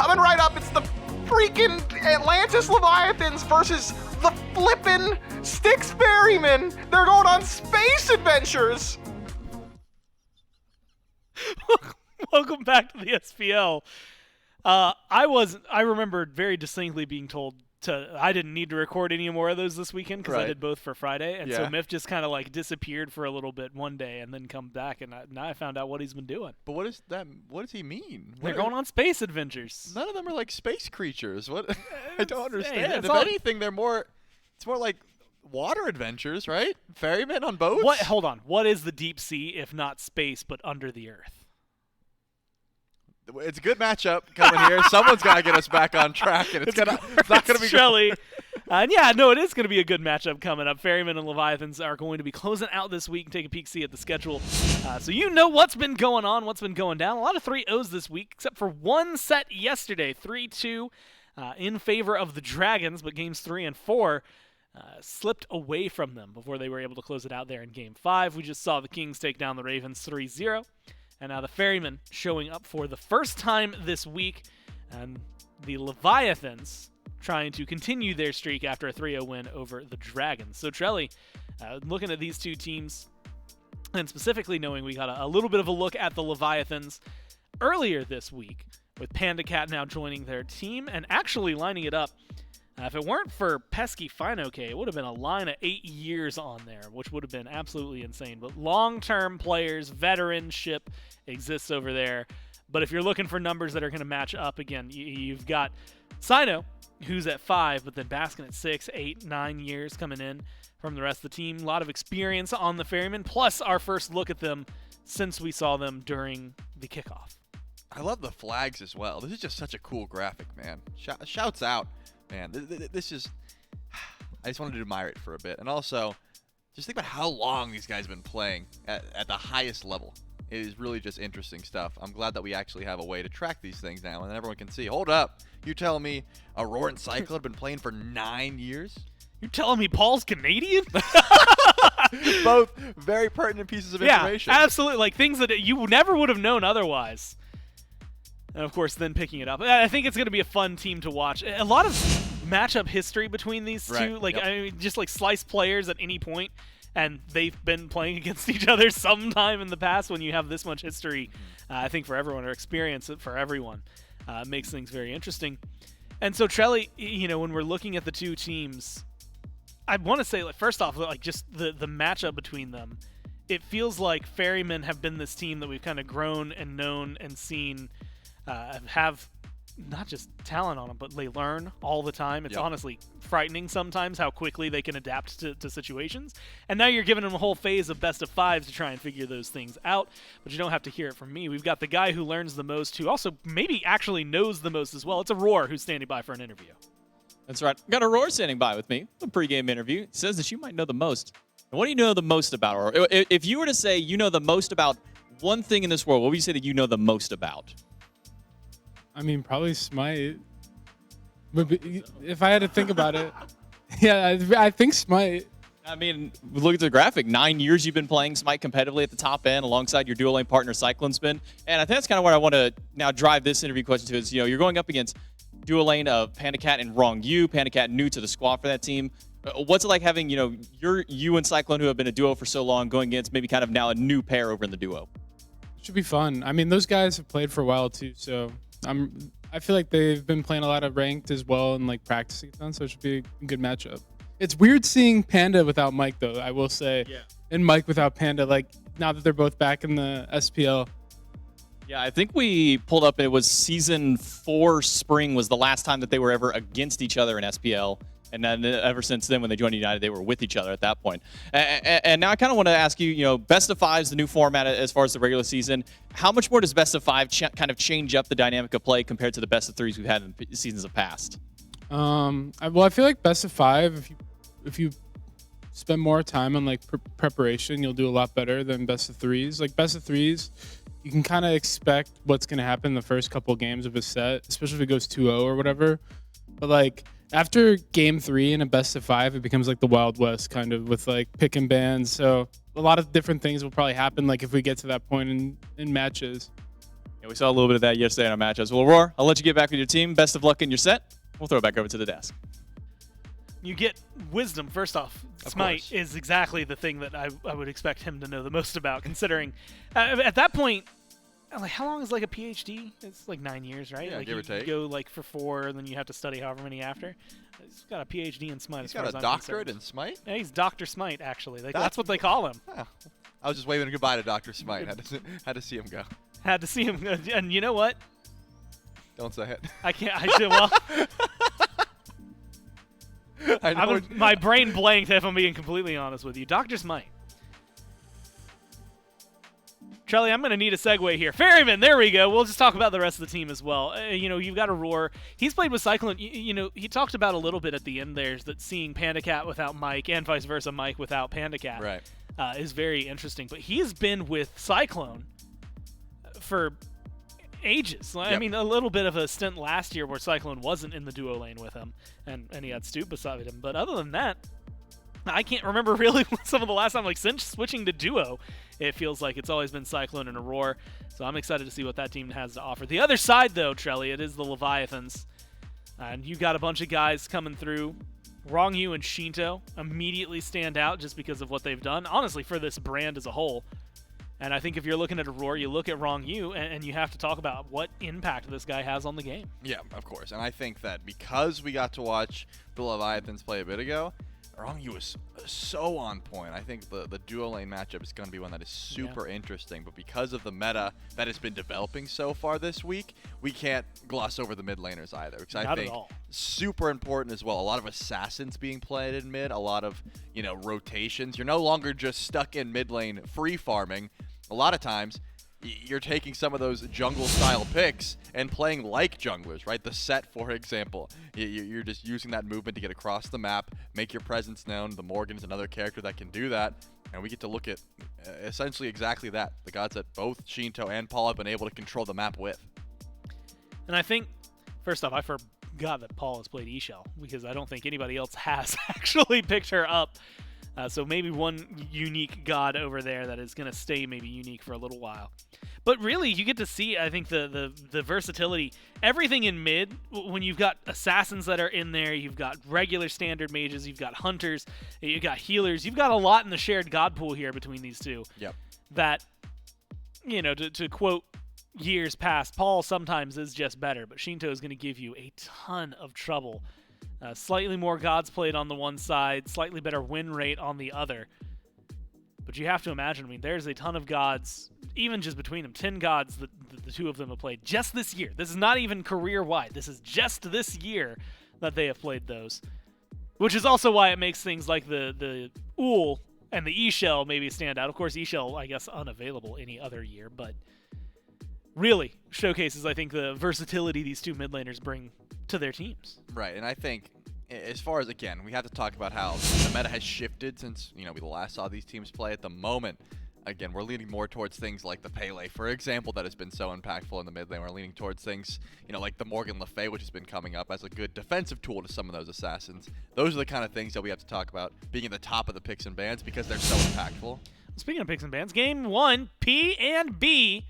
Coming right up, it's the freaking Atlantis Leviathans versus the flippin' Styx Ferrymen. They're going on space adventures. Welcome back to the SPL. I remember very distinctly being told I didn't need to record any more of those this weekend because I did both for Friday, and so Miff just kind of like disappeared for a little bit one day and then come back, and now I found out what he's been doing. But what is that? What does he mean? They're going on space adventures. None of them are like space creatures. What? I don't understand. If all... anything, it's more like water adventures, right? Ferrymen on boats. What? Hold on. What is the deep sea if not space, but under the earth? It's a good matchup coming here. Someone's got to get us back on track, and it's not going to be Shelly. And it is going to be a good matchup coming up. Ferrymen and Leviathans are going to be closing out this week and take a peek see at the schedule. So you know what's been going on, what's been going down. A lot of 3-0s this week, except for one set yesterday, 3-2 in favor of the Dragons, but games 3 and 4 slipped away from them before they were able to close it out there in game 5. We just saw the Kings take down the Ravens 3-0. And now the Ferrymen showing up for the first time this week, and the Leviathans trying to continue their streak after a 3-0 win over the Dragons. So Trelly, looking at these two teams, and specifically knowing we got a little bit of a look at the Leviathans earlier this week, with Panda Cat now joining their team and actually lining it up. If it weren't for pesky Finoke, it would have been a line of 8 years on there, which would have been absolutely insane. But long-term players, veteranship exists over there. But if you're looking for numbers that are going to match up again, you've got Sino, who's at 5, but then Baskin at 6, 8, 9 years coming in from the rest of the team. A lot of experience on the Ferrymen, plus our first look at them since we saw them during the kickoff. I love the flags as well. This is just such a cool graphic, man. Shouts out. Man, this is – I just wanted to admire it for a bit. And also, just think about how long these guys have been playing at the highest level. It is really just interesting stuff. I'm glad that we actually have a way to track these things now, and everyone can see. Hold up. You telling me Aurora and Cyclone have been playing for 9 years? You're telling me Paul's Canadian? Both very pertinent pieces of information. Yeah, absolutely. Like things that you never would have known otherwise. And, of course, then picking it up. I think it's going to be a fun team to watch. A lot of matchup history between these two. Like, I mean, just like slice players at any point, and they've been playing against each other sometime in the past when you have this much history, I think, for everyone, or experience for everyone. Makes things very interesting. And so, Trelly, when we're looking at the two teams, I want to say, like, first off, like just the matchup between them, it feels like Ferrymen have been this team that we've kind of grown and known and seen have not just talent on them, but they learn all the time. It's honestly frightening sometimes how quickly they can adapt to situations. And now you're giving them a whole phase of best of fives to try and figure those things out. But you don't have to hear it from me. We've got the guy who learns the most, who also maybe actually knows the most as well. It's Aurora who's standing by for an interview. That's right. Got Aurora standing by with me. A pregame interview. It says that you might know the most. And what do you know the most about Aurora? If you were to say you know the most about one thing in this world, what would you say that you know the most about? I mean, probably Smite. But if I had to think about it, I think Smite. I mean, look at the graphic. 9 years you've been playing Smite competitively at the top end alongside your dual lane partner Cyclone Spin. And I think that's kind of what I want to now drive this interview question to is, you're going up against dual lane of Panda Cat and Wrong You. Panda Cat new to the squad for that team. What's it like having, you and Cyclone who have been a duo for so long going against maybe kind of now a new pair over in the duo? Should be fun. I mean, those guys have played for a while too, so I feel like they've been playing a lot of ranked as well and like practicing them, so it should be a good matchup. It's weird seeing Panda without Mike though, I will say. Yeah. And Mike without Panda, like now that they're both back in the SPL. Yeah, I think we pulled up, it was season 4 spring was the last time that they were ever against each other in SPL. And then ever since then, when they joined United, they were with each other at that point. And now I kind of want to ask you, best of fives, the new format as far as the regular season. How much more does best of five kind of change up the dynamic of play compared to the best of threes we've had in seasons of past? I feel like best of five, if you spend more time on like preparation, you'll do a lot better than best of threes. Like best of threes, you can kind of expect what's going to happen in the first couple of games of a set, especially if it goes 2-0 or whatever. But like after game 3 in a best of 5, it becomes like the Wild West kind of with like pick and bans. So a lot of different things will probably happen like if we get to that point in matches. Yeah, we saw a little bit of that yesterday in our matchups. Well, Roar, I'll let you get back with your team. Best of luck in your set. We'll throw it back over to the desk. You get wisdom, first off. Of Smite course. is exactly the thing that I would expect him to know the most about, considering at that point, like, how long is like a PhD? It's like 9 years, right? Yeah, like give or you take. go like for 4, and then you have to study however many after. He's got a PhD in Smite. He's as far got as a I'm doctorate concerned. in Smite? Yeah, he's Dr. Smite, actually. Like, that's That's- what they call him. Huh. I was just waving goodbye to Dr. Smite. Had to see him go. Had to see him, and you know what? Don't say it. I can't. I did well. I know. My brain blanked, if I'm being completely honest with you. Dr. Smite. Trelly, I'm going to need a segue here. Ferrymen, there we go. We'll just talk about the rest of the team as well. You know, you've got a Roar. He's played with Cyclone. You know, he talked about a little bit at the end there is that seeing Panda Cat without Mike and vice versa, Mike without Panda Cat Right. is very interesting. But he's been with Cyclone for ages. I Yep. mean, a little bit of a stint last year where Cyclone wasn't in the duo lane with him, and he had Stoop beside him. But other than that, I can't remember really some of the last time, like since switching to duo, it feels like it's always been Cyclone and Aurora. So I'm excited to see what that team has to offer. The other side, though, Trelly, it is the Leviathans. And you got a bunch of guys coming through. Rongyu and Shinto immediately stand out just because of what they've done, honestly, for this brand as a whole. And I think if you're looking at Aurora, you look at Rongyu, and you have to talk about what impact this guy has on the game. Yeah, of course. And I think that because we got to watch the Leviathans play a bit ago, Rongyu was so on point. I think the duo lane matchup is going to be one that is super interesting. But because of the meta that has been developing so far this week, we can't gloss over the mid laners either. Because I Not think at all. super important as well. A lot of assassins being played in mid, a lot of, you know, rotations. You're no longer just stuck in mid lane free farming. A lot of times, you're taking some of those jungle-style picks and playing like junglers, right? The set, for example. You're just using that movement to get across the map, make your presence known. The Morgan's another character that can do that. And we get to look at essentially exactly that. The gods that both Shinto and Paul have been able to control the map with. And I think, first off, I forgot that Paul has played Eshell, because I don't think anybody else has actually picked her up. So maybe one unique god over there that is going to stay maybe unique for a little while. But really, you get to see, I think, the versatility. Everything in mid, when you've got assassins that are in there, you've got regular standard mages, you've got hunters, you've got healers. You've got a lot in the shared god pool here between these two. Yep. That, you know, to quote years past, Paul sometimes is just better, but Shinto is going to give you a ton of trouble. Slightly more gods played on the one side, slightly better win rate on the other. But you have to imagine, I mean, there's a ton of gods, even just between them, 10 gods that the two of them have played just this year. This is not even career-wide. This is just this year that they have played those. Which is also why it makes things like the Ull and the Eshell maybe stand out. Of course, Eshell, I guess, unavailable any other year, but really showcases, I think, the versatility these two mid laners bring to their teams. Right, and I think as far as, again, we have to talk about how the meta has shifted since, you know, we last saw these teams play. At the moment, again, we're leaning more towards things like the Pele, for example, that has been so impactful in the mid lane. We're leaning towards things, you know, like the Morgan Le Fay, which has been coming up as a good defensive tool to some of those assassins. Those are the kind of things that we have to talk about being at the top of the picks and bans because they're so impactful. Speaking of picks and bans, game 1, P and B.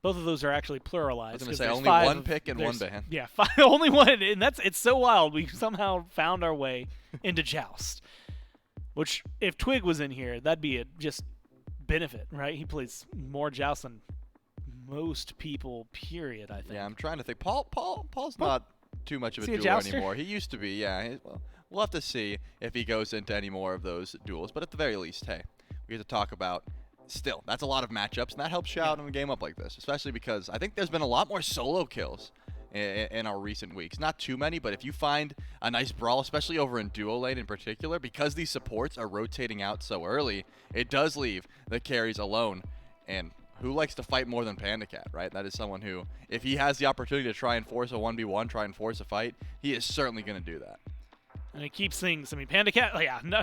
Both of those are actually pluralized. I was going 'cause to say there's only 5 one of- pick and one there's- ban. Yeah, only one, and it's so wild. We somehow found our way into Joust, which if Twig was in here, that'd be a just benefit, right? He plays more Joust than most people. Period. I think. Yeah, I'm trying to think. Paul's not too much of Is a he a dueler jouster? anymore. He used to be, yeah. Well, we'll have to see if he goes into any more of those duels. But at the very least, hey, we get to talk about. Still, that's a lot of matchups, and that helps you out in a game up like this, especially because I think there's been a lot more solo kills in our recent weeks. Not too many, but if you find a nice brawl, especially over in duo lane in particular, because these supports are rotating out so early, it does leave the carries alone. And who likes to fight more than Panda Cat, right? That is someone who, if he has the opportunity to try and force a 1v1, try and force a fight, he is certainly going to do that. And it keeps things. I mean, Panda Cat. Yeah, no,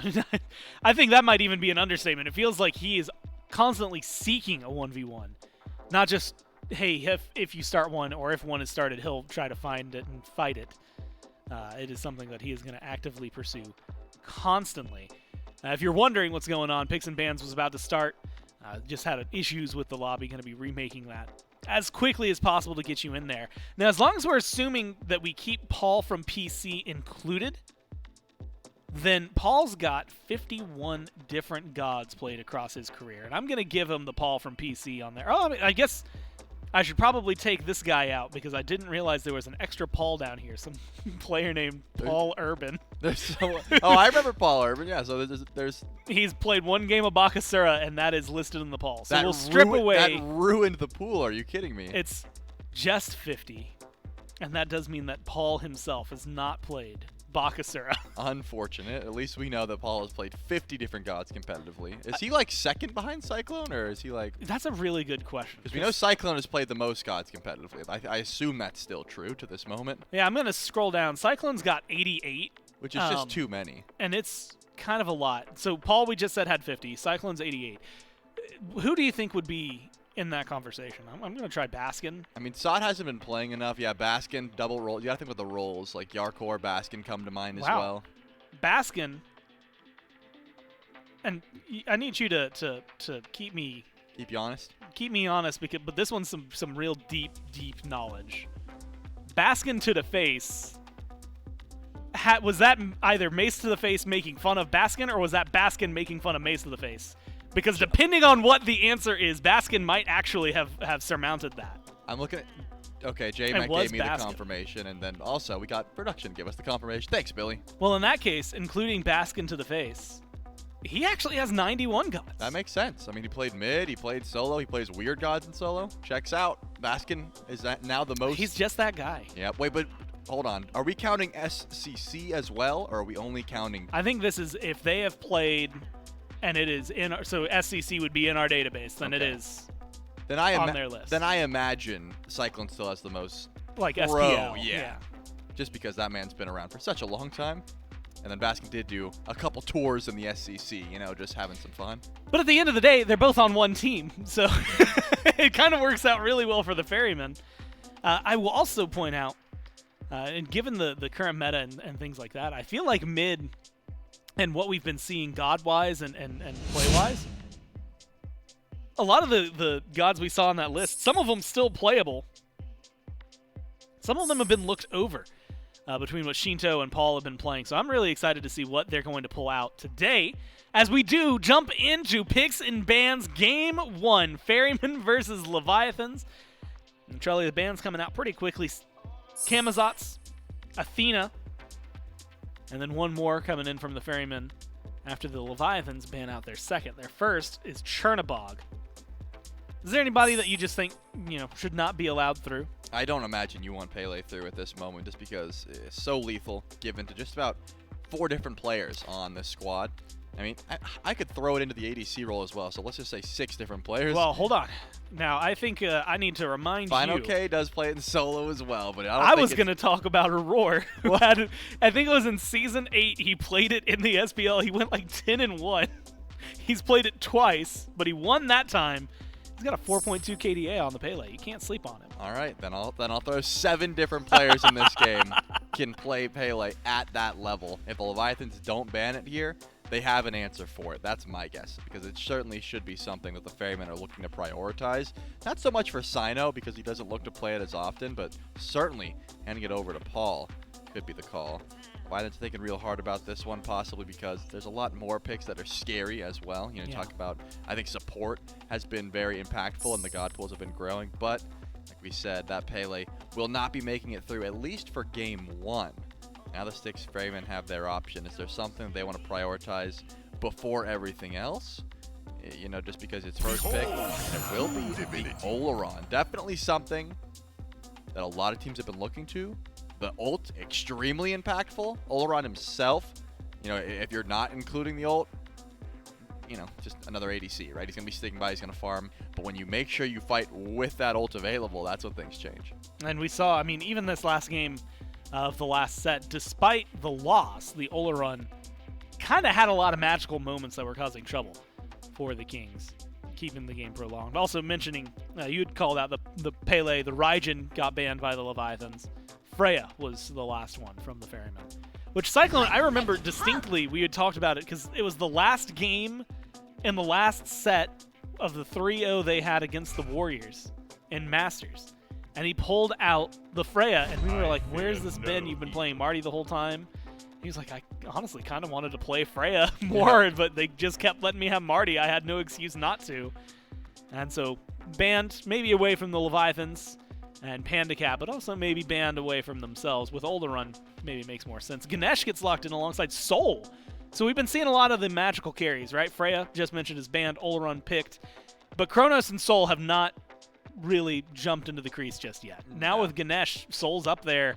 I think that might even be an understatement. It feels like he is constantly seeking a 1v1, not just, hey, if you start one or if one is started, he'll try to find it and fight it. It is something that he is going to actively pursue constantly. If you're wondering what's going on, Picks and Bans was about to start. Just had issues with the lobby, going to be remaking that as quickly as possible to get you in there. Now, as long as we're assuming that we keep Paul from PC included, then Paul's got 51 different gods played across his career. And I'm going to give him the Paul from PC on there. Oh, I guess I should probably take this guy out because I didn't realize there was an extra Paul down here. Some player named Paul Urban. I remember Paul Urban. Yeah, so there's He's played one game of Bakasura, and that is listed in the Paul. So that we'll strip away. That ruined the pool. Are you kidding me? It's just 50. And that does mean that Paul himself has not played Bakasura. Unfortunate. At least we know that Paul has played 50 different gods competitively. Is he like second behind Cyclone, or is he like... That's a really good question. Because we know Cyclone has played the most gods competitively. I assume that's still true to this moment. Yeah, I'm going to scroll down. Cyclone's got 88. Which is just too many. And it's kind of a lot. So Paul, we just said, had 50. Cyclone's 88. Who do you think would be in that conversation? I'm going to try Baskin. I mean, Sod hasn't been playing enough. Yeah, Baskin, double roll. You got to think with the rolls. Like Yarkor, Baskin come to mind as well. Baskin. And I need you to keep me... Keep you honest? Keep me honest, but this one's some real deep knowledge. Baskin to the face... was that either Mace to the face making fun of Baskin, or was that Baskin making fun of Mace to the face? Because depending on what the answer is, Baskin might actually have surmounted that. I'm looking at... Okay, J-Mac gave me the confirmation, and then also we got production give us the confirmation. Thanks, Billy. Well, in that case, including Baskin to the face, he actually has 91 gods. That makes sense. I mean, he played mid, he played solo, he plays weird gods in solo. Checks out. Baskin is that now the most... He's just that guy. Yeah, wait, but... Hold on. Are we counting SCC as well, or are we only counting... I think this is if they have played, and it is in... So SCC would be in our database, then it is on their list. Then I imagine Cyclone still has the most... Like pro, SPL. Yeah. Just because that man's been around for such a long time. And then Baskin did do a couple tours in the SCC, you know, just having some fun. But at the end of the day, they're both on one team, so it kind of works out really well for the Ferrymen. I will also point out, and given the current meta and things like that, I feel like mid and what we've been seeing god-wise and play-wise, a lot of the gods we saw on that list, some of them still playable. Some of them have been looked over between what Shinto and Paul have been playing. So I'm really excited to see what they're going to pull out today as we do jump into Picks and Bans Game 1, Ferrymen versus Leviathans. And Charlie, the band's coming out pretty quickly. Camazotz, Athena, and then one more coming in from the Ferrymen after the Leviathans ban out their second. Their first is Chernabog. Is there anybody that you just think, should not be allowed through? I don't imagine you want Pele through at this moment just because it's so lethal given to just about 4 different players on this squad. I mean, I could throw it into the ADC role as well, so let's just say 6 different players. Well, hold on. Now, I think I need to remind you. Final K does play it in solo as well, but I was going to talk about Aurora. I think it was in Season 8 he played it in the SPL. He went like 10-1. He's played it twice, but he won that time. He's got a 4.2 KDA on the Pele. You can't sleep on him. All right, then I'll throw 7 different players in this game can play Pele at that level. If the Leviathans don't ban it here, they have an answer for it. That's my guess, because it certainly should be something that the Ferrymen are looking to prioritize. Not so much for Sino, because he doesn't look to play it as often, but certainly handing it over to Paul could be the call. Leviathans thinking real hard about this one, possibly because there's a lot more picks that are scary as well. Talk about, I think support has been very impactful and the god pools have been growing, but like we said, that Pele will not be making it through, at least for game 1. Now the Styx Ferrymen have their option. Is there something they want to prioritize before everything else? Just because it's first pick, and it will be the Oleron. Definitely something that a lot of teams have been looking to. The ult, extremely impactful. Oleron himself, if you're not including the ult, just another ADC, right? He's going to be sticking by, he's going to farm. But when you make sure you fight with that ult available, that's when things change. And we saw, even this last game of the last set, despite the loss, the Oleron kind of had a lot of magical moments that were causing trouble for the Kings, keeping the game prolonged. Also mentioning, you had called out the Pele, the Raijin got banned by the Leviathans. Freya was the last one from the Ferrymen. Which Cyclone, I remember distinctly, we had talked about it because it was the last game in the last set of the 3-0 they had against the Warriors. in Masters. And he pulled out the Freya, and we were like, where's this been? You've been playing Marty the whole time? He was like, I honestly kind of wanted to play Freya more, but they just kept letting me have Marty. I had no excuse not to. And so banned maybe away from the Leviathans and Pandacap, but also maybe banned away from themselves. With Olderun, maybe it makes more sense. Ganesh gets locked in alongside Soul. So we've been seeing a lot of the magical carries, right? Freya, just mentioned, is banned. Olderun picked. But Kronos and Soul have not really jumped into the crease just yet. Now with Ganesh, Soul's up there.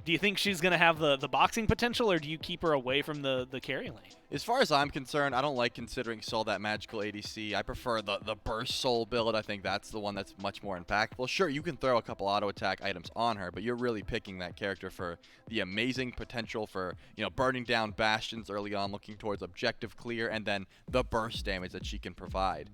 Do you think she's going to have the boxing potential, or do you keep her away from the carry lane? As far as I'm concerned, I don't like considering Soul that magical ADC. I prefer the Burst Soul build. I think that's the one that's much more impactful. Sure, you can throw a couple auto attack items on her, but you're really picking that character for the amazing potential for, burning down bastions early on, looking towards objective clear, and then the burst damage that she can provide.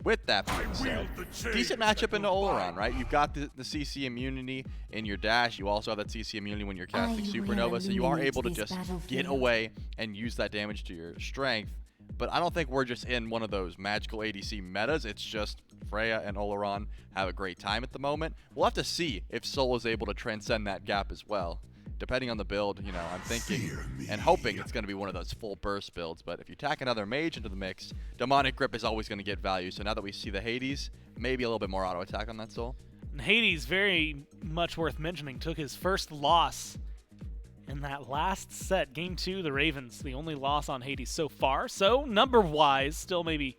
With that being said, decent matchup into Olderun, right? You've got the CC immunity in your dash. You also have that CC immunity when you're casting Supernova, so you are able to just get away and use that damage to your strength. But I don't think we're just in one of those magical ADC metas. It's just Freya and Olderun have a great time at the moment. We'll have to see if Soul is able to transcend that gap as well. Depending on the build, I'm thinking and hoping it's going to be one of those full burst builds. But if you tack another mage into the mix, Demonic Grip is always going to get value. So now that we see the Hades, maybe a little bit more auto attack on that Soul. And Hades, very much worth mentioning, took his first loss in that last set. Game 2, the Ravens, the only loss on Hades so far. So number-wise, still maybe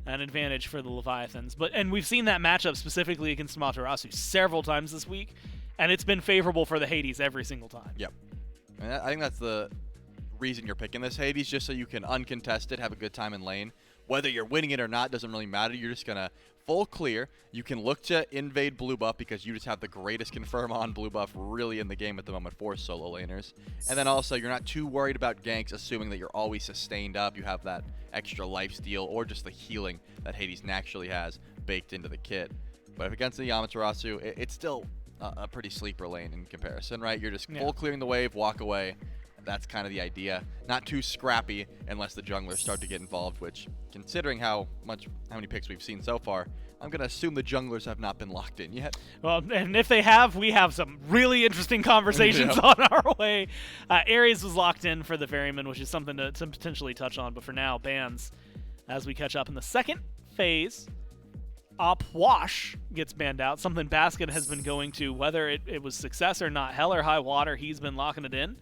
an advantage for the Leviathans. And we've seen that matchup specifically against Amaterasu several times this week. And it's been favorable for the Hades every single time. Yep. And I think that's the reason you're picking this Hades, just so you can uncontest it, have a good time in lane. Whether you're winning it or not doesn't really matter. You're just going to full clear. You can look to invade blue buff because you just have the greatest confirm on blue buff really in the game at the moment for solo laners. And then also, you're not too worried about ganks, assuming that you're always sustained up. You have that extra lifesteal or just the healing that Hades naturally has baked into the kit. But if against the Amaterasu, it's still a pretty sleeper lane in comparison, right? You're just full clearing the wave, walk away. That's kind of the idea. Not too scrappy unless the junglers start to get involved, which, considering how many picks we've seen so far, I'm going to assume the junglers have not been locked in yet. Well, and if they have, we have some really interesting conversations on our way. Ares was locked in for the Ferrymen, which is something to potentially touch on, but for now, bans as we catch up in the second phase. Op Wash gets banned out, something Basket has been going to, whether it was success or not, hell or high water, he's been locking it in.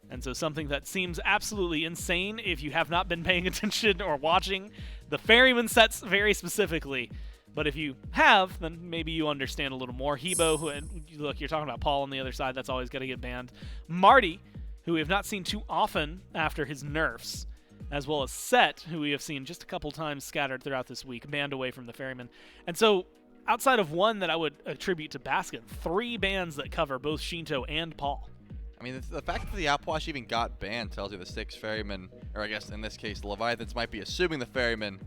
And so something that seems absolutely insane if you have not been paying attention or watching the Ferryman sets very specifically. But if you have, then maybe you understand a little more. Hebo, who, look, you're talking about Paul on the other side, that's always got to get banned. Marty, who we have not seen too often after his nerfs, as well as Set, who we have seen just a couple times scattered throughout this week, banned away from the Ferrymen. And so, outside of one that I would attribute to Basket, 3 bans that cover both Shinto and Paul. I mean, the fact that the Outwash even got banned tells you the 6 Ferrymen, or I guess in this case the Leviathans, might be assuming the Ferrymen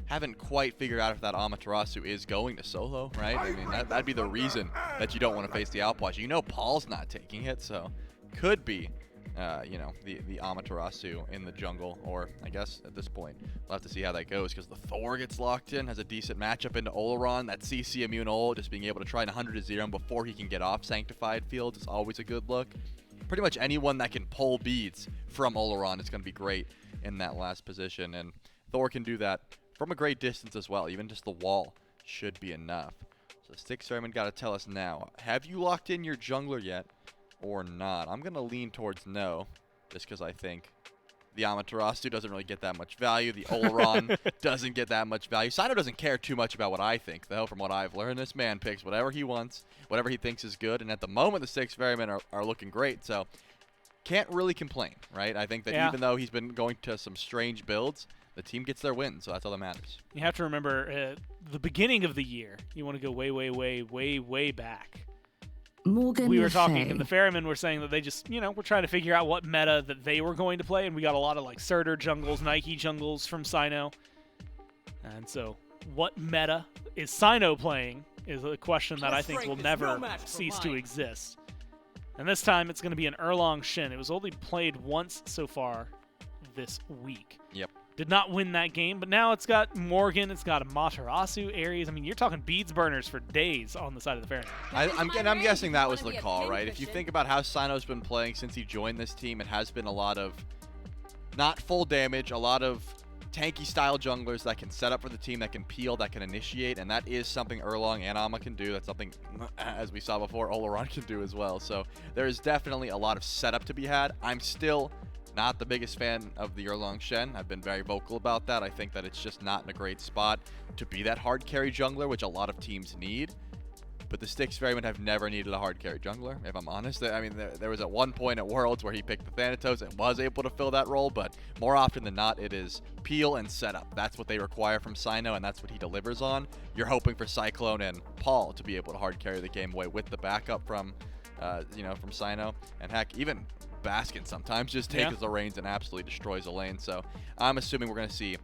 haven't quite figured out if that Amaterasu is going to solo, right? I mean, that'd be the reason that you don't want to face the Outwash. Paul's not taking it, so could be the Amaterasu in the jungle, or I guess at this point we'll have to see how that goes, because the Thor gets locked in, has a decent matchup into Olderun. That CC immune ult, just being able to try and 100-0 before he can get off Sanctified Field is always a good look. Pretty much anyone that can pull beads from Olderun is going to be great in that last position, and Thor can do that from a great distance as well. Even just the wall should be enough. So Six Ferrymen got to tell us now, have you locked in your jungler yet or not? I'm going to lean towards no, just because I think the Amaterasu doesn't really get that much value. The Olderun doesn't get that much value. Sino doesn't care too much about what I think, though, from what I've learned. This man picks whatever he wants, whatever he thinks is good, and at the moment the 6 Ferrymen are looking great, so can't really complain, right? I think that even though he's been going to some strange builds, the team gets their win, so that's all that matters. You have to remember, the beginning of the year, you want to go way, way, way, way, way back. We were talking, and the Ferrymen were saying that they just, were trying to figure out what meta that they were going to play, and we got a lot of, Surtur jungles, Nike jungles from Sino. And so, what meta is Sino playing is a question that I think will never cease to exist. And this time, it's going to be an Erlong Shin. It was only played once so far this week. Yep. did not win that game, but now it's got Morgan, it's got Amaterasu, Ares. I mean, you're talking beads burners for days on the side of the Ferrymen. I'm guessing that was the call, right? If you think about how Sino's been playing since he joined this team, it has been a lot of not full damage, a lot of tanky style junglers that can set up for the team, that can peel, that can initiate, and that is something Erlong and Ama can do. That's something, as we saw before, Oleron can do as well. So there is definitely a lot of setup to be had. I'm still not the biggest fan of the Erlong Shen. I've been very vocal about that. I think that it's just not in a great spot to be that hard carry jungler, which a lot of teams need. But the Styx Ferrymen have never needed a hard carry jungler, if I'm honest. I mean, there was at one point at Worlds where he picked the Thanatos and was able to fill that role, but more often than not, it is peel and setup. That's what they require from Sino, and that's what he delivers on. You're hoping for Cyclone and Paul to be able to hard carry the game away with the backup from, from Sino. And heck, even Baskin sometimes just takes the reins and absolutely destroys a lane. So I'm assuming we're going to see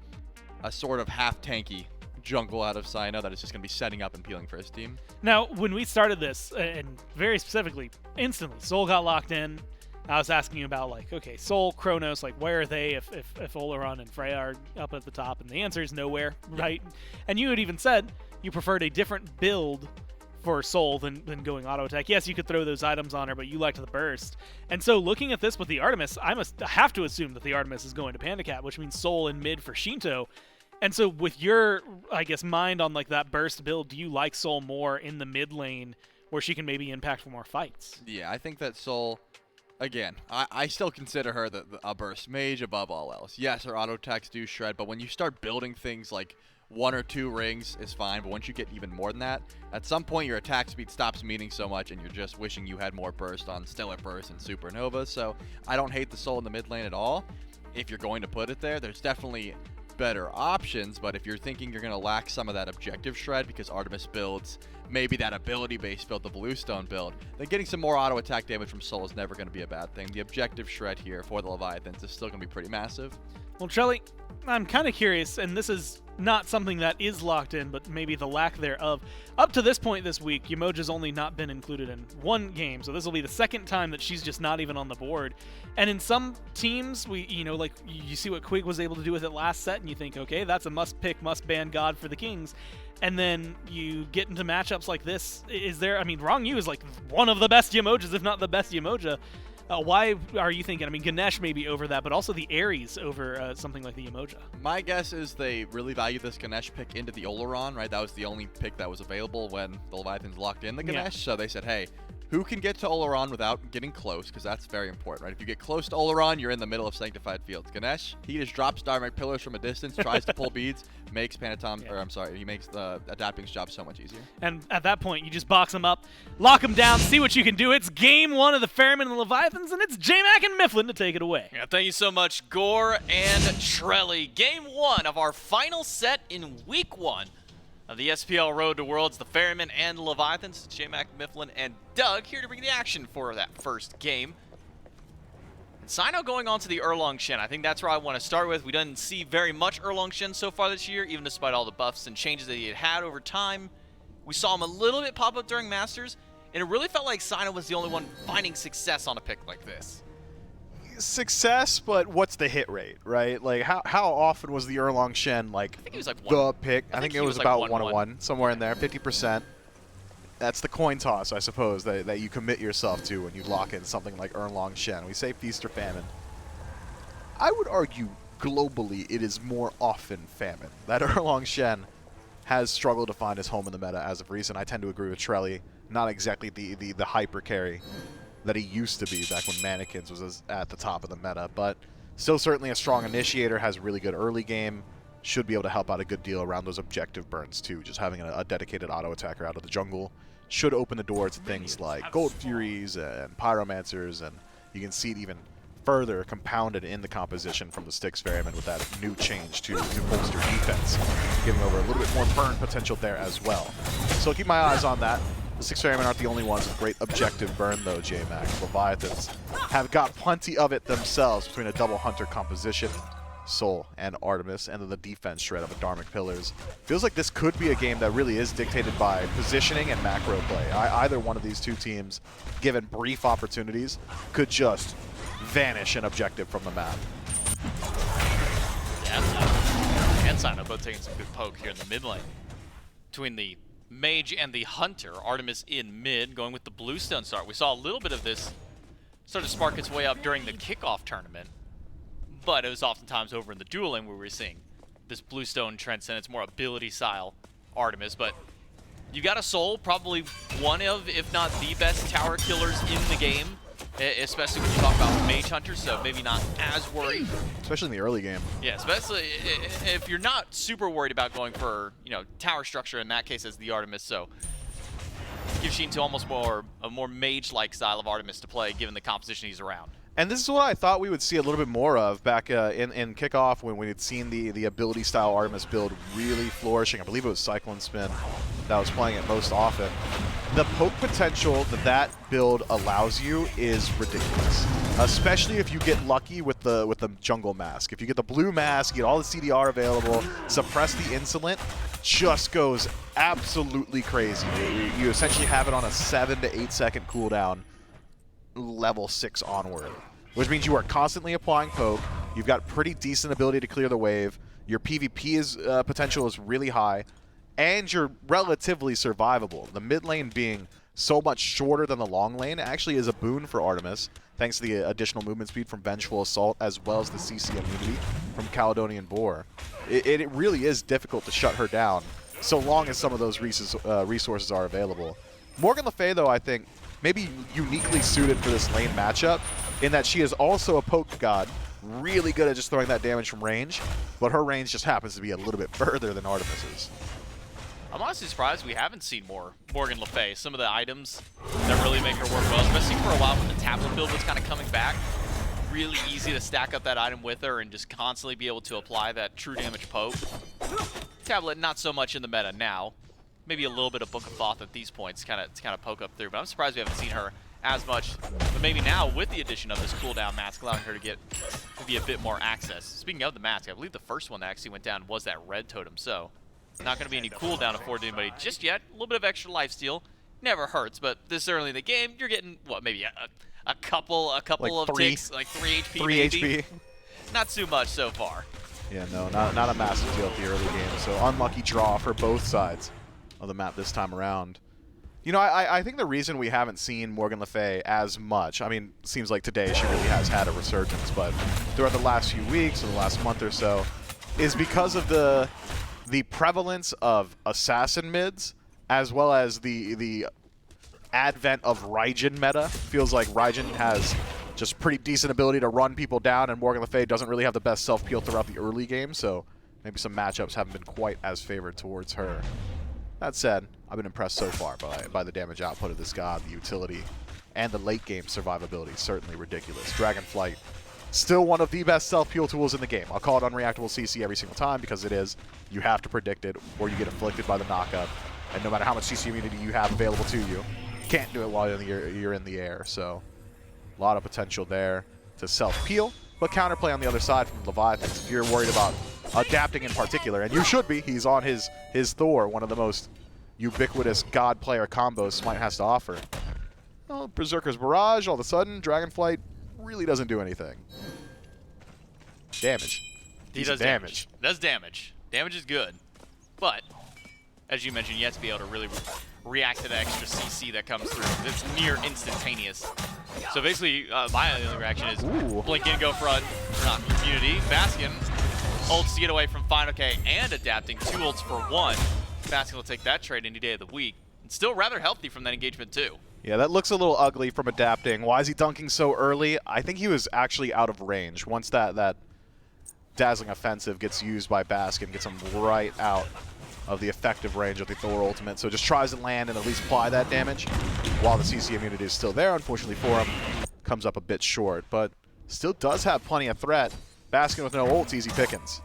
a sort of half tanky jungle out of Sino that is just going to be setting up and peeling for his team. Now, when we started this, and very specifically, instantly, Soul got locked in. I was asking you about, like, okay, Soul, Kronos, like, where are they if Oleron and Freya are up at the top? And the answer is nowhere, right? And you had even said you preferred a different build for Soul than going auto attack. Yes, you could throw those items on her, but you liked the burst. And so looking at this with the Artemis, I have to assume that the Artemis is going to Panda Cat, which means Soul in mid for Shinto. And so with your, I guess, mind on like that burst build, do you like Soul more in the mid lane where she can maybe impact for more fights? Yeah, I think that Soul, again, I still consider her a burst mage above all else. Yes, her auto attacks do shred, but when you start building things like 1 or 2 rings is fine, but once you get even more than that, at some point your attack speed stops meaning so much and you're just wishing you had more burst on Stellar Burst and Supernova. So I don't hate the Soul in the mid lane at all. If you're going to put it there, there's definitely better options, but if you're thinking you're going to lack some of that objective shred because Artemis builds maybe that ability-based build, the Bluestone build, then getting some more auto attack damage from Soul is never going to be a bad thing. The objective shred here for the Leviathans is still going to be pretty massive. Well, Trelly, I'm kind of curious, and this is not something that is locked in, but maybe the lack thereof. Up to this point this week, Yamoja's only not been included in one game, so this will be the second time that she's just not even on the board. And in some teams, like you see what Quig was able to do with it last set, and you think, okay, that's a must-pick, must-ban god for the Kings. And then you get into matchups like this. Wrong You is like one of the best Yamojas, if not the best Yamoja. Why are you thinking? I mean, Ganesh may be over that, but also the Ares over something like the Yamoja. My guess is they really value this Ganesh pick into the Oleron, right? That was the only pick that was available when the Leviathans locked in the Ganesh. So they said, hey, who can get to Oleron without getting close? Because that's very important, right? If you get close to Oleron, you're in the middle of Sanctified Fields. Ganesh, he just drops Dharmic Pillars from a distance, tries to pull beads, makes he makes the Adapting's job so much easier. And at that point, you just box him up, lock him down, see what you can do. It's game 1 of the Ferrymen and the Leviathans, and it's J-Mac and Mifflin to take it away. Yeah, thank you so much, Gore and Trelly. Game 1 of our final set in week 1 of the SPL Road to Worlds, the Ferrymen and Leviathans. J-Mac, Mifflin, and Doug here to bring the action for that first game. And Sino going on to the Erlong Shen. I think that's where I want to start with. We didn't see very much Erlong Shen so far this year, even despite all the buffs and changes that he had had over time. We saw him a little bit pop up during Masters, and it really felt like Sino was the only one finding success on a pick like this. Success, but what's the hit rate, right? Like, how often was the Erlong Shen, like, I think it was like the pick? I think it was about like 1-1, somewhere in there, 50%. That's the coin toss, I suppose, that you commit yourself to when you lock in something like Erlong Shen. We say feast or famine. I would argue, globally, it is more often famine. That Erlong Shen has struggled to find his home in the meta as of recent. I tend to agree with Trelly. Not exactly the hyper carry that he used to be back when Mannequins was at the top of the meta, but still certainly a strong initiator, has really good early game, should be able to help out a good deal around those objective burns too. Just having a dedicated auto attacker out of the jungle should open the door to things like Gold Furies and Pyromancers, and you can see it even further compounded in the composition from the Styx Ferrymen with that new change to bolster defense, giving over a little bit more burn potential there as well. So keep my eyes on that. The Styx Ferrymen aren't the only ones with great objective burn, though, J-Mac. Leviathans have got plenty of it themselves between a double hunter composition, Soul and Artemis, and then the defense shred of a Dharmic Pillars. Feels like this could be a game that really is dictated by positioning and macro play. Either one of these two teams, given brief opportunities, could just vanish an objective from the map. Yeah, and Sino both taking some good poke here in the mid lane. Between the Mage and the Hunter, Artemis in mid, going with the Bluestone start. We saw a little bit of this sort of spark its way up during the kickoff tournament, but it was oftentimes over in the dueling where we were seeing this Bluestone transcend. It's more ability style Artemis, but you got a Soul, probably one of, if not the best tower killers in the game, especially when you talk about Mage Hunters, so maybe not as worried. Especially in the early game. Yeah, especially if you're not super worried about going for, tower structure in that case as the Artemis, so gives you into almost a more mage-like style of Artemis to play given the composition he's around. And this is what I thought we would see a little bit more of back in kickoff when we had seen the ability style Artemis build really flourishing. I believe it was Cyclone Spin that was playing it most often. The poke potential that build allows you is ridiculous, especially if you get lucky with the jungle mask. If you get the blue mask, you get all the CDR available, suppress the insolent, just goes absolutely crazy. You essentially have it on a 7 to 8 second cooldown, level 6 onward, which means you are constantly applying poke. You've got pretty decent ability to clear the wave. Your PvP potential is really high, and you're relatively survivable. The mid lane being so much shorter than the long lane actually is a boon for Artemis, thanks to the additional movement speed from Vengeful Assault as well as the CC immunity from Caledonian Boar. It really is difficult to shut her down, so long as some of those resources are available. Morgan Le Fay, though, I think, maybe uniquely suited for this lane matchup in that she is also a poke god, really good at just throwing that damage from range, but her range just happens to be a little bit further than Artemis's. I'm honestly surprised we haven't seen more Morgan Le Fay. Some of the items that really make her work well, especially for a while when the tablet build was kind of coming back. Really easy to stack up that item with her and just constantly be able to apply that true damage poke. Tablet, not so much in the meta now. Maybe a little bit of Book of Thoth at these points to kind of poke up through, but I'm surprised we haven't seen her as much. But maybe now with the addition of this cooldown mask, allowing her to get maybe a bit more access. Speaking of the mask, I believe the first one that actually went down was that red totem, so not going to be any cooldown afforded to anybody just yet. A little bit of extra lifesteal never hurts, but this early in the game, you're getting what, maybe a couple like of ticks, like 3 HP. 3 maybe. HP. Not too much so far. Yeah, no, not a massive deal at the early game. So unlucky draw for both sides of the map this time around. I think the reason we haven't seen Morgan Le Fay as much, I mean, seems like today she really has had a resurgence, but throughout the last few weeks or the last month or so, is because of the prevalence of assassin mids, as well as the advent of Raijin meta. Feels like Raijin has just pretty decent ability to run people down, and Morgan Le Fay doesn't really have the best self-peel throughout the early game, so maybe some matchups haven't been quite as favored towards her. That said, I've been impressed so far by the damage output of this god, the utility, and the late game survivability. Certainly ridiculous. Dragonflight, still one of the best self-peel tools in the game. I'll call it unreactable CC every single time because it is. You have to predict it or you get afflicted by the knockup. And no matter how much CC immunity you have available to you, can't do it while you're in the air. So a lot of potential there to self-peel, but counterplay on the other side from Leviathans. If you're worried about adapting in particular, and you should be, he's on his Thor, one of the most ubiquitous god player combos Smite has to offer. Well, Berserker's Barrage, all of a sudden, Dragonflight really doesn't do anything. Damage. He does damage. Does damage. Damage is good. But, as you mentioned, you have to be able to really react to the extra CC that comes through. It's near instantaneous. So basically, my only reaction is blink in, go front, knock immunity. Baskin ults to get away from Final K and adapting. 2 ults for 1. Baskin will take that trade any day of the week. And still rather healthy from that engagement too. Yeah, that looks a little ugly from adapting. Why is he dunking so early? I think he was actually out of range. Once that Dazzling Offensive gets used by Baskin, gets him right out of the effective range of the Thor ultimate. So just tries to land and at least apply that damage while the CC immunity is still there. Unfortunately for him, comes up a bit short, but still does have plenty of threat. Baskin with no ults, easy pickings.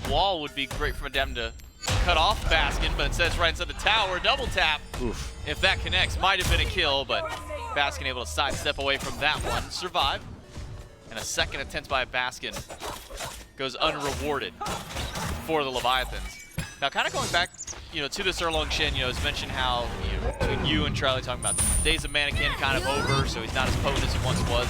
Wall would be great for them to cut off Baskin, but instead it's right inside the tower. Double tap. Oof. If that connects, might have been a kill, but Baskin able to sidestep away from that one. Survive. And a second attempt by Baskin goes unrewarded for the Leviathans. Now, kind of going back, to this Erlong Shin, it's mentioned how, between you and Charlie talking about the days of Mannequin kind of over, so he's not as potent as he once was.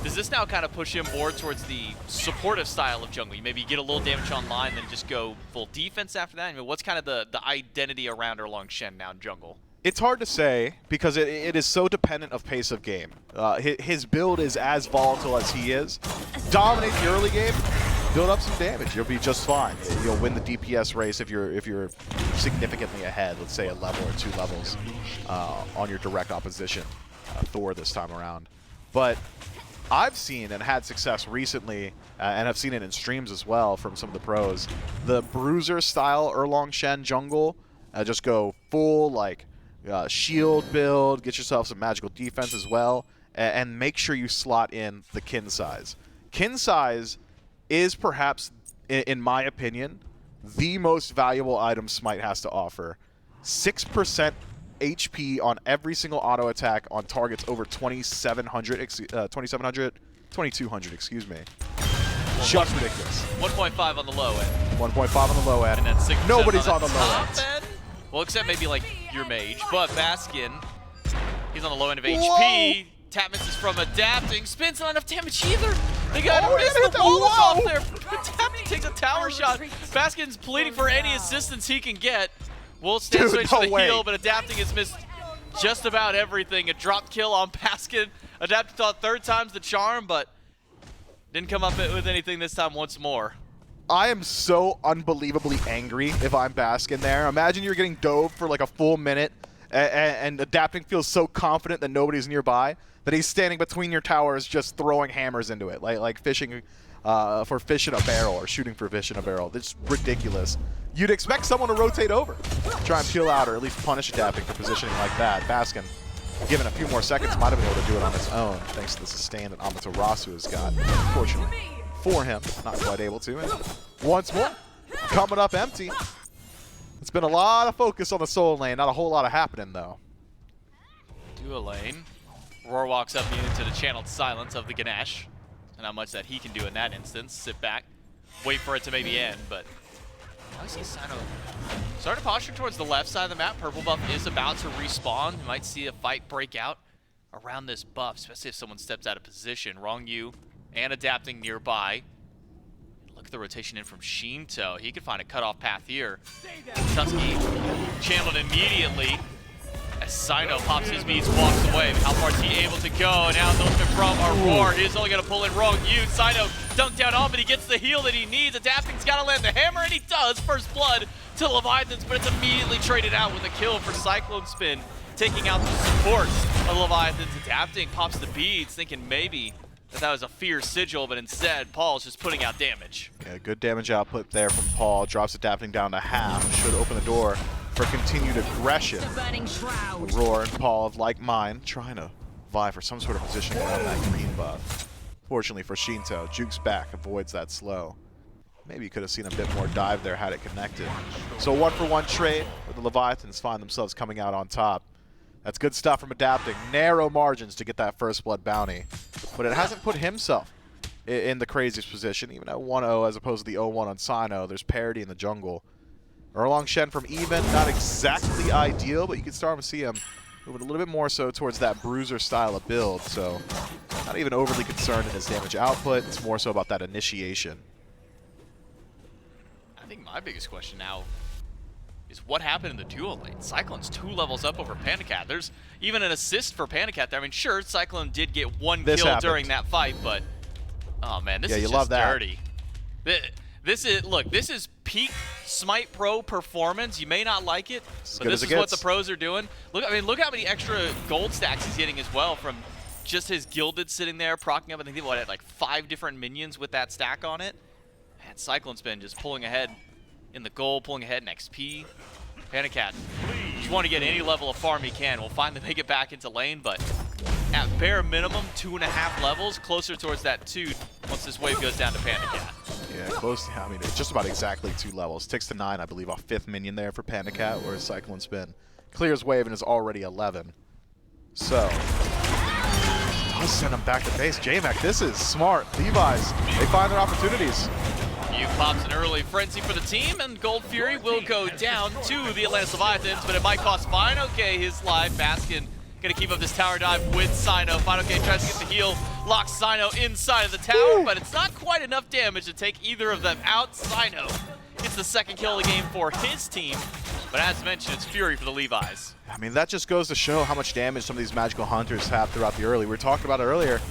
Does this now kind of push him more towards the supportive style of jungle? You maybe get a little damage online, then just go full defense after that? I mean, what's kind of the identity around Erlong Shen now in jungle? It's hard to say because it is so dependent of pace of game. His build is as volatile as he is. Dominate the early game, build up some damage. You'll be just fine. You'll win the DPS race if you're significantly ahead. Let's say a level or 2 levels on your direct opposition, Thor this time around. But I've seen and had success recently, and I've seen it in streams as well from some of the pros. The Bruiser style Erlong Shen jungle, just go full like. Shield build, get yourself some magical defense as well, and make sure you slot in the kin size. Kin size is perhaps, in my opinion, the most valuable item Smite has to offer. 6% HP on every single auto attack on targets over 2200, excuse me. Just ridiculous. 1.5 on the low end. 1.5 on the low end. And then 6% Nobody's on the low top end. Well, except maybe like your mage, but Baskin, he's on the low end of Whoa. HP. Tapmans is from adapting. Spins not enough damage either. They got Oh, missed he hit the that. walls off Whoa. there. Tapman takes a tower shot. Baskin's pleading for any assistance he can get. Will stand Dude, switch no to the way. heal, but adapting has missed just about everything. A drop kill on Baskin. Adapting thought 3rd time's the charm, but didn't come up with anything this time once more. I am so unbelievably angry if I'm Baskin there. Imagine you're getting dove for like a full minute, and adapting feels so confident that nobody's nearby that he's standing between your towers just throwing hammers into it, like fishing for fish in a barrel or shooting for fish in a barrel. It's ridiculous. You'd expect someone to rotate over, try and peel out or at least punish adapting for positioning like that. Baskin, given a few more seconds, might have been able to do it on his own thanks to the sustain that Amaterasu has got. Unfortunately for him, not quite able to. And once more, coming up empty. It's been a lot of focus on the soul lane, not a whole lot of happening though. Duo lane. Roar walks up into the channeled silence of the Ganesh. And how much that he can do in that instance. Sit back, wait for it to maybe end, but I see Sino starting to posture towards the left side of the map. Purple buff is about to respawn. You might see a fight break out around this buff, especially if someone steps out of position. Wrong you and adapting nearby. Look at the rotation in from Shinto. He could find a cutoff path here. Tusky channeled immediately as Sino pops his beads, walks away. But how far is he able to go? Now the ultimate from Aurora is only going to pull in Wrong you. Sino dunked down on, but he gets the heal that he needs. Adapting's got to land the hammer, and he does. First blood to Leviathans, but it's immediately traded out with a kill for Cyclone Spin, taking out the support of Leviathans. Adapting pops the beads, thinking maybe that was a fierce sigil, but instead Paul's just putting out damage. Yeah, good damage output there from Paul. Drops adapting down to half. Should open the door for continued aggression. Roar and Paul of like mind, trying to vie for some sort of positioning around that green buff. Fortunately for Shinto, Juke's back, avoids that slow. Maybe you could have seen a bit more dive there had it connected. So 1-for-1 trade, where the Leviathans find themselves coming out on top. That's good stuff from adapting. Narrow margins to get that first blood bounty. But it hasn't put himself in the craziest position. Even at 1-0 as opposed to the 0-1 on Sino, there's parity in the jungle. Erlong Shen from even, not exactly ideal, but you can start to see him moving a little bit more so towards that bruiser style of build. So not even overly concerned in his damage output. It's more so about that initiation. I think my biggest question now is what happened in the duo lane. Cyclone's 2 levels up over Panicat. There's even an assist for Panicat there. I mean, sure, Cyclone did get 1 This kill happened. during that fight, but oh man, this Yeah, is you just love that. dirty. This is peak Smite Pro performance. You may not like it, As but good this as is it what gets. the pros are doing. Look how many extra gold stacks he's getting as well from just his Gilded sitting there, proccing up. I think he had like 5 different minions with that stack on it. And Cyclone's been just pulling ahead in the gold, pulling ahead in XP. Panicat, just want to get any level of farm he can. We'll finally make it back into lane, but at bare minimum, 2.5 levels, closer towards that 2 once this wave goes down to Panicat. Yeah, close. I mean, it's just about exactly 2 levels. Ticks to 9, I believe, off 5th minion there for Panicat, whereas Cyclone Spin clears wave and is already 11. So, does send him back to base. J-Mac, this is smart. Levi's, they find their opportunities. You pops an early frenzy for the team, and Gold Fury will go down to the Atlantis Leviathans, but it might cost Fine OK his life. Baskin gonna keep up this tower dive with Sino. Fine OK tries to get the heal. locks Sino inside of the tower, but it's not quite enough damage to take either of them out. Sino gets the second kill of the game for his team, but as mentioned, it's Fury for the Levi's. I mean, that just goes to show how much damage some of these magical hunters have throughout the early. We were talking about it earlier.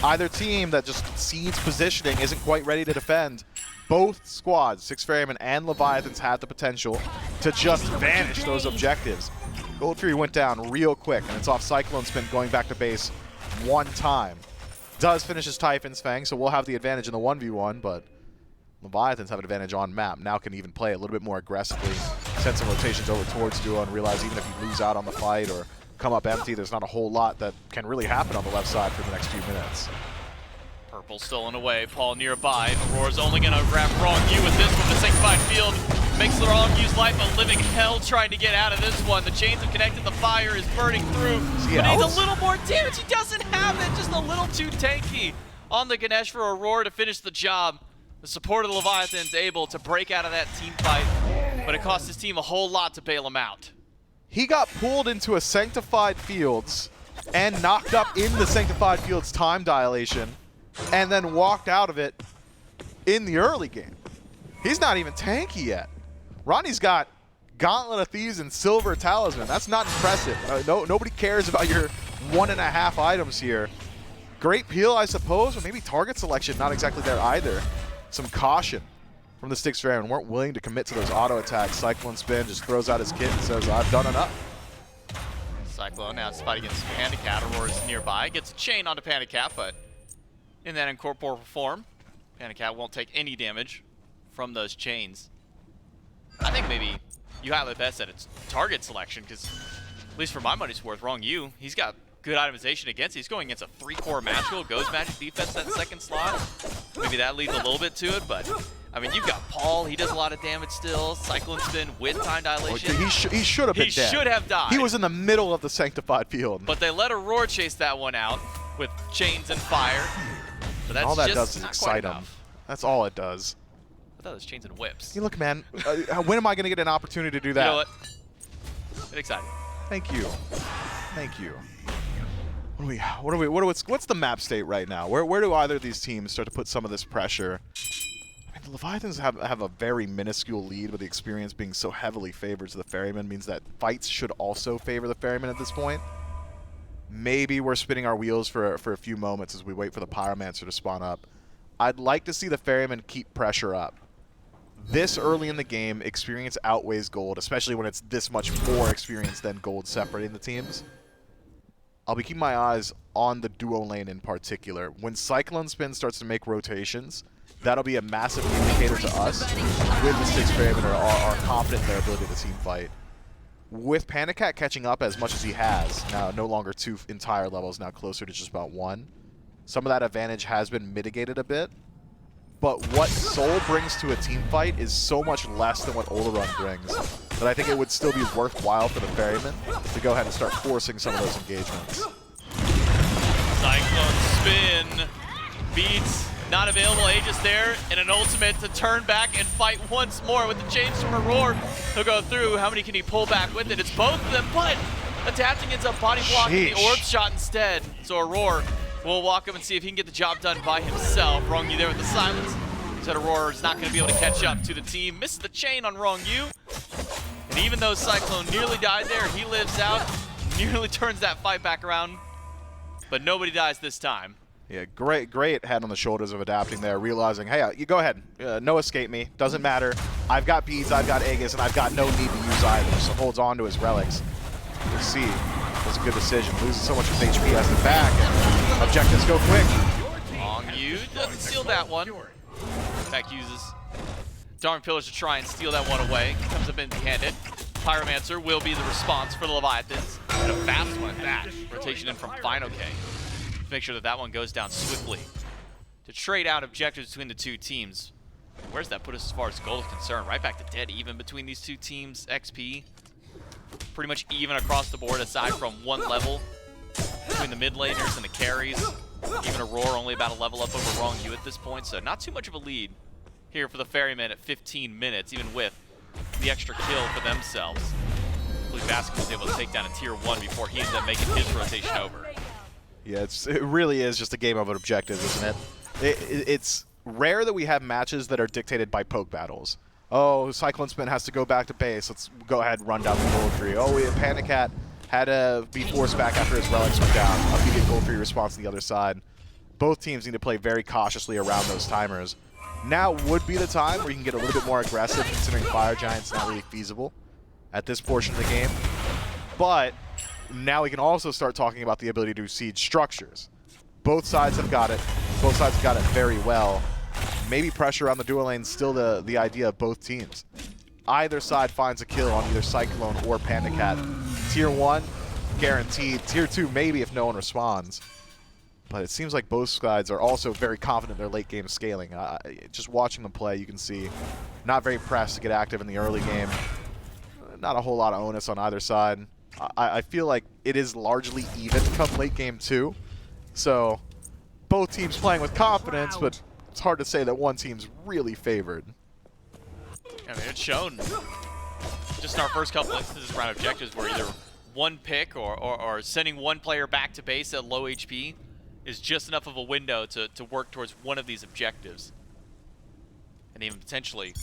Either team that just cedes positioning isn't quite ready to defend. Both squads, Six Ferrymen and Leviathans, have the potential to just vanish those objectives. Gold Fury went down real quick, and it's off Cyclone Spin going back to base one time. Does finish his Typhon's Fang, so we'll have the advantage in the 1v1, but Leviathans have an advantage on map. Now can even play a little bit more aggressively, send some rotations over towards Duo, and realize even if you lose out on the fight or come up empty, there's not a whole lot that can really happen on the left side for the next few minutes. Purple stolen away, Paul nearby. Aurora's only gonna grab Wrong U with this one. The Sanctified Field makes the Wrong U's life a living hell trying to get out of this one. The chains have connected, the fire is burning through. But he needs a little more damage. He doesn't have it, just a little too tanky on the Ganesh for Aurora to finish the job. The support of the Leviathan's able to break out of that team fight, but it cost his team a whole lot to bail him out. He got pulled into a Sanctified Fields and knocked up in the Sanctified Fields time dilation, and then walked out of it in the early game. He's not even tanky yet. Ronnie's got Gauntlet of Thieves and Silver Talisman. That's not impressive. Nobody cares about your 1.5 items here. Great peel, I suppose, but maybe target selection not exactly there either. Some caution from the Six Ferrymen. Weren't willing to commit to those auto attacks. Cyclone Spin just throws out his kit and says, I've done enough. Cyclone now fighting against Panda Cat. Aurora's nearby. Gets a chain onto Panda Cat, but in that incorporeal form, Panda Cat won't take any damage from those chains. I think maybe you have it best at its target selection, because at least for my money's worth, Wrong U, he's got good itemization against. He's going against a 3-core magical, goes magic defense that second slot. Maybe that leads a little bit to it, but I mean, you've got Paul, he does a lot of damage still. Cyclone Spin with time dilation. He should have been dead. He should have died. He was in the middle of the Sanctified Field. But they let Aurora chase that one out with chains and fire. But that's all that just does is not excite quite him. enough. That's all it does. I thought it was chains and whips. Hey, look, man, when am I going to get an opportunity to do that? You know what? Get excited. Thank you. Thank you. What's the map state right now? Where do either of these teams start to put some of this pressure? I mean, the Leviathans have a very minuscule lead, but the experience being so heavily favored to the Ferrymen means that fights should also favor the Ferrymen at this point. Maybe we're spinning our wheels for a few moments as we wait for the Pyromancer to spawn up. I'd like to see the Ferrymen keep pressure up. This early in the game, experience outweighs gold, especially when it's this much more experience than gold separating the teams. I'll be keeping my eyes on the duo lane in particular. When Cyclone Spin starts to make rotations, that'll be a massive indicator to us with the Six Ferrymen are confident in their ability to team fight. With Panda Cat catching up as much as he has, now no longer 2 entire levels, now closer to just about 1, some of that advantage has been mitigated a bit. But what Soul brings to a team fight is so much less than what Olaron brings that I think it would still be worthwhile for the Ferrymen to go ahead and start forcing some of those engagements. Cyclone Spin beats not available Aegis there, and an ultimate to turn back and fight once more with the chains from Aurora. He'll go through. How many can he pull back with it? It's both of them, but adapting ends up body blocking the orb shot instead. So Aurora will walk up and see if he can get the job done by himself. Wrong U there with the silence. Said Aurora is not going to be able to catch up to the team. Misses the chain on Wrong U. And even though Cyclone nearly died there, he lives out, nearly turns that fight back around. But nobody dies this time. Yeah, great head on the shoulders of adapting there, realizing, hey, you go ahead. No escape me. Doesn't matter. I've got beads, I've got Aegis, and I've got no need to use either. So holds on to his relics. We'll see. That's a good decision. Loses so much of his HP as the back, and objectives go quick. Wrong U doesn't steal that one. In fact, uses Dark Pillars to try and steal that one away. Comes up empty-handed. Pyromancer will be the response for the Leviathans. And a fast one at that. Rotation in from Final K. To make sure that that one goes down swiftly. To trade out objectives between the two teams. Where's that put us as far as gold is concerned? Right back to dead even between these two teams. XP pretty much even across the board aside from one level between the mid laners and the carries. Even Aurora only about a level up over Wrong U at this point, so not too much of a lead here for the Ferrymen at 15 minutes, even with the extra kill for themselves. I believe Baskin was able to take down a tier 1 before he ended up making his rotation over. Yeah, it really is just a game of an objective, isn't it? It's rare that we have matches that are dictated by poke battles. Oh, Cyclone Spin has to go back to base. Let's go ahead and run down the gold tree. Oh, Panda Cat had to be forced back after his relics went down. Immediate gold tree response on the other side. Both teams need to play very cautiously around those timers. Now would be the time where you can get a little bit more aggressive, considering Fire Giant's not really feasible at this portion of the game. But now we can also start talking about the ability to siege structures. Both sides have got it. Both sides have got it very well. Maybe pressure on the dual lane still the idea of both teams. Either side finds a kill on either Cyclone or Panda Cat. Tier 1, guaranteed. Tier 2, maybe if no one responds. But it seems like both sides are also very confident in their late game scaling. Just watching them play, you can see not very pressed to get active in the early game. Not a whole lot of onus on either side. I feel like it is largely even come late game 2. So both teams playing with confidence, but it's hard to say that one team's really favored. I mean, it's shown just in our first couple instances around objectives where either one pick or sending one player back to base at low HP is just enough of a window to work towards one of these objectives. And even potentially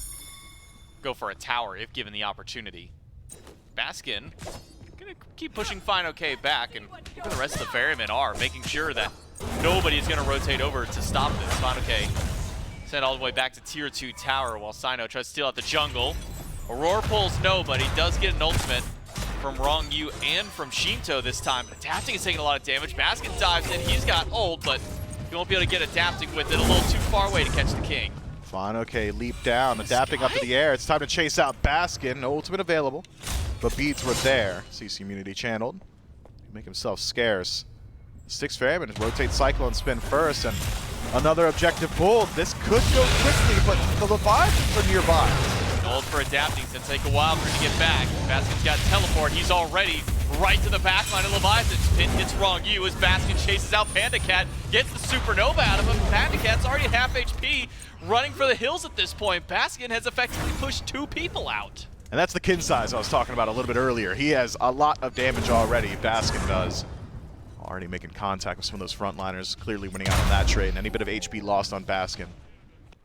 go for a tower if given the opportunity. Baskin gonna keep pushing Fine OK back, and even the rest of the Ferrymen are making sure that nobody's gonna rotate over to stop this. Fine OK sent all the way back to tier 2 tower while Sino tries to steal out the jungle. Aurora pulls nobody, does get an ultimate from Wrong Yu and from Shinto this time. Adapting is taking a lot of damage. Baskin dives in, he's got ult, but he won't be able to get Adapting with it. A little too far away to catch the king. Fine, okay, leap down, Adapting up in the air. It's time to chase out Baskin. No ultimate available, but beads were there. CC immunity channeled. Make himself scarce. Six Ferrymen rotate Cyclone Spin first, and another objective pulled. This could go quickly, but the Leviathans are nearby. Ult for Adapting, it's gonna take a while for him to get back. Baskin's got teleport, he's already right to the back line of Leviathans. Pin gets Wrong Yu as Baskin chases out Panda Cat, gets the supernova out of him. Panda Cat's already at half HP, running for the hills at this point. Baskin has effectively pushed 2 people out. And that's the kin size I was talking about a little bit earlier. He has a lot of damage already, Baskin does. Already making contact with some of those frontliners, clearly winning out on that trade, and any bit of HP lost on Baskin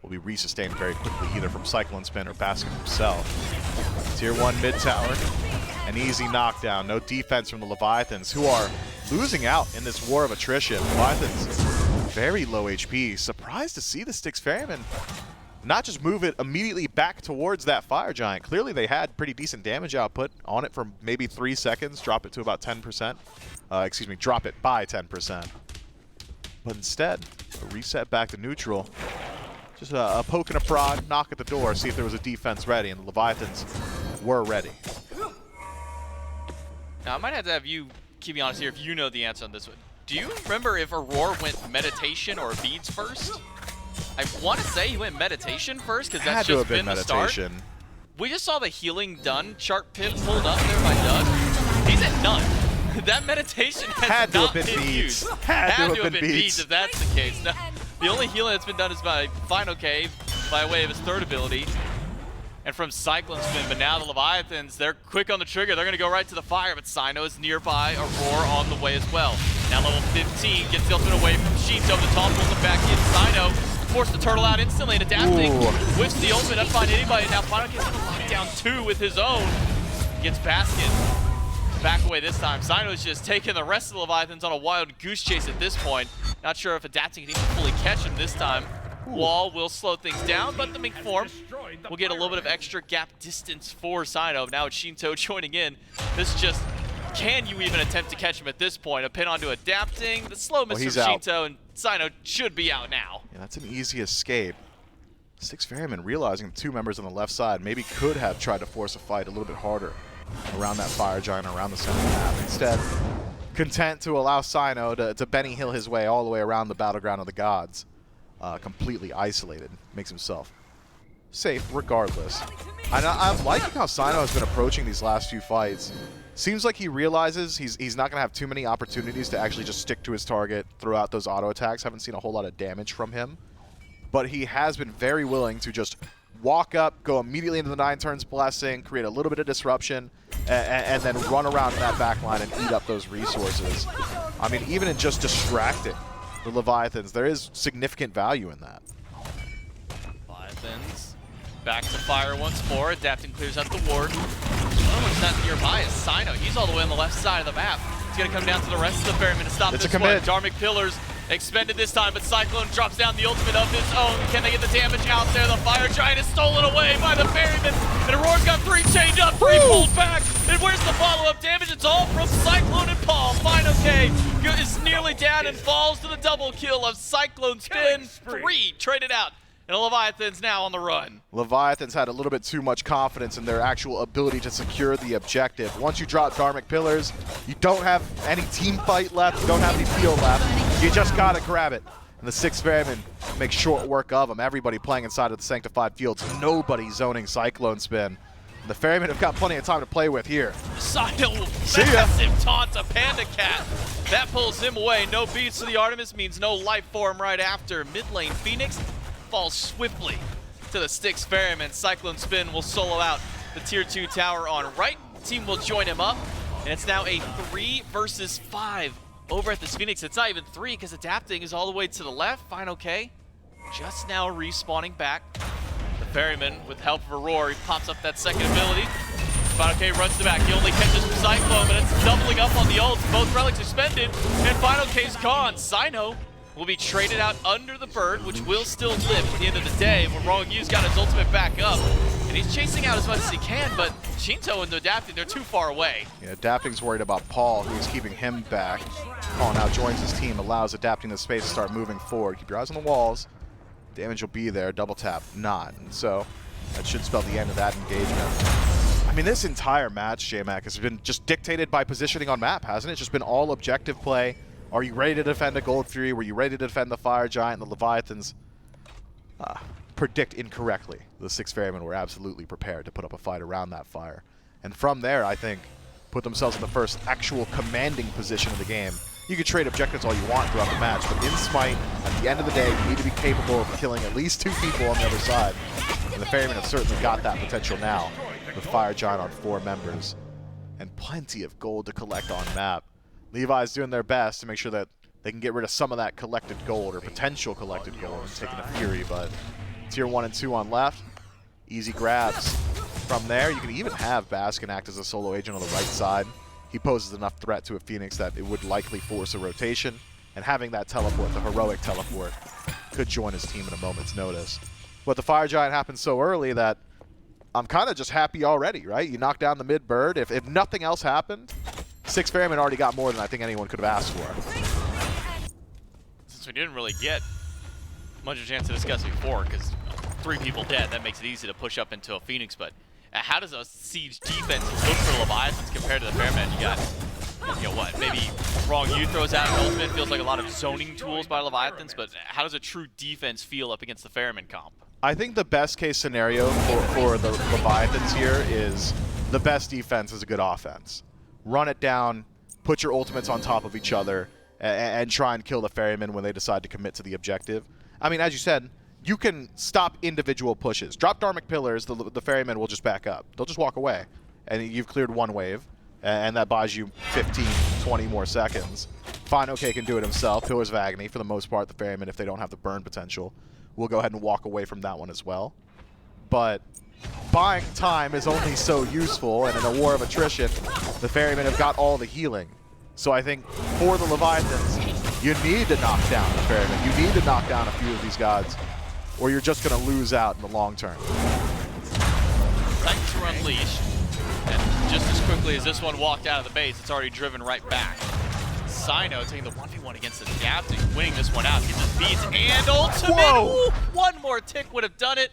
will be resustained very quickly, either from Cyclone Spin or Baskin himself. Tier 1 mid tower, an easy knockdown. No defense from the Leviathans, who are losing out in this war of attrition. Leviathans, very low HP. Surprised to see the Styx Ferrymen not just move it immediately back towards that Fire Giant. Clearly they had pretty decent damage output on it for maybe 3 seconds, drop it to about 10%. Excuse me, drop it by 10%. But instead, a reset back to neutral. Just a poke and a prod, knock at the door, see if there was a defense ready, and the Leviathans were ready. Now I might have to have you keep me honest here if you know the answer on this one. Do you remember if Aurora went meditation or beads first? I want to say he went meditation first because that's just been the start. We just saw the healing done. Sharp pip pulled up there by Doug. He's at none. That meditation has not been used. Had to have been beads if that's the case. No, the only healing that's been done is by Final Cave by way of his third ability. And from Cyclone Spin, but now the Leviathans, they're quick on the trigger. They're going to go right to the fire, but Sino is nearby. Aurora on the way as well. Now level 15 gets the ultimate away from Shinto. The taunt pulls him back in. Sino forced the turtle out instantly and Adapting. Whiffs the ultimate, doesn't find anybody. Now Final gets him locked down 2 with his own. Gets Baskin back away this time. Sino's just taking the rest of the Leviathans on a wild goose chase at this point. Not sure if Adapting can even fully catch him this time. Wall will slow things down, but the McForm will get a little bit of extra gap distance for Sino. Now it's Shinto joining in. This is just, can you even attempt to catch him at this point? A pin onto Adapting, the slow miss from Shinto, and Sino should be out now. Yeah, that's an easy escape. Six Ferrymen realizing the 2 members on the left side maybe could have tried to force a fight a little bit harder around that Fire Giant, around the center of the map. Instead, content to allow Sino to Benny Hill his way all the way around the battleground of the gods. Completely isolated, makes himself safe regardless. I'm liking how Sino has been approaching these last few fights. Seems like he realizes he's not going to have too many opportunities to actually just stick to his target throughout those auto attacks. Haven't seen a whole lot of damage from him, but he has been very willing to just walk up, go immediately into the 9 turns blessing, create a little bit of disruption, and then run around that back line and eat up those resources. I mean, even in just distracting the Leviathans, there is significant value in that. Leviathans back to fire once more. Adapting clears out the ward. Another one's not nearby is Sino. He's all the way on the left side of the map. He's going to come down to the rest of the Ferrymen to stop It's this a commit. one. Dharmic Pillars expended this time, but Cyclone drops down the ultimate of his own. Can they get the damage out there? The Fire Giant is stolen away by the Ferrymen. And Aurora's got 3 chained up, 3 pulled back. And where's the follow-up damage? It's all from Cyclone and Paul. Final K is nearly down and falls to the double kill of Cyclone Spin. 3 traded out. And the Leviathans now on the run. Leviathans had a little bit too much confidence in their actual ability to secure the objective. Once you drop Dharmic Pillars, you don't have any team fight left, you don't have any field left. You just gotta grab it. And the 6 Ferrymen make short work of them. Everybody playing inside of the Sanctified Fields. Nobody zoning Cyclone Spin. The Ferrymen have got plenty of time to play with here. Sino, See ya. massive taunt to Panda Cat. That pulls him away. No beats to the Artemis means no life for him right after. Mid lane Phoenix falls swiftly to the Styx Ferryman. Cyclone Spin will solo out the tier 2 tower on right. Team will join him up, and it's now a 3 versus 5 over at this Phoenix. It's not even 3 because Adapting is all the way to the left. Final K just now respawning back. The Ferryman, with help of Aurora, he pops up that second ability. Final K runs to back. He only catches from Cyclone, but it's doubling up on the ults. Both relics are spended, and Final K's gone. Sino will be traded out under the bird, which will still live at the end of the day. When Wrong U's got his ultimate back up, and he's chasing out as much as he can, but Shinto and Adapting, they're too far away. Yeah, Adapting's worried about Paul, who's keeping him back. Paul now joins his team, allows Adapting the space to start moving forward. Keep your eyes on the walls. Damage will be there, double tap, not. And so that should spell the end of that engagement. I mean, this entire match, J-Mac, has been just dictated by positioning on map, hasn't it? It's just been all objective play. Are you ready to defend a Gold Fury? Were you ready to defend the Fire Giant? The Leviathans predict incorrectly. The 6 Ferrymen were absolutely prepared to put up a fight around that fire. And from there, I think, put themselves in the first actual commanding position of the game. You can trade objectives all you want throughout the match, but in Smite, at the end of the day, you need to be capable of killing at least 2 people on the other side. And the Ferrymen have certainly got that potential now, with Fire Giant on 4 members. And plenty of gold to collect on map. Levi's doing their best to make sure that they can get rid of some of that collected gold, or potential collected gold, and taking a Fury, but tier 1 and 2 on left, easy grabs. From there, you can even have Baskin act as a solo agent on the right side. He poses enough threat to a Phoenix that it would likely force a rotation, and having that teleport, the heroic teleport, could join his team at a moment's notice. But the Fire Giant happened so early that I'm kind of just happy already, right? You knock down the mid-bird. If nothing else happened, 6 Ferrymen already got more than I think anyone could have asked for. Since we didn't really get much of a chance to discuss before, because 3 people dead, that makes it easy to push up into a Phoenix, but how does a siege defense look for the Leviathans compared to the Ferrymen? You got, you know what, maybe Wrong U throws out an ultimate, feels like a lot of zoning tools by Leviathans, but how does a true defense feel up against the Ferrymen comp? I think the best case scenario for the Leviathans here is the best defense is a good offense. Run it down, put your ultimates on top of each other, and try and kill the Ferrymen when they decide to commit to the objective. I mean, as you said, you can stop individual pushes. Drop Dharmic Pillars, the Ferrymen will just back up. They'll just walk away. And you've cleared 1 wave, and that buys you 15, 20 more seconds. Fine, OK can do it himself. Pillars of Agony, for the most part, the Ferrymen, if they don't have the burn potential, will go ahead and walk away from that one as well. But buying time is only so useful, and in a war of attrition, the Ferrymen have got all the healing. So I think for the Leviathans, you need to knock down the Ferrymen. You need to knock down a few of these gods, or you're just going to lose out in the long term. Titans were unleashed, and just as quickly as this one walked out of the base, it's already driven right back. Sino taking the 1v1 against Adapting, winning this one out. Gets his beats and ultimate. Whoa. Ooh, 1 more tick would have done it.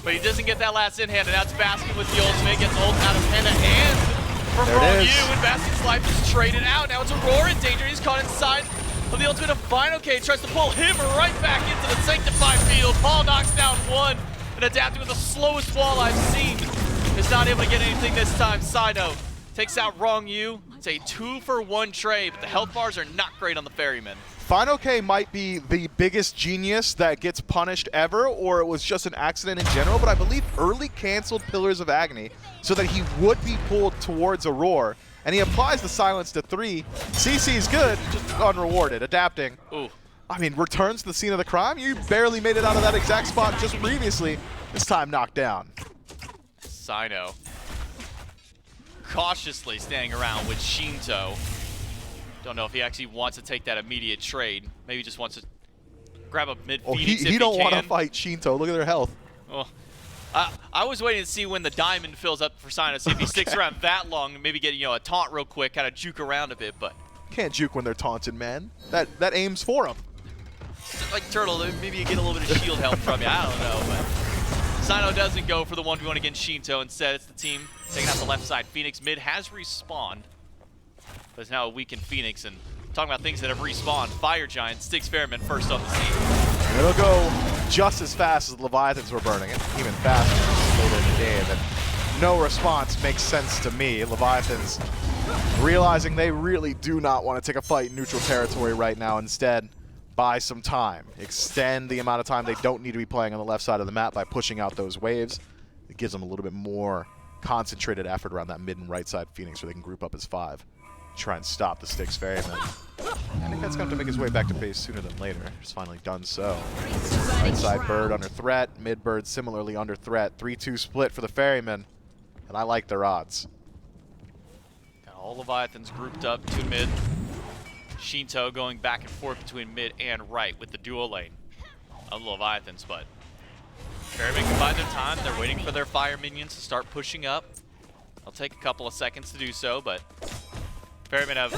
But he doesn't get that last in hand, and now it's Baskin with the ultimate. Gets ult out of Panda and from There it Wrong is. U, and Baskin's life is traded out. Now it's Aurora in danger. He's caught inside of the ultimate of Final K. Tries to pull him right back into the Sanctified Field. Paul knocks down 1, and Adapting with the slowest wall I've seen is not able to get anything this time. Sino takes out Wrong U. It's a 2-for-1 trade, but the health bars are not great on the Ferrymen. Final K might be the biggest genius that gets punished ever, or it was just an accident in general, but I believe early canceled Pillars of Agony so that he would be pulled towards Aurora and he applies the silence to 3. CC's good, just unrewarded, adapting. Ooh. I mean, returns to the scene of the crime. You barely made it out of that exact spot just previously. This time knocked down. Sino cautiously staying around with Shinto. Don't know if he actually wants to take that immediate trade. Maybe he just wants to grab a mid Oh, Phoenix if he don't want to can. fight Shinto. Look at their health. Well, I was waiting to see when the diamond fills up for Sino, see if he sticks around that long and maybe get a taunt real quick, kind of juke around a bit, but Can't juke when they're taunted, man. That aims for him. like Turtle, maybe you get a little bit of shield help from you. I don't know, but Sino doesn't go for the 1v1 against Shinto. Instead, it's the team taking out the left side. Phoenix mid has respawned, but it's now a weakened Phoenix. And talking about things that have respawned, Fire Giant, Styx Ferrymen first on the scene. It'll go just as fast as the Leviathans were burning it, even faster later in the game. And no response makes sense to me. Leviathans realizing they really do not want to take a fight in neutral territory right now. Instead, buy some time. Extend the amount of time they don't need to be playing on the left side of the map by pushing out those waves. It gives them a little bit more concentrated effort around that mid and right side Phoenix where they can group up as 5. Try and stop the Styx Ferrymen. I think that's going to make his way back to base sooner than later. He's finally done so. Right side Bird under threat. Mid Bird similarly under threat. 3-2 split for the Ferrymen. And I like their odds. Got all Leviathans grouped up to mid. Shinto going back and forth between mid and right with the dual lane of the Leviathans, but Ferrymen can buy their time. They're waiting for their fire minions to start pushing up. It'll take a couple of seconds to do so, but Ferrymen have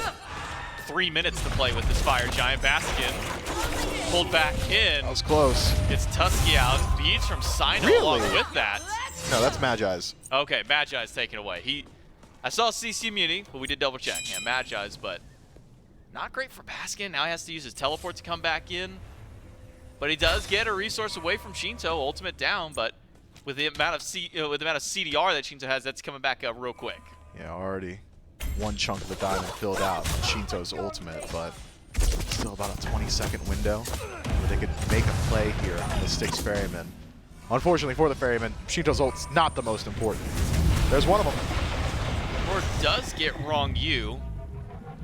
3 minutes to play with this Fire Giant. Bastion pulled back in. That was close. Gets Tusky out. Beads from Sino Really? along with that. No, that's Magi's. Okay, Magi's taken away. I saw CC immunity, but we did double check. Yeah, Magi's, but not great for Baskin. Now he has to use his teleport to come back in. But he does get a resource away from Shinto, ultimate down, but with the amount of CDR that Shinto has, that's coming back up real quick. Yeah, already one chunk of the diamond filled out Shinto's ultimate, but still about a 20-second window where they could make a play here on the Styx Ferrymen. Unfortunately for the Ferrymen, Shinto's ult's not the most important. There's one of them. Or does get wrong U,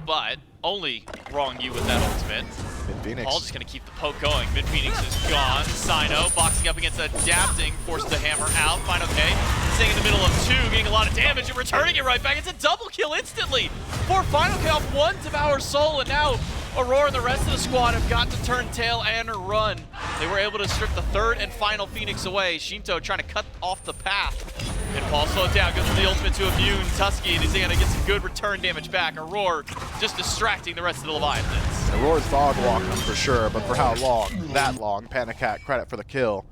but only wrong U with that ultimate. Mid-Phoenix. Paul just going to keep the poke going. Mid-Phoenix is gone. Sino boxing up against Adapting, forced to hammer out. Fine, okay. Staying in the middle of 2, getting a lot of damage and returning it right back. It's a double kill instantly for Final K off 1 Devour Soul, and now Aurora and the rest of the squad have got to turn tail and run. They were able to strip the 3rd and final Phoenix away. Shinto trying to cut off the path. And Paul slowed down, goes for the ultimate to immune Tusky, and he's going to get some good return damage back. Aurora just distracting the rest of the Leviathans. Aurora's dog walking them for sure, but for how long? That long. Panicat, credit for the kill.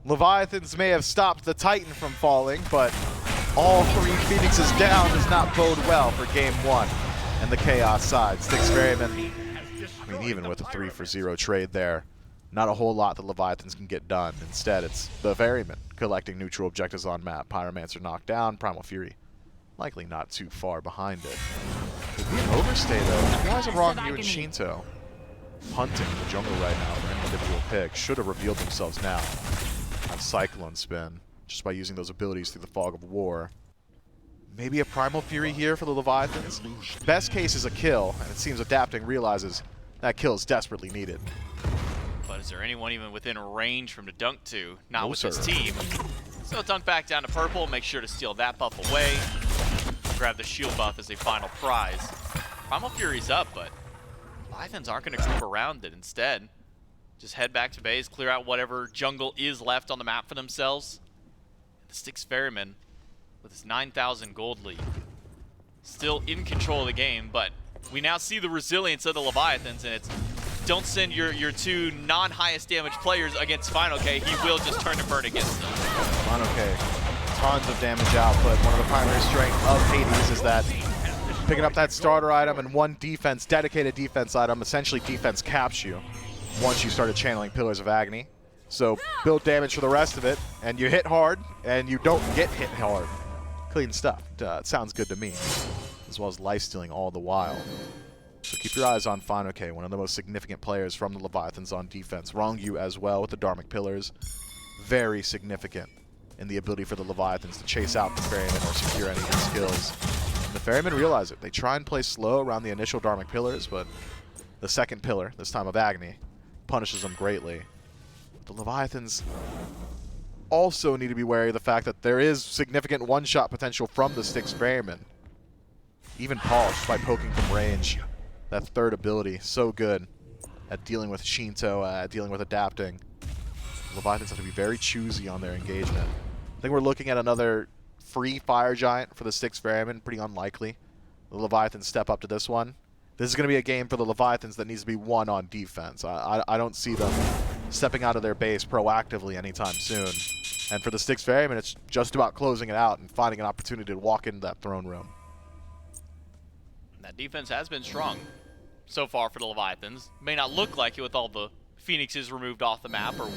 Leviathans may have stopped the Titan from falling, but all 3 Phoenixes down does not bode well for game 1 and the Chaos side. Styx Ferrymen, I mean, even with a 3-for-0 trade there, not a whole lot the Leviathans can get done. Instead, it's the Ferrymen collecting neutral objectives on map. Pyromancer knocked down, Primal Fury likely not too far behind it. Could be an overstay though. You guys are wrong, you and Shinto. Hunting the jungle right now for individual picks. Should have revealed themselves now on Cyclone Spin, just by using those abilities through the Fog of War. Maybe a Primal Fury here for the Leviathans. Best case is a kill, and it seems Adapting realizes that kill is desperately needed. But is there anyone even within range from the dunk to? Not No, with sir. this team. So dunk back down to purple, make sure to steal that buff away. Grab the shield buff as a final prize. Primal Fury's up, but Leviathans aren't going to group around it. Instead, just head back to base, clear out whatever jungle is left on the map for themselves. The Styx Ferryman, with his 9,000 gold lead, still in control of the game, but we now see the resilience of the Leviathans, and it's don't send your 2 non-highest damage players against Final K. He will just turn to burn against them. Final K, tons of damage output. One of the primary strengths of Hades is that picking up that starter item and 1 defense, dedicated defense item, essentially defense caps you once you started channeling Pillars of Agony. So build damage for the rest of it, and you hit hard, and you don't get hit hard. Clean stuff. It sounds good to me, as well as life-stealing all the while. So keep your eyes on Final K, one of the most significant players from the Leviathans on defense. Rongyu as well with the Dharmic Pillars. Very significant in the ability for the Leviathans to chase out the Ferrymen or secure any of the skills. the Ferrymen realize it. They try and play slow around the initial Dharmic pillars, but the second pillar, this time of Agony, punishes them greatly. The Leviathans also need to be wary of the fact that there is significant one-shot potential from the Styx Ferrymen. Even Paul, just by poking from range, that third ability, so good at dealing with Shinto, at dealing with adapting. Leviathans have to be very choosy on their engagement. I think we're looking at another free Fire Giant for the Styx Ferrymen, pretty unlikely. The Leviathans step up to this one. This is going to be a game for the Leviathans that needs to be won on defense. I don't see them stepping out of their base proactively anytime soon. And for the Styx Ferrymen, it's just about closing it out and finding an opportunity to walk into that throne room. That defense has been strong so far for the Leviathans. May not look like it with all the Phoenixes removed off the map or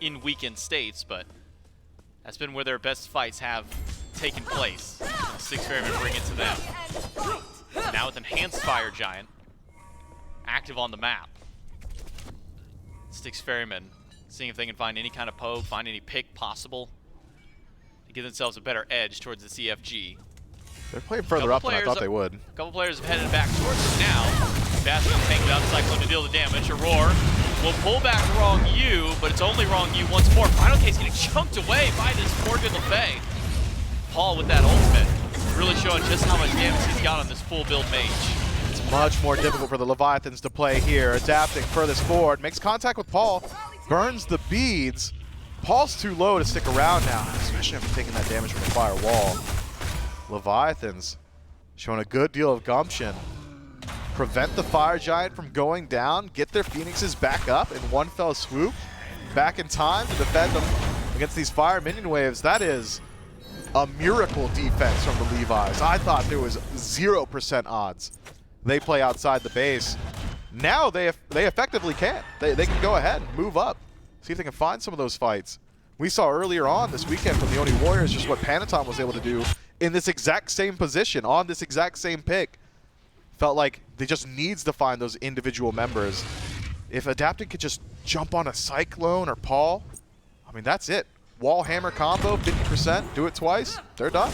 in weakened states, but that's been where their best fights have taken place. The Styx Ferrymen bring it to them. Now with Enhanced Fire Giant active on the map. Styx Ferrymen seeing if they can find any kind of poke, find any pick possible to give themselves a better edge towards the CFG. They're playing further up than I thought they would. A couple players have headed back towards it now. Bastion tanks out Cyclone to deal the damage. Aurora will pull back Wrong U, but it's only Wrong U once more. Final Case getting chunked away by this poor good LeFay. Paul with that ultimate, really showing just how much damage he's got on this full build mage. It's much more difficult for the Leviathans to play here. Adapting furthest forward, makes contact with Paul, burns the beads. Paul's too low to stick around now, especially after taking that damage from the fire wall. Leviathans showing a good deal of gumption. Prevent the Fire Giant from going down, get their Phoenixes back up in one fell swoop, back in time to defend them against these fire minion waves. That is a miracle defense from the Levi's. I thought there was 0% odds they play outside the base. Now they effectively can. They can go ahead and move up, see if they can find some of those fights. We saw earlier on this weekend from the Oni Warriors just what Panatom was able to do in this exact same position, on this exact same pick. Felt like they just needs to find those individual members. If Adapted could just jump on a Cyclone or Paul, I mean, that's it. Wall hammer combo, 50%, do it twice, they're done.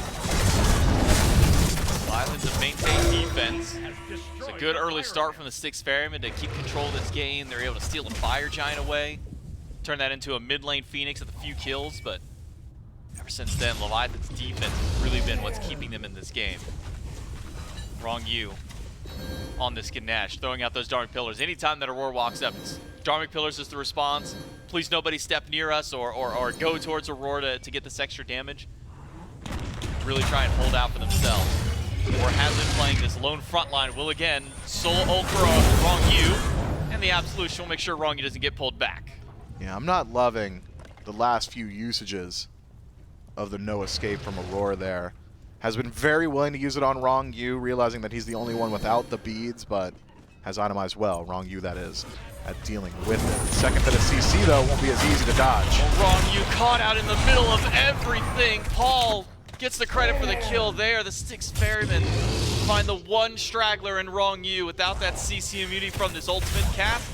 Leviathans have maintained defense. It's a good early start from the Styx Ferrymen to keep control of this game. They're able to steal the Fire Giant away, turn that into a mid lane Phoenix with a few kills, but ever since then, Leviathan's defense has really been what's keeping them in this game. Wrong U on this Ganesh, throwing out those Dharmic Pillars. Anytime that Aurora walks up, Dharmic Pillars is the response. Please nobody step near us or go towards Aurora to get this extra damage. Really try and hold out for themselves. Aurora has been playing this lone front line. Will again solo ult for Wrong U, and the Absolution will make sure Wrong U doesn't get pulled back. Yeah, I'm not loving the last few usages of the no escape from Aurora there. Has been very willing to use it on Wrong U, realizing that he's the only one without the beads, but has itemized well, Wrong U that is, at dealing with it. Second bit of CC though won't be as easy to dodge. Well, Wrong U caught out in the middle of everything. Paul gets the credit for the kill there. The Styx Ferrymen find the one straggler in Wrong U without that CC immunity from this ultimate cast.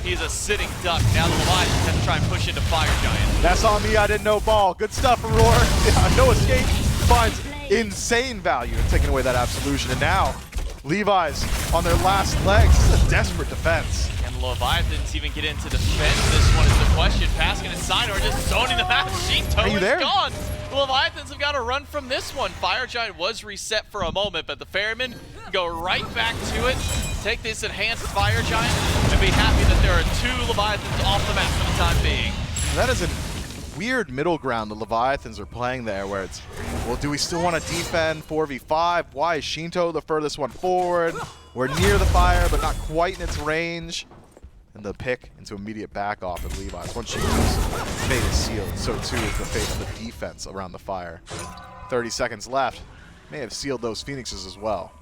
He's a sitting duck. Now the Leviathans have to try and push into Fire Giant. That's on me, I didn't know ball. Good stuff, Aurora. Yeah, no escape finds insane value in taking away that Absolution. And now, Levi's on their last legs. This is a desperate defense. And the Leviathans even get into defend this one is the question. Paskin inside or just zoning them out. Shinto is there? gone. The Leviathans have got to run from this one. Fire Giant was reset for a moment, but the Ferrymen go right back to it, take this enhanced Fire Giant, and be happy that there are two Leviathans off the map for the time being. That is a weird middle ground the Leviathans are playing there, where it's, well, do we still want to defend 4v5? Why is Shinto the furthest one forward? We're near the fire, but not quite in its range. And the pick into immediate back off at Levi's. Once Shinto's fate is sealed, so too is the fate of the defense around the fire. 30 seconds left. May have sealed those Phoenixes as well.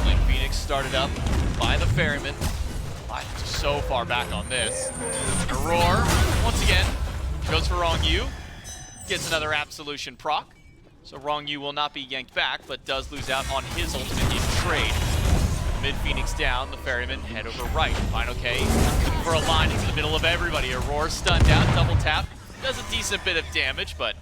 Lane Phoenix started up by the Ferrymen. Leviathans are so far back on this. Aurora, once again, goes for Wrong U. Gets another Absolution proc. So Wrong U will not be yanked back, but does lose out on his ultimate in trade. Mid Phoenix down, the Ferrymen head over right. Final K looking for a line into the middle of everybody. Aurora stunned out, double tap. Does a decent bit of damage, but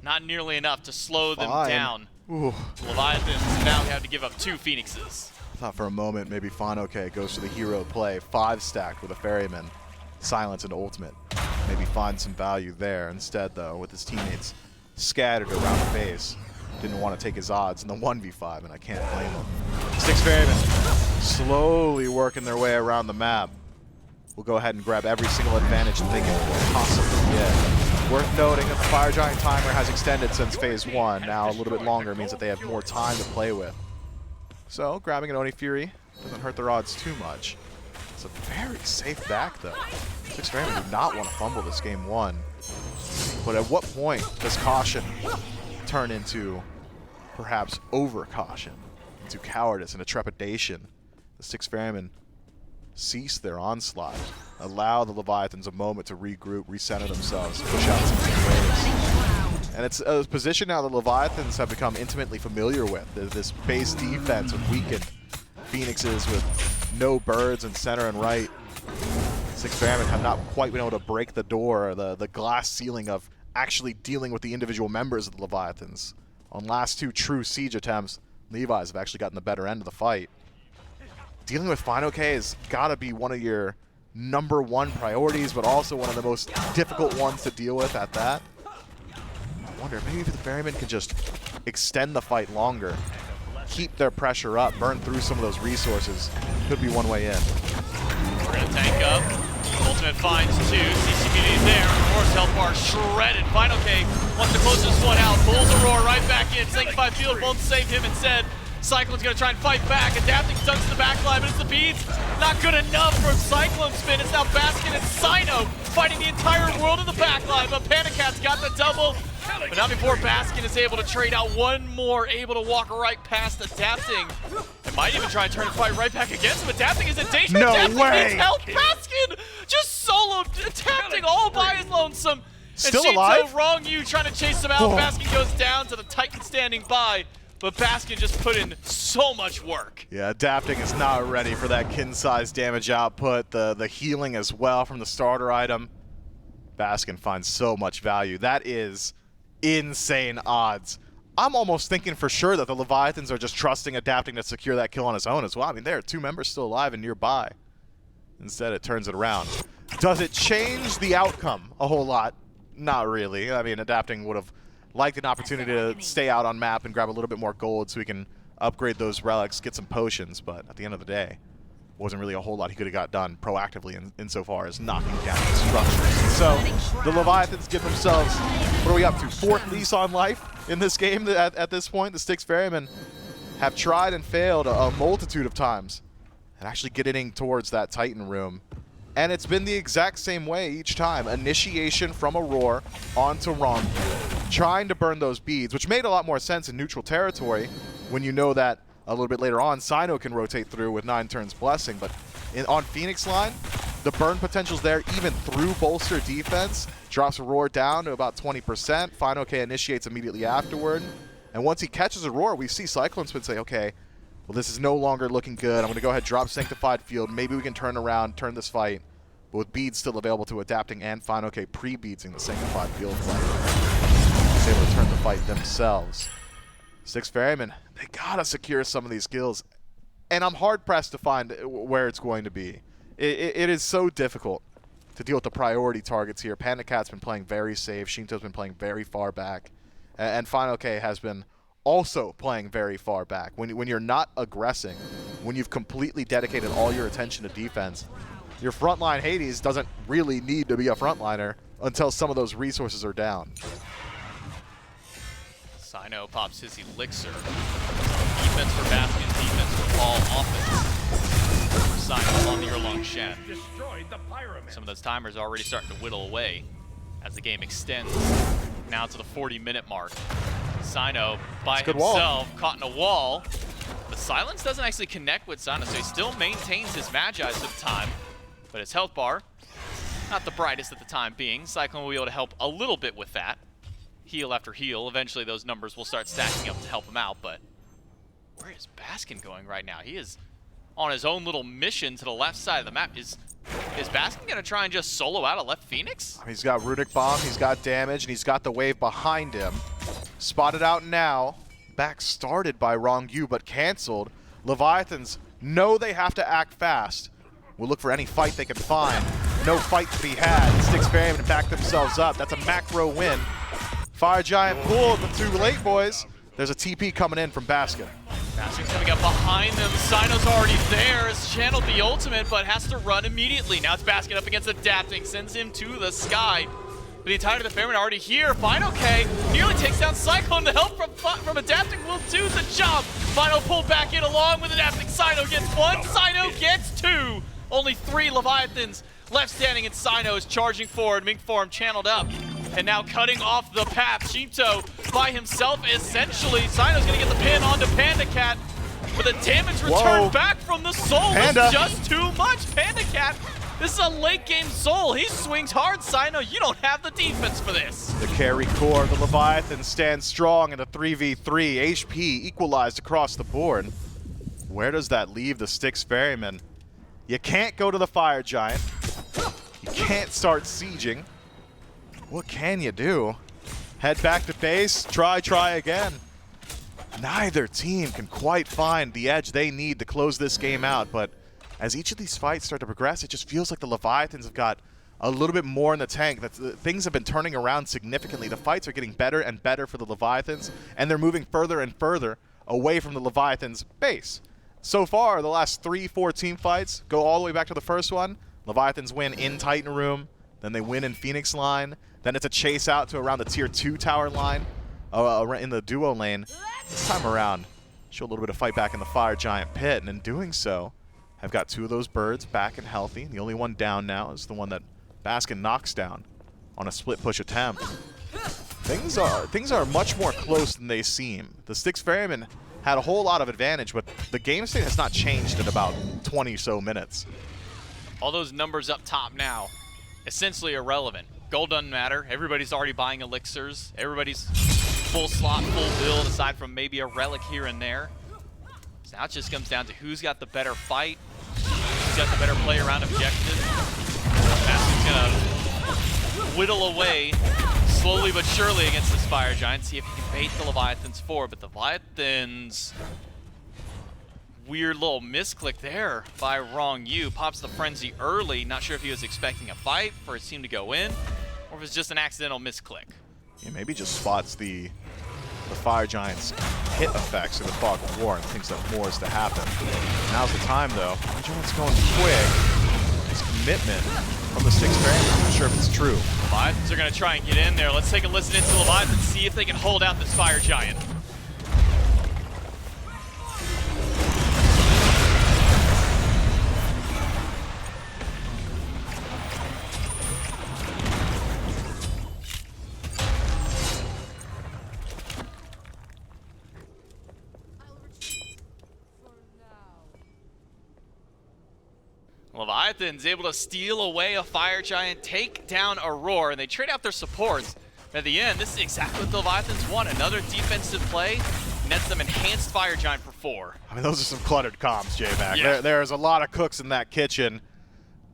not nearly enough to slow them down. Ooh. Leviathans now have to give up 2 Phoenixes. I thought for a moment maybe Fine goes to the hero play, 5 stacked with a Ferryman, silence and ultimate. Maybe find some value there. Instead, though, with his teammates scattered around the base, didn't want to take his odds in the 1v5, and I can't blame him. 6 Ferrymen slowly working their way around the map. We'll go ahead and grab every single advantage that they can possibly get. Worth noting that the Fire Giant timer has extended since phase 1. Now a little bit longer means that they have more time to play with. So grabbing an Oni Fury doesn't hurt their odds too much. It's a very safe back though. 6 Ferrymen do not want to fumble this game 1. But at what point does caution turn into perhaps over caution, into cowardice and a trepidation? The 6 Ferrymen cease their onslaught, allow the Leviathans a moment to regroup, recenter themselves, push out some waves. And it's a position now the Leviathans have become intimately familiar with. There's this base defense with weakened Phoenixes, with no birds in center and right. 6 Ferrymen have not quite been able to break the door, the glass ceiling of actually dealing with the individual members of the Leviathans. On last 2 true siege attempts, Levi's have actually gotten the better end of the fight. Dealing with Fine has got to be one of your #1 priorities, but also one of the most difficult ones to deal with at that. I wonder, maybe if the Ferrymen can just extend the fight longer, keep their pressure up, burn through some of those resources. Could be one way in. We're going to tank up. Ultimate finds 2. CCPD's there. Aurora's health bar shredded. Final K wants to close this one out. Pulls Aurora right back in. Sanctified Field won't save him instead. Cyclone's going to try and fight back. Adapting dunks to the backline, but it's the beads. Not good enough for Cyclone spin. It's now Baskin and Sino fighting the entire world in the backline, but Panicat's got the double. But not before Baskin is able to trade out one more, able to walk right past Adapting. And might even try and turn and fight right back against him. Adapting is in danger. No Adapting way! needs help. Baskin just soloed Adapting all by his lonesome. Still and alive? Shinto, wrong you, trying to chase him out. Whoa. Baskin goes down to the Titan standing by. But Baskin just put in so much work. Yeah, Adapting is not ready for that kin-size damage output. The healing as well from the starter item. Baskin finds so much value. That is insane odds. I'm almost thinking for sure that the Leviathans are just trusting Adapting to secure that kill on his own as well. I mean, there are 2 members still alive and nearby. Instead, it turns it around. Does it change the outcome a whole lot? Not really. I mean, Adapting would have liked an opportunity to stay out on map and grab a little bit more gold so he can upgrade those relics, get some potions, but at the end of the day, wasn't really a whole lot he could have got done proactively insofar as knocking down the structures. So the Leviathans give themselves, what are we up to, 4th lease on life in this game at this point. The 6 Ferrymen have tried and failed a multitude of times and actually getting towards that Titan room. And it's been the exact same way each time. Initiation from Aurora onto Wrongview, trying to burn those beads, which made a lot more sense in neutral territory when you know that a little bit later on, Sino can rotate through with 9 turns Blessing. But on Phoenix line, the burn potential's there even through bolster defense. Drops Aurora down to about 20%. Final K initiates immediately afterward. And once he catches Aurora, we see Cyclone Spin say, okay, well, this is no longer looking good. I'm going to go ahead and drop Sanctified Field. Maybe we can turn around, turn this fight. But with beads still available to Adapting and Final K pre-beadsing the Sanctified Field fight, they're able to turn the fight themselves. 6 Ferrymen, they got to secure some of these kills. And I'm hard-pressed to find where it's going to be. It is so difficult to deal with the priority targets here. Panicat's been playing very safe. Shinto's been playing very far back. And Final K has been also playing very far back. When you're not aggressing, when you've completely dedicated all your attention to defense, your frontline Hades doesn't really need to be a frontliner until some of those resources are down. Sino pops his elixir. Defense for Baskin, defense for Paul, offense for Sino on the Erlong Shen. Some of those timers are already starting to whittle away as the game extends now to the 40-minute mark. Sino by himself, caught in a wall. The silence doesn't actually connect with Sino, so he still maintains his Magi's for the time. But his health bar, not the brightest at the time being. Cyclone will be able to help a little bit with that. Heal after heal. Eventually those numbers will start stacking up to help him out, but where is Baskin going right now? He is on his own little mission to the left side of the map. Is Baskin going to try and just solo out a left Phoenix? He's got Runic Bomb, he's got damage, and he's got the wave behind him. Spotted out now. back started by Wrong You, but canceled. Leviathans know they have to act fast. Will look for any fight they can find. No fight to be had. Styx Ferrymen back themselves up. That's a macro win. Fire Giant pulled, but too late, boys. There's a TP coming in from Baskin. Bastion's coming up behind them. Sino's already there. Has channeled the ultimate, but has to run immediately. Now it's Baskin up against Adapting, sends him to the sky. But the entirety of the Ferrymen already here. Final K nearly takes down Cyclone. The help from Adapting will do the job. Final pulled back in along with Adapting. Sino gets one, Sino gets two. Only 3 Leviathans left standing, and Sino is charging forward. Mink form channeled up. And now cutting off the path. Shinto by himself, essentially. Sino's gonna get the pin onto Panda Cat. But the damage return back from the Soul was just too much. Panda Cat, this is a late game Soul. He swings hard, Sino. You don't have the defense for this. The carry core of the Leviathan stands strong in the 3v3. HP equalized across the board. Where does that leave the Styx Ferrymen? You can't go to the Fire Giant. You can't start sieging. What can you do? Head back to base, try again. Neither team can quite find the edge they need to close this game out, but as each of these fights start to progress, it just feels like the Leviathans have got a little bit more in the tank. Things have been turning around significantly. The fights are getting better and better for the Leviathans, and they're moving further and further away from the Leviathans' base. So far, the last 3-4 team fights go all the way back to the first one. Leviathans win in Titan Room, then they win in Phoenix line, then it's a chase out to around the tier 2 tower line in the duo lane. This time around, show a little bit of fight back in the Fire Giant pit, and in doing so, have got 2 of those birds back and healthy. The only one down now is the one that Baskin knocks down on a split push attempt. Things are much more close than they seem. The Styx Ferrymen had a whole lot of advantage, but the game state has not changed in about 20 so minutes. All those numbers up top now, essentially irrelevant. Gold doesn't matter. Everybody's already buying elixirs. Everybody's full slot, full build, aside from maybe a relic here and there. So now it just comes down to who's got the better fight, who's got the better play around objective. Baskin's gonna whittle away slowly but surely against this Fire Giant, see if he can bait the Leviathans forward. But the Leviathans, weird little misclick there by Wrong You. Pops the Frenzy early. Not sure if he was expecting a fight for his team to go in, or if it's just an accidental misclick. Yeah, maybe just spots the Fire Giant's hit effects in the Fog of War and thinks that more is to happen. Now's the time, though. Fire Giant's going quick. His commitment from the Styx Ferrymen, I'm not sure if it's true. Leviathans are going to try and get in there. Let's take a listen into Leviathans and see if they can hold out this Fire Giant. Leviathans able to steal away a Fire Giant, take down Aurora, and they trade out their supports. At the end, this is exactly what the Leviathans want. Another defensive play nets them enhanced Fire Giant for 4. I mean, those are some cluttered comms, J-Mac. Yeah. There's a lot of cooks in that kitchen.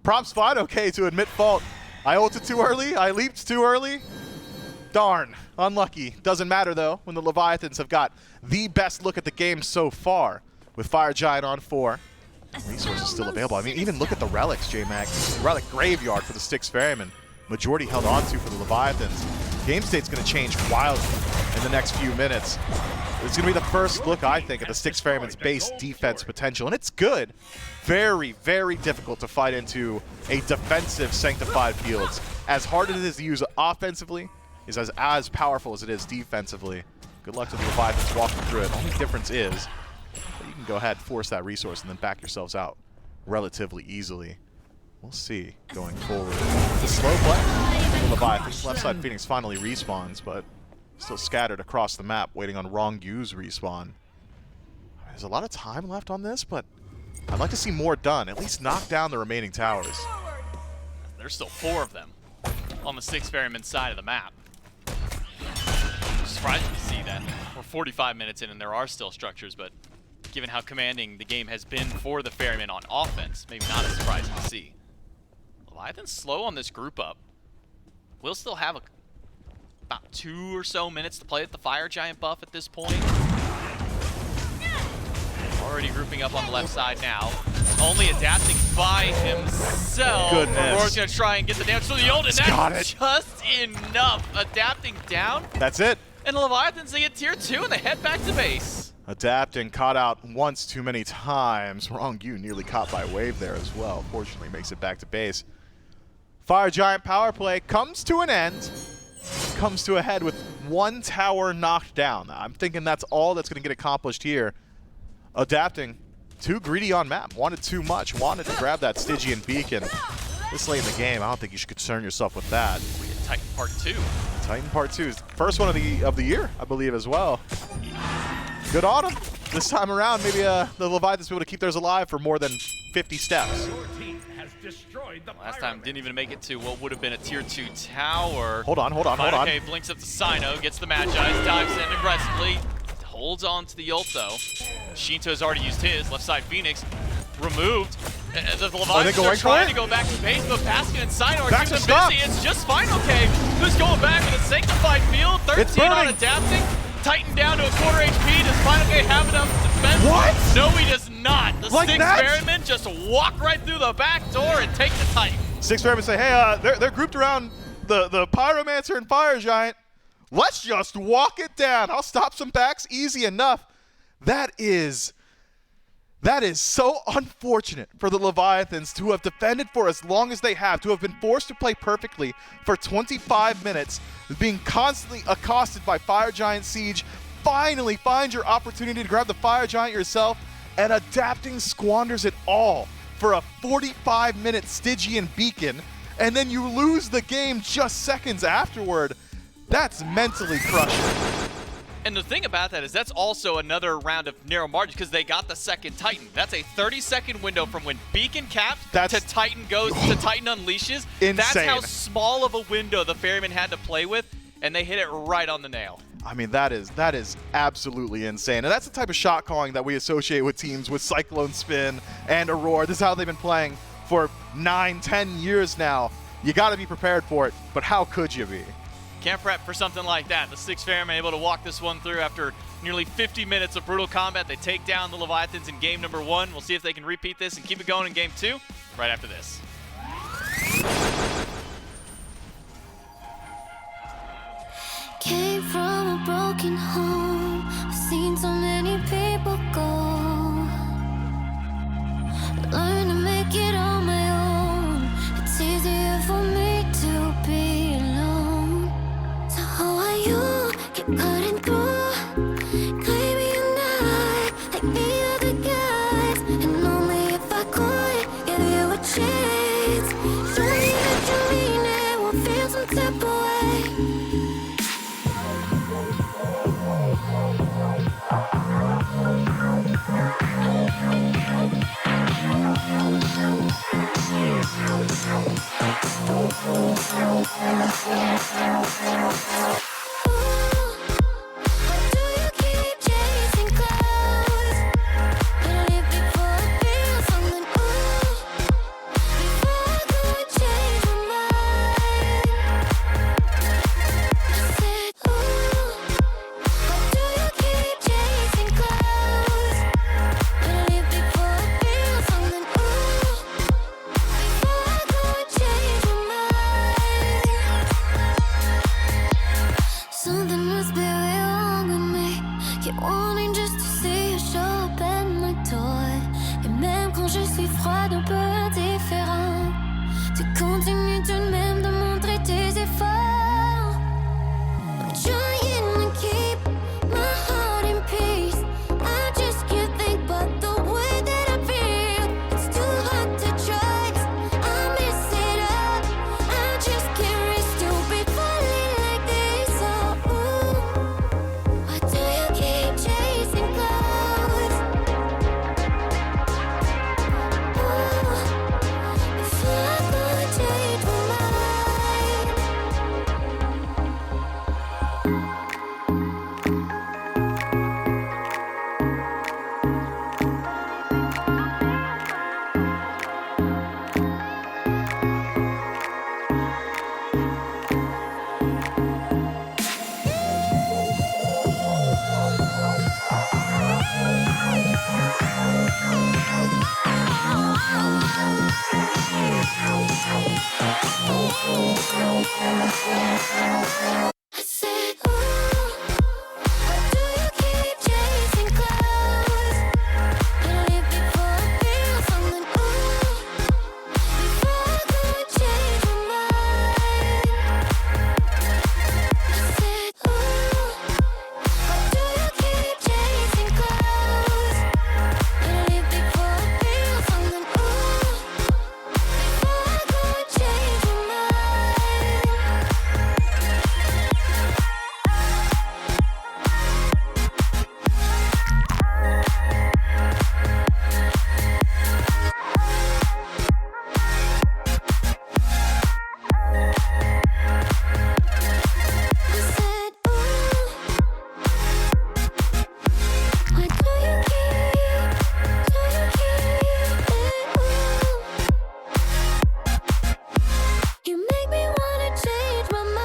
Prompt's fine, okay, to admit fault. I ulted too early, I leaped too early. Darn, unlucky. Doesn't matter, though, when the Leviathans have got the best look at the game so far, with Fire Giant on 4. Resources still available. I mean, even look at the relics, J-Mac. Relic Graveyard for the Styx Ferrymen. Majority held on to for the Leviathans. Game state's going to change wildly in the next few minutes. It's going to be the first look, I think, at the Styx Ferrymen's base defense potential, and it's good. Very, very difficult to fight into a defensive Sanctified Fields. As hard as it is to use offensively, is as powerful as it is defensively. Good luck to the Leviathans walking through it. Only difference is you can go ahead and force that resource and then back yourselves out relatively easily. We'll see going forward. The slow play. The Leviathans. Left side Phoenix finally respawns, but still scattered across the map, waiting on Wrong Yu's respawn. There's a lot of time left on this, but I'd like to see more done. At least knock down the remaining towers. There's still 4 of them on the Styx Ferrymen side of the map. Surprising to see that. We're 45 minutes in and there are still structures, but given how commanding the game has been for the Ferrymen on offense, maybe not as surprising to see. Leviathan's slow on this group up. We'll still have about 2 or so minutes to play with the Fire Giant buff at this point. already grouping up on the left side now. Only adapting by himself. Goodness. Aurora's gonna try and get the damage to the ult, and Got that's it. just enough. Adapting down, That's it. and the Leviathans, they get tier 2, and they head back to base. Adapting, caught out once too many times. Wrong you, nearly caught by wave there as well. Fortunately, makes it back to base. Fire Giant power play comes to an end. Comes to a head with one tower knocked down. I'm thinking that's all that's going to get accomplished here. Adapting, too greedy on map. Wanted too much. Wanted to grab that Stygian beacon. This late in the game, I don't think you should concern yourself with that. We get Titan Part 2. Titan Part 2 is the first one of the year, I believe, as well. Good on him. This time around, maybe the Leviathans will be able to keep theirs alive for more than 50 steps. Last time didn't even make it to what would have been a tier 2 tower. Hold on. Okay, blinks up to Sino, gets the Magi, dives in aggressively, holds on to the ult though. Shinto's already used his, left side Phoenix, removed. The Leviathans are trying to go back to base, but Baskin and Sino are keeping them busy. It's just fine, okay. Who's going back in a sanctified field? 13 on adapting. Titan down to a quarter HP. Does Final K have enough defense? What? No, he does not. The Like six that? Ferrymen just walk right through the back door and take the Titan. Six Ferrymen say, hey, they're grouped around the Pyromancer and Fire Giant. Let's just walk it down. I'll stop some backs easy enough. That is so unfortunate for the Leviathans to have defended for as long as they have, to have been forced to play perfectly for 25 minutes, being constantly accosted by Fire Giant Siege. Finally find your opportunity to grab the Fire Giant yourself, and Adapting squanders it all for a 45-minute Stygian beacon, and then you lose the game just seconds afterward. That's mentally crushing. And the thing about that is that's also another round of narrow margins because they got the second Titan. That's a 30-second window from when Beacon capped to Titan goes to Titan unleashes. Insane. That's how small of a window the Ferrymen had to play with, and they hit it right on the nail. I mean, that is absolutely insane. And that's the type of shot calling that we associate with teams with Cyclone Spin and Aurora. This is how they've been playing for 9-10 years now. You got to be prepared for it, but how could you be? Can't prep for something like that. The six Ferrymen able to walk this one through after nearly 50 minutes of brutal combat. They take down the Leviathans in game number 1. We'll see if they can repeat this and keep it going in game 2 right after this. Came from a broken home. I've seen so many people go. Learn to make it on my own. It's easier for me to be alone. So how are you? Keep cutting through. Claiming you're not like the other guys. And only if I could give you a chance. Show me that you mean it. Won't feel some type of way. If I could change my mind. I said, ooh, why do you keep chasing clouds? Better leave before I feel something, ooh, before I could change my mind. I said, ooh, why do you keep chasing clouds? Better leave before I feel something, ooh, before I could change my mind. I said, ooh, why do you keep it, ooh? You make me wanna change my mind.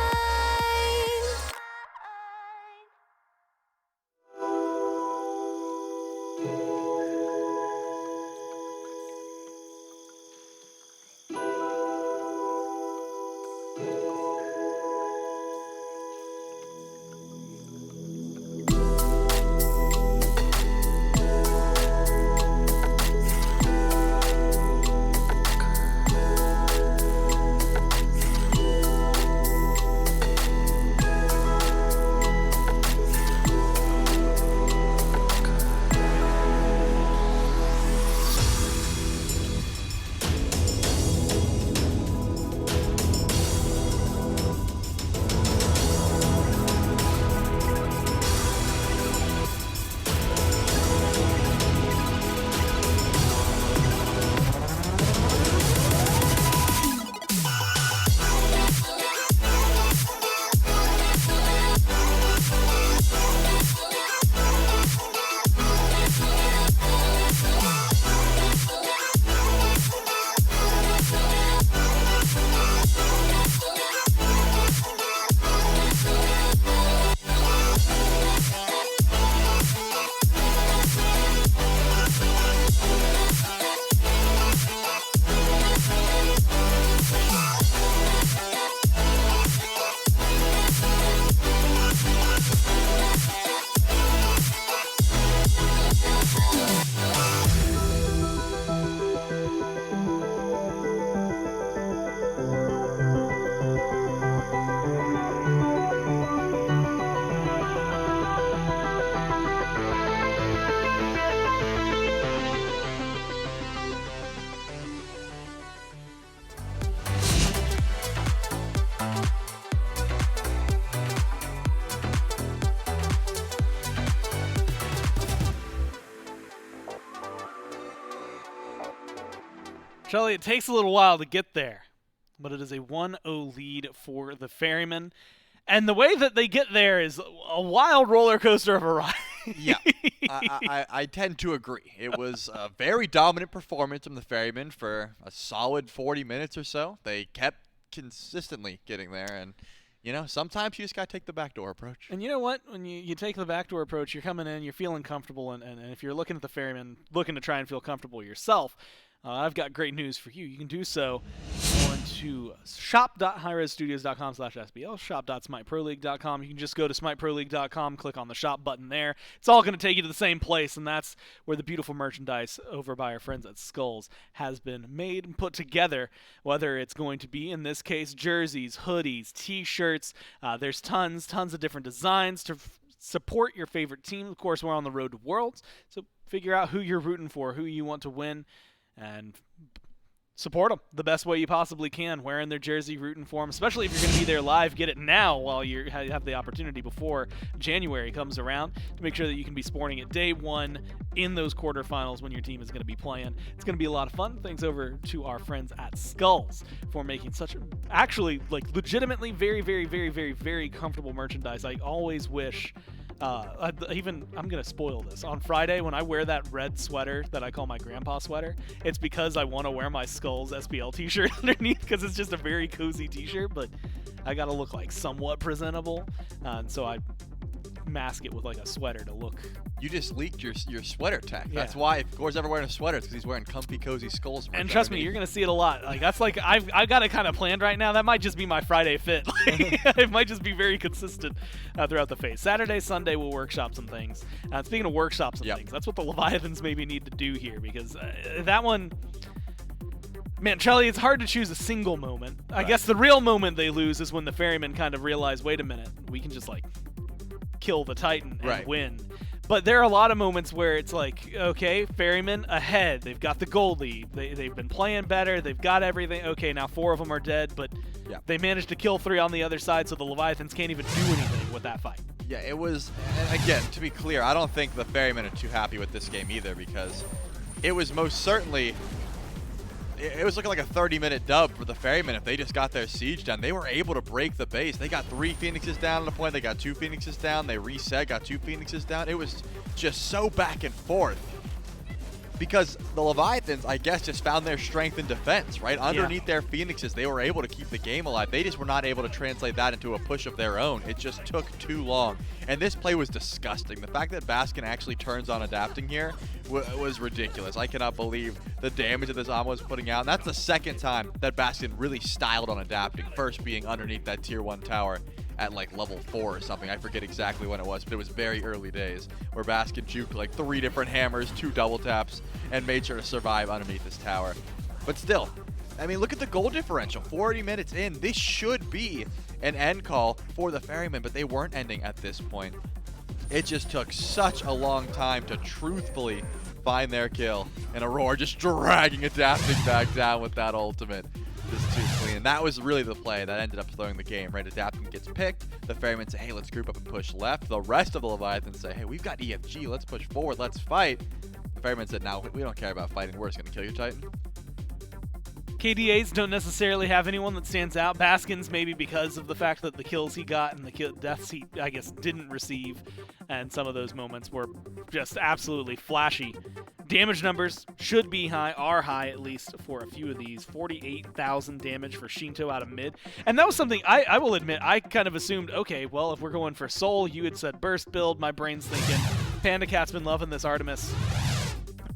Shelly, it takes a little while to get there, but it is a 1-0 lead for the Ferrymen. And the way that they get there is a wild roller coaster of a ride. Yeah, I tend to agree. It was a very dominant performance from the Ferrymen for a solid 40 minutes or so. They kept consistently getting there, and you know, sometimes you just gotta take the backdoor approach. And you know what? When you take the backdoor approach, you're coming in, you're feeling comfortable, and if you're looking at the Ferrymen, looking to try and feel comfortable yourself, I've got great news for you. You can do so going to shop.highresstudios.com/SBL, shop.smiteproleague.com. You can just go to smiteproleague.com, click on the shop button there. It's all going to take you to the same place, and that's where the beautiful merchandise over by our friends at Skulls has been made and put together, whether it's going to be, in this case, jerseys, hoodies, t-shirts. There's tons of different designs to support your favorite team. Of course, we're on the road to Worlds, so figure out who you're rooting for, who you want to win, and support them the best way you possibly can, wearing their jersey, rooting for them, especially if you're going to be there live. Get it now while you have the opportunity before January comes around to make sure that you can be sporting it day one in those quarterfinals when your team is going to be playing. It's going to be a lot of fun. Thanks over to our friends at Skulls for making such actually like legitimately very comfortable merchandise. I always wish I'm gonna spoil this. On Friday, when I wear that red sweater that I call my grandpa sweater, it's because I want to wear my Skulls SPL t-shirt underneath, because it's just a very cozy t-shirt, but I gotta look like somewhat presentable, and so I mask it with like a sweater to look. You just leaked your sweater tech. Yeah. That's why if Gore's ever wearing a sweater, it's because he's wearing comfy, cozy skulls. And trust me, you're gonna see it a lot. Like that's like I've got it kind of planned right now. That might just be my Friday fit. It might just be very consistent throughout the phase. Saturday, Sunday, we'll workshop some things. Speaking of workshops and things, that's what the Leviathans maybe need to do here because that one. Man, Charlie, it's hard to choose a single moment. I guess the real moment they lose is when the Ferrymen kind of realize, wait a minute, we can just like kill the Titan and win. But there are a lot of moments where it's like, okay, Ferrymen ahead. They've got the gold lead. They've been playing better. They've got everything. Okay, now 4 of them are dead, but they managed to kill 3 on the other side, so the Leviathans can't even do anything with that fight. Yeah, it was, and again, to be clear, I don't think the Ferrymen are too happy with this game either because it was most certainly... It was looking like a 30-minute dub for the Ferrymen if they just got their siege done. They were able to break the base. They got 3 Phoenixes down at a point. They got 2 Phoenixes down. They reset, got 2 Phoenixes down. It was just so back and forth because the Leviathans, I guess, just found their strength in defense, right? Underneath their Phoenixes, they were able to keep the game alive. They just were not able to translate that into a push of their own. It just took too long. And this play was disgusting. The fact that Baskin actually turns on adapting here was ridiculous. I cannot believe the damage that this Amma was putting out. And that's the second time that Baskin really styled on adapting. First being underneath that tier 1 tower at like level 4 or something. I forget exactly when it was, but it was very early days where Baskin juked like 3 different hammers, 2 double taps, and made sure to survive underneath this tower. But still, I mean, look at the goal differential. 40 minutes in, this should be an end call for the Ferrymen, but they weren't ending at this point. It just took such a long time to truthfully find their kill, and Aurora just dragging Adapting back down with that ultimate. Just too clean. And that was really the play that ended up throwing the game, right? Adapting gets picked. The Ferrymen say, hey, let's group up and push left. The rest of the Leviathans say, hey, we've got EFG. Let's push forward. Let's fight. The Ferrymen said, no, we don't care about fighting. We're just going to kill your Titan. KDAs don't necessarily have anyone that stands out. Baskins maybe because of the fact that the kills he got and the deaths he, I guess, didn't receive. And some of those moments were just absolutely flashy. Damage numbers should be high, are high at least for a few of these. 48,000 damage for Shinto out of mid. And that was something I will admit, I kind of assumed, okay, well, if we're going for Soul, you had said burst build. My brain's thinking, Panda Cat's been loving this Artemis.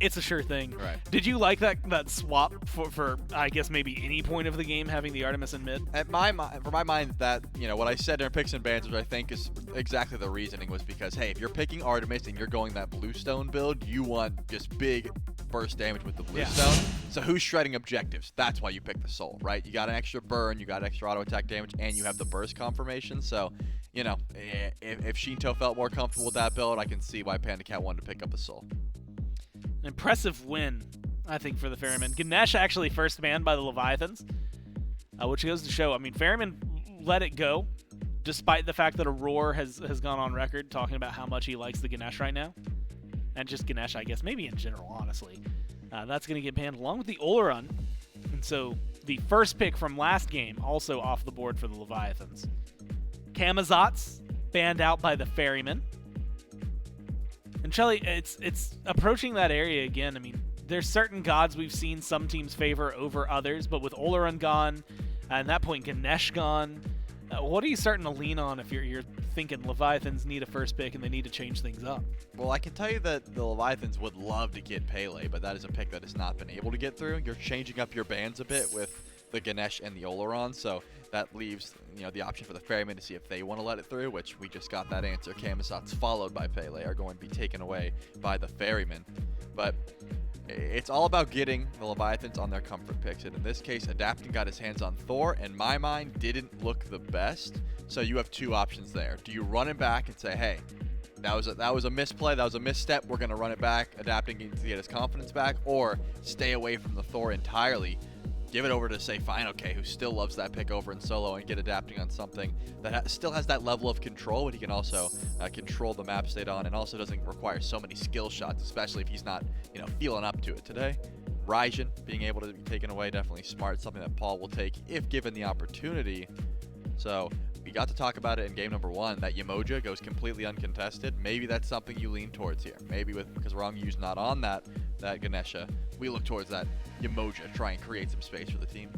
It's a sure thing. Right. Did you like that swap for I guess maybe any point of the game having the Artemis in mid? For my mind, that, you know, what I said in picks and bans, which I think is exactly the reasoning, was because, hey, if you're picking Artemis and you're going that Bluestone build, you want just big burst damage with the Bluestone. So who's shredding objectives? That's why you pick the Soul, right? You got an extra burn, you got extra auto attack damage, and you have the burst confirmation. So, you know, if Shinto felt more comfortable with that build, I can see why Panda Cat wanted to pick up the Soul. An impressive win, I think, for the Ferrymen. Ganesh actually first banned by the Leviathans, which goes to show, I mean, Ferrymen let it go, despite the fact that Aurora has gone on record talking about how much he likes the Ganesh right now. And just Ganesh, I guess, maybe in general, honestly. That's going to get banned along with the Oleron. And so the first pick from last game also off the board for the Leviathans. Camazotz banned out by the Ferrymen. And Shelly, it's approaching that area again. I mean, there's certain gods we've seen some teams favor over others, but with Oleron gone, and at that point Ganesh gone, what are you starting to lean on if you're thinking Leviathans need a first pick and they need to change things up? Well, I can tell you that the Leviathans would love to get Pele, but that is a pick that has not been able to get through. You're changing up your bans a bit with the Ganesh and the Oleron, so that leaves, you know, the option for the Ferrymen to see if they want to let it through, which we just got that answer. Camazotz followed by Pele are going to be taken away by the Ferrymen. But it's all about getting the Leviathans on their comfort picks, and in this case, Adapting got his hands on Thor, and my mind didn't look the best. So you have two options there. Do you run him back and say, hey, that was a misplay, that was a misstep, we're going to run it back, Adapting needs to get his confidence back, or stay away from the Thor entirely, give it over to, say, FinalK, who still loves that pick over in solo, and get Adapting on something that still has that level of control, but he can also control the map state on, and also doesn't require so many skill shots, especially if he's not, you know, feeling up to it today. Raijin being able to be taken away, definitely smart, something that Paul will take if given the opportunity. So we got to talk about it in game number 1, that Yemoja goes completely uncontested. Maybe that's something you lean towards here. Maybe because Rangyu's not on that Ganesha, we look towards that Yemoja, try and create some space for the team.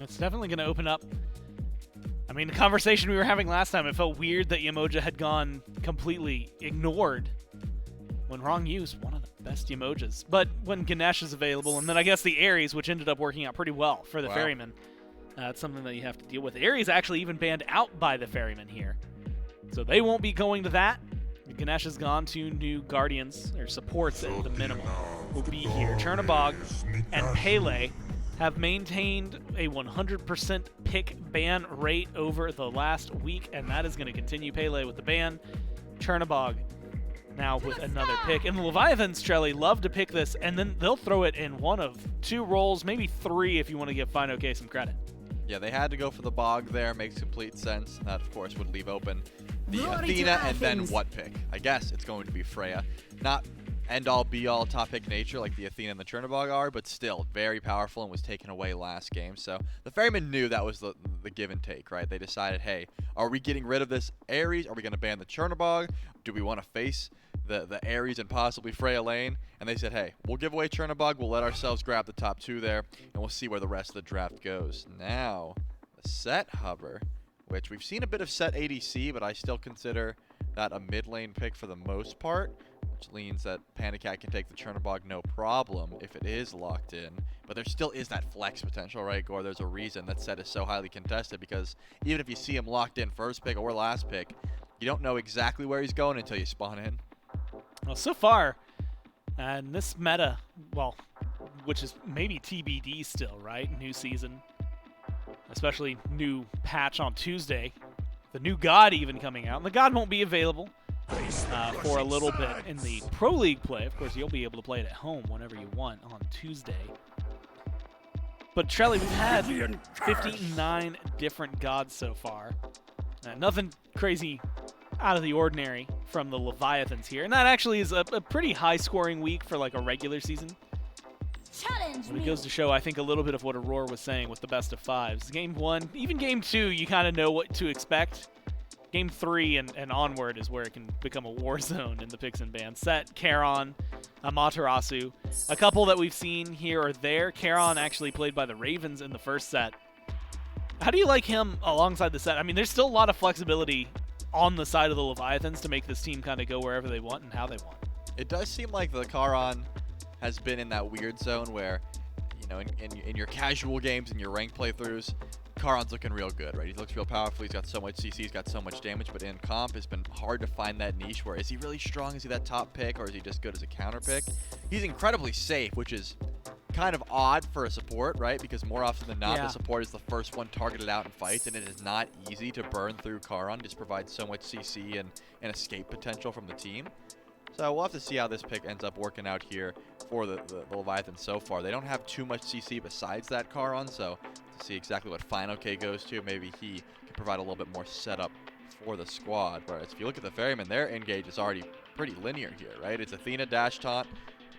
It's definitely going to open up I mean, the conversation we were having last time, it felt weird that Yamoja had gone completely ignored when Wrong U's one of the best Yamojas. But when Ganesh is available, and then I guess the Ares, which ended up working out pretty well for the Wow. Ferrymen, that's something that you have to deal with. Ares actually even banned out by the Ferrymen here. So they won't be going to that. Ganesh has gone to new Guardians, or supports at the minimum, will be here. Chernobog and Pele have maintained a 100% pick ban rate over the last week, and that is going to continue. Pele with the ban, Chernobog now with another pick. And the Leviathans, Trelly, love to pick this, and then they'll throw it in one of two roles, maybe three if you want to give Fine OK some credit. Yeah, they had to go for the Bog there. Makes complete sense. And that, of course, would leave open the Athena and then what pick? I guess it's going to be Freya. Not end-all, be-all top pick nature like the Athena and the Chernobog are, but still very powerful and was taken away last game. So the Ferrymen knew that was the give and take, right? They decided, hey, are we getting rid of this Ares? Are we going to ban the Chernobog? Do we want to face the Ares and possibly Freya lane? And they said, hey, we'll give away Chernobog. We'll let ourselves grab the top two there, and we'll see where the rest of the draft goes. Now, the Set Hover, which we've seen a bit of Set ADC, but I still consider that a mid lane pick for the most part, which means that Panicat can take the Chernobog no problem if it is locked in. But there still is that flex potential, right, Gore? There's a reason that Set is so highly contested, because even if you see him locked in first pick or last pick, you don't know exactly where he's going until you spawn in. Well, so far, in this meta, well, which is maybe TBD still, right? New season, especially new patch on Tuesday. The new God even coming out. And the God won't be available for a little bit in the Pro League play. Of course, you'll be able to play it at home whenever you want on Tuesday. But Trelly, we've had 59 different gods so far. Nothing crazy out of the ordinary from the Leviathans here. And that actually is a pretty high-scoring week for like a regular season. But it goes to show, I think, a little bit of what Aurora was saying with the best of fives. Game 1, even Game 2, you kind of know what to expect. Game 3 and onward is where it can become a war zone in the picks and bans. Set, Charon, Amaterasu. A couple that we've seen here or there. Charon actually played by the Ravens in the first set. How do you like him alongside the Set? I mean, there's still a lot of flexibility on the side of the Leviathans to make this team kind of go wherever they want and how they want. It does seem like the Charon has been in that weird zone where, you know, in your casual games and your ranked playthroughs, Charon's looking real good, right? He looks real powerful. He's got so much CC, he's got so much damage, but in comp, it's been hard to find that niche where is he really strong? Is he that top pick, or is he just good as a counter pick? He's incredibly safe, which is kind of odd for a support, right? Because more often than not, Yeah. the support is the first one targeted out in fights, and it is not easy to burn through Charon. Just provides so much CC and escape potential from the team. So we'll have to see how this pick ends up working out here for the Leviathan so far. They don't have too much CC besides that Charon, so to see exactly what Fine OK goes to, maybe he can provide a little bit more setup for the squad. Whereas if you look at the Ferrymen, their engage is already pretty linear here, right? It's Athena dash taunt,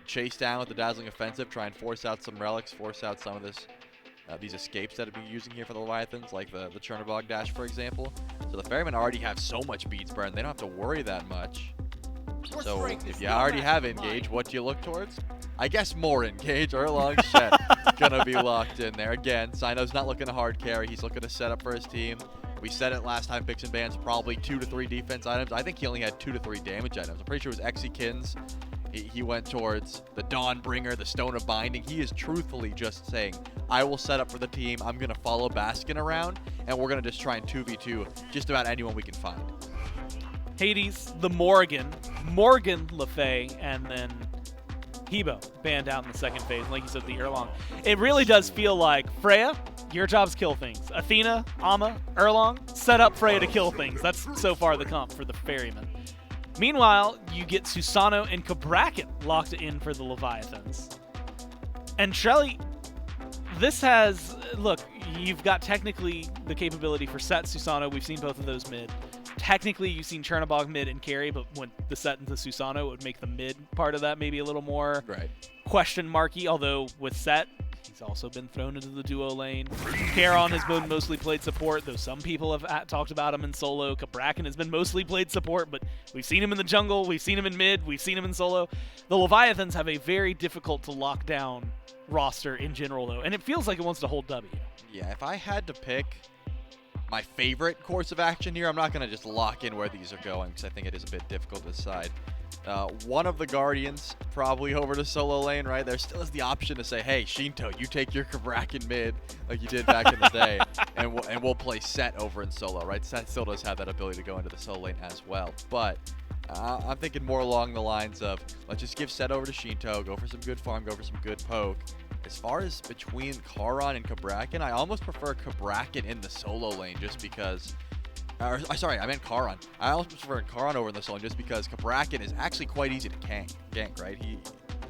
chase down with the Dazzling Offensive, try and force out some relics, force out some of this these escapes that have been using here for the Leviathans, like the Chernobog dash, for example. So the Ferrymen already have so much beads burned, they don't have to worry that much. So if you already have engage, what do you look towards? I guess more engage. Erlong Shen gonna be locked in there. Again, Sino's not looking to hard carry. He's looking to set up for his team. We said it last time, picks and bans, probably 2 to 3 defense items. I think he only had 2 to 3 damage items. I'm pretty sure it was Exekins. He went towards the Dawnbringer, the Stone of Binding. He is truthfully just saying, I will set up for the team. I'm going to follow Baskin around, and we're going to just try and 2v2 just about anyone we can find. Hades, the Morgan Le Fay, and then Hebo banned out in the second phase. Like you said, the Erlong. It really does feel like Freya, your job's kill things. Athena, Amma, Erlong, set up Freya to kill things. That's so far the comp for the Ferrymen. Meanwhile, you get Susano and Cabrakan locked in for the Leviathans. And Trelly, this has, look, you've got technically the capability for Set, Susano. We've seen both of those mid. Technically, you've seen Chernobog mid and carry, but when the Set into Susano, it would make the mid part of that maybe a little more question marky, although with Set, he's also been thrown into the duo lane. Charon has been mostly played support, though some people have talked about him in solo. Cabrakan has been mostly played support, but we've seen him in the jungle, we've seen him in mid, we've seen him in solo. The Leviathans have a very difficult to lock down roster in general, though, and it feels like it wants to hold W. Yeah, if I had to pick my favorite course of action here. I'm not going to just lock in where these are going because I think it is a bit difficult to decide. One of the Guardians probably over to solo lane, right? There still is the option to say, hey, Shinto, you take your Kabrakan mid like you did back in the day, and we'll play Set over in solo, right? Set still does have that ability to go into the solo lane as well. But I'm thinking more along the lines of, let's just give Set over to Shinto, go for some good farm, go for some good poke. As far as between Charon and Kabrakan, I almost prefer Kabrakan in the solo lane just because... sorry, I meant Charon. I almost prefer Charon over in the solo lane just because Kabrakan is actually quite easy to gank, right? He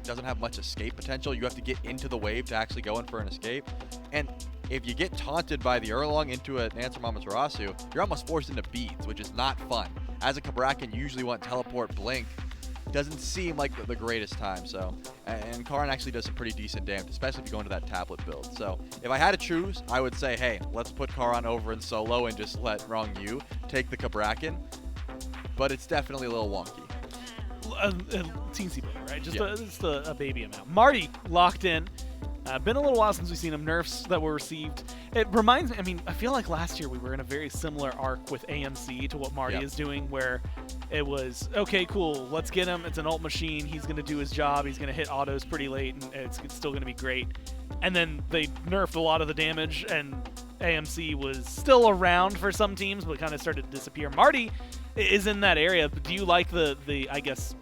doesn't have much escape potential. You have to get into the wave to actually go in for an escape. And if you get taunted by the Erlong into an Answer Amaterasu, you're almost forced into beads, which is not fun. As a Kabrakan, you usually want teleport blink. Doesn't seem like the greatest time, so. And Charon actually does some pretty decent damage, especially if you go into that tablet build. So if I had to choose, I would say, hey, let's put Charon over in solo and just let Wrong Yu take the Kabrakan. But it's definitely a little wonky. A teensy bit, right? Just a baby amount. Marty locked in. Been a little while since we've seen him. Nerfs that were received. It reminds me, I mean, I feel like last year we were in a very similar arc with AMC to what Marty is doing, where it was, okay, cool, let's get him. It's an ult machine. He's going to do his job. He's going to hit autos pretty late, and it's still going to be great. And then they nerfed a lot of the damage, and AMC was still around for some teams, but kind of started to disappear. Marty is in that area. Do you like the I guess,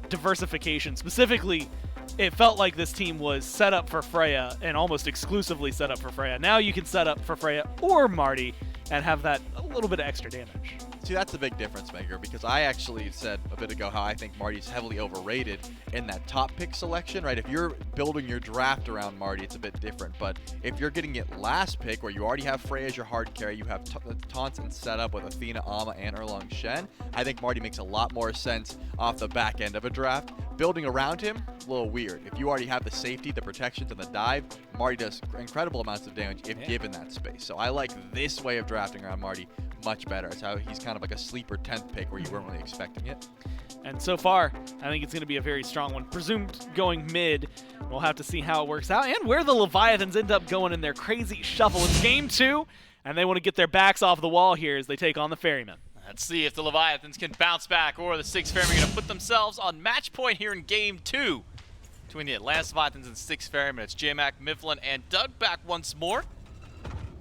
diversification? Specifically, it felt like this team was set up for Freya and almost exclusively set up for Freya. Now you can set up for Freya or Marty and have that a little bit of extra damage. See, that's a big difference maker because I actually said a bit ago how I think Marty's heavily overrated in that top pick selection, right? If you're building your draft around Marty, it's a bit different. But if you're getting it last pick where you already have Freya as your hard carry, you have taunts and setup with Athena, Amma, and Erlong Shen, I think Marty makes a lot more sense off the back end of a draft. Building around him, a little weird. If you already have the safety, the protections, and the dive, Marty does incredible amounts of damage if given that space. So I like this way of drafting around Marty much better. It's how he's kind of like a sleeper 10th pick where you weren't really expecting it. And so far, I think it's going to be a very strong one. Presumed going mid. We'll have to see how it works out and where the Leviathans end up going in their crazy shuffle. It's game 2, and they want to get their backs off the wall here as they take on the Ferrymen. Let's see if the Leviathans can bounce back, or the 6 Ferrymen are going to put themselves on match point here in game 2 between the Atlantis Leviathans and 6 Ferrymen. It's J-Mac, Mifflin, and Doug back once more.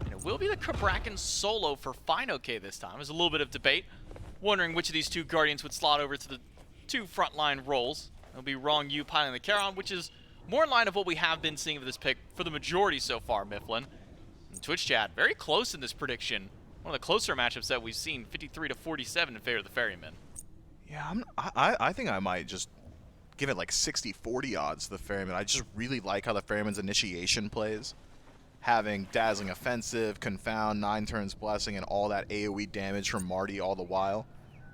And it will be the Kabrakan solo for FineOK this time. There's a little bit of debate, wondering which of these 2 Guardians would slot over to the 2 frontline roles. It'll be Wrong Yu piling the Charon, which is more in line of what we have been seeing of this pick for the majority so far, Mifflin. And Twitch chat, very close in this prediction. One of the closer matchups that we've seen, 53-47 in favor of the Ferrymen. Yeah, I think I might just give it like 60-40 odds to the Ferrymen. I just really like how the Ferrymen's initiation plays. Having Dazzling Offensive, Confound, 9 turns Blessing, and all that AoE damage from Marty all the while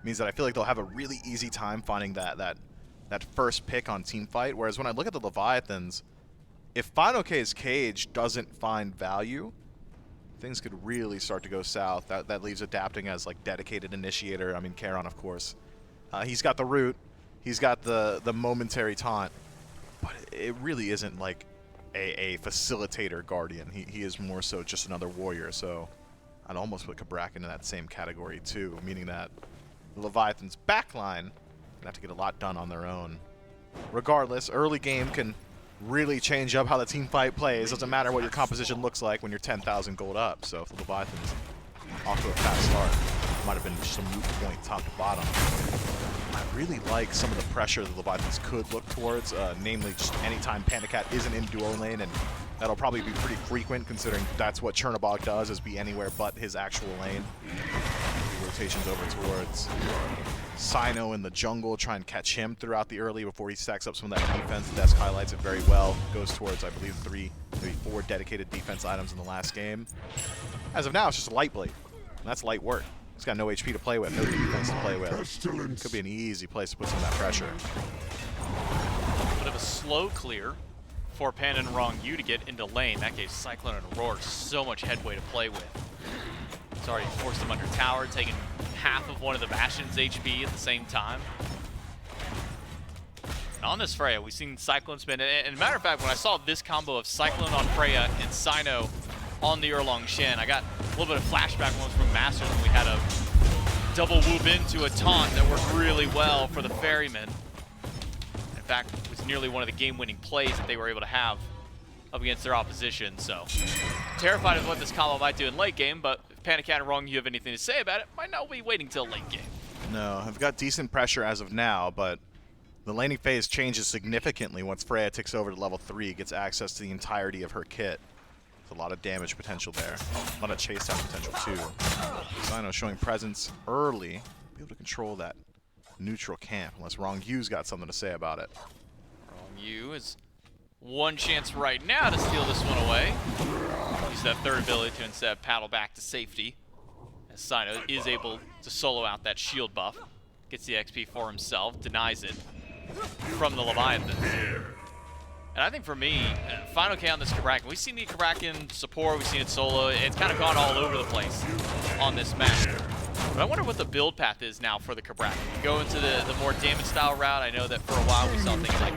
means that I feel like they'll have a really easy time finding that first pick on Teamfight. Whereas when I look at the Leviathans, if FineOK's Cage doesn't find value, things could really start to go south. That leaves Adapting as like dedicated initiator. I mean, Charon, of course. He's got the root. He's got the momentary taunt. But it really isn't like a facilitator Guardian. He is more so just another warrior. So I'd almost put Kabrakan in that same category too, meaning that the Leviathan's backline gonna have to get a lot done on their own. Regardless, early game can really change up how the team fight plays. Doesn't matter what your composition looks like when you're 10,000 gold up. So if the Leviathans off to a fast start, might have been just a moot point top to bottom. I really like some of the pressure the Leviathans could look towards, namely just anytime Pandacat isn't in duo lane, and that'll probably be pretty frequent considering that's what Chernobog does, is be anywhere but his actual lane. Rotations over towards Sino in the jungle, try and catch him throughout the early before he stacks up some of that defense. The desk highlights it very well. Goes towards, I believe, 3, maybe 4 dedicated defense items in the last game. As of now, it's just a light blade. And that's light work. He's got no HP to play with, no defense to play with. Could be an easy place to put some of that pressure. Bit of a slow clear for Panda and Wrong Yu to get into lane. That gave Cyclone and Roar so much headway to play with. It's already forced him under tower, taking half of one of the Bastion's HP at the same time. And on this Freya, we've seen Cyclone spin. And as a matter of fact, when I saw this combo of Cyclone on Freya and Sino on the Erlong Shen. I got a little bit of flashback moments from Masters when we had a double whoop into a taunt that worked really well for the Ferrymen. In fact, it was nearly one of the game-winning plays that they were able to have up against their opposition. So, terrified of what this combo might do in late game, but if Panic Cat and Wrong You have anything to say about it, might not be waiting till late game. No, I've got decent pressure as of now, but the laning phase changes significantly once Freya takes over to level 3, gets access to the entirety of her kit. There's a lot of damage potential there. A lot of chase down potential too. Sino showing presence early. Be able to control that neutral camp, unless Wrong You's got something to say about it. Wrong You is one chance right now to steal this one away. Use that third ability to instead paddle back to safety. As Sino is able to solo out that shield buff. Gets the XP for himself, denies it from the Leviathans. And I think for me, Final K on this Kraken, we've seen the Kraken support, we've seen it solo, it's kind of gone all over the place on this map. But I wonder what the build path is now for the Kraken. Go into the more damage style route. I know that for a while we saw things like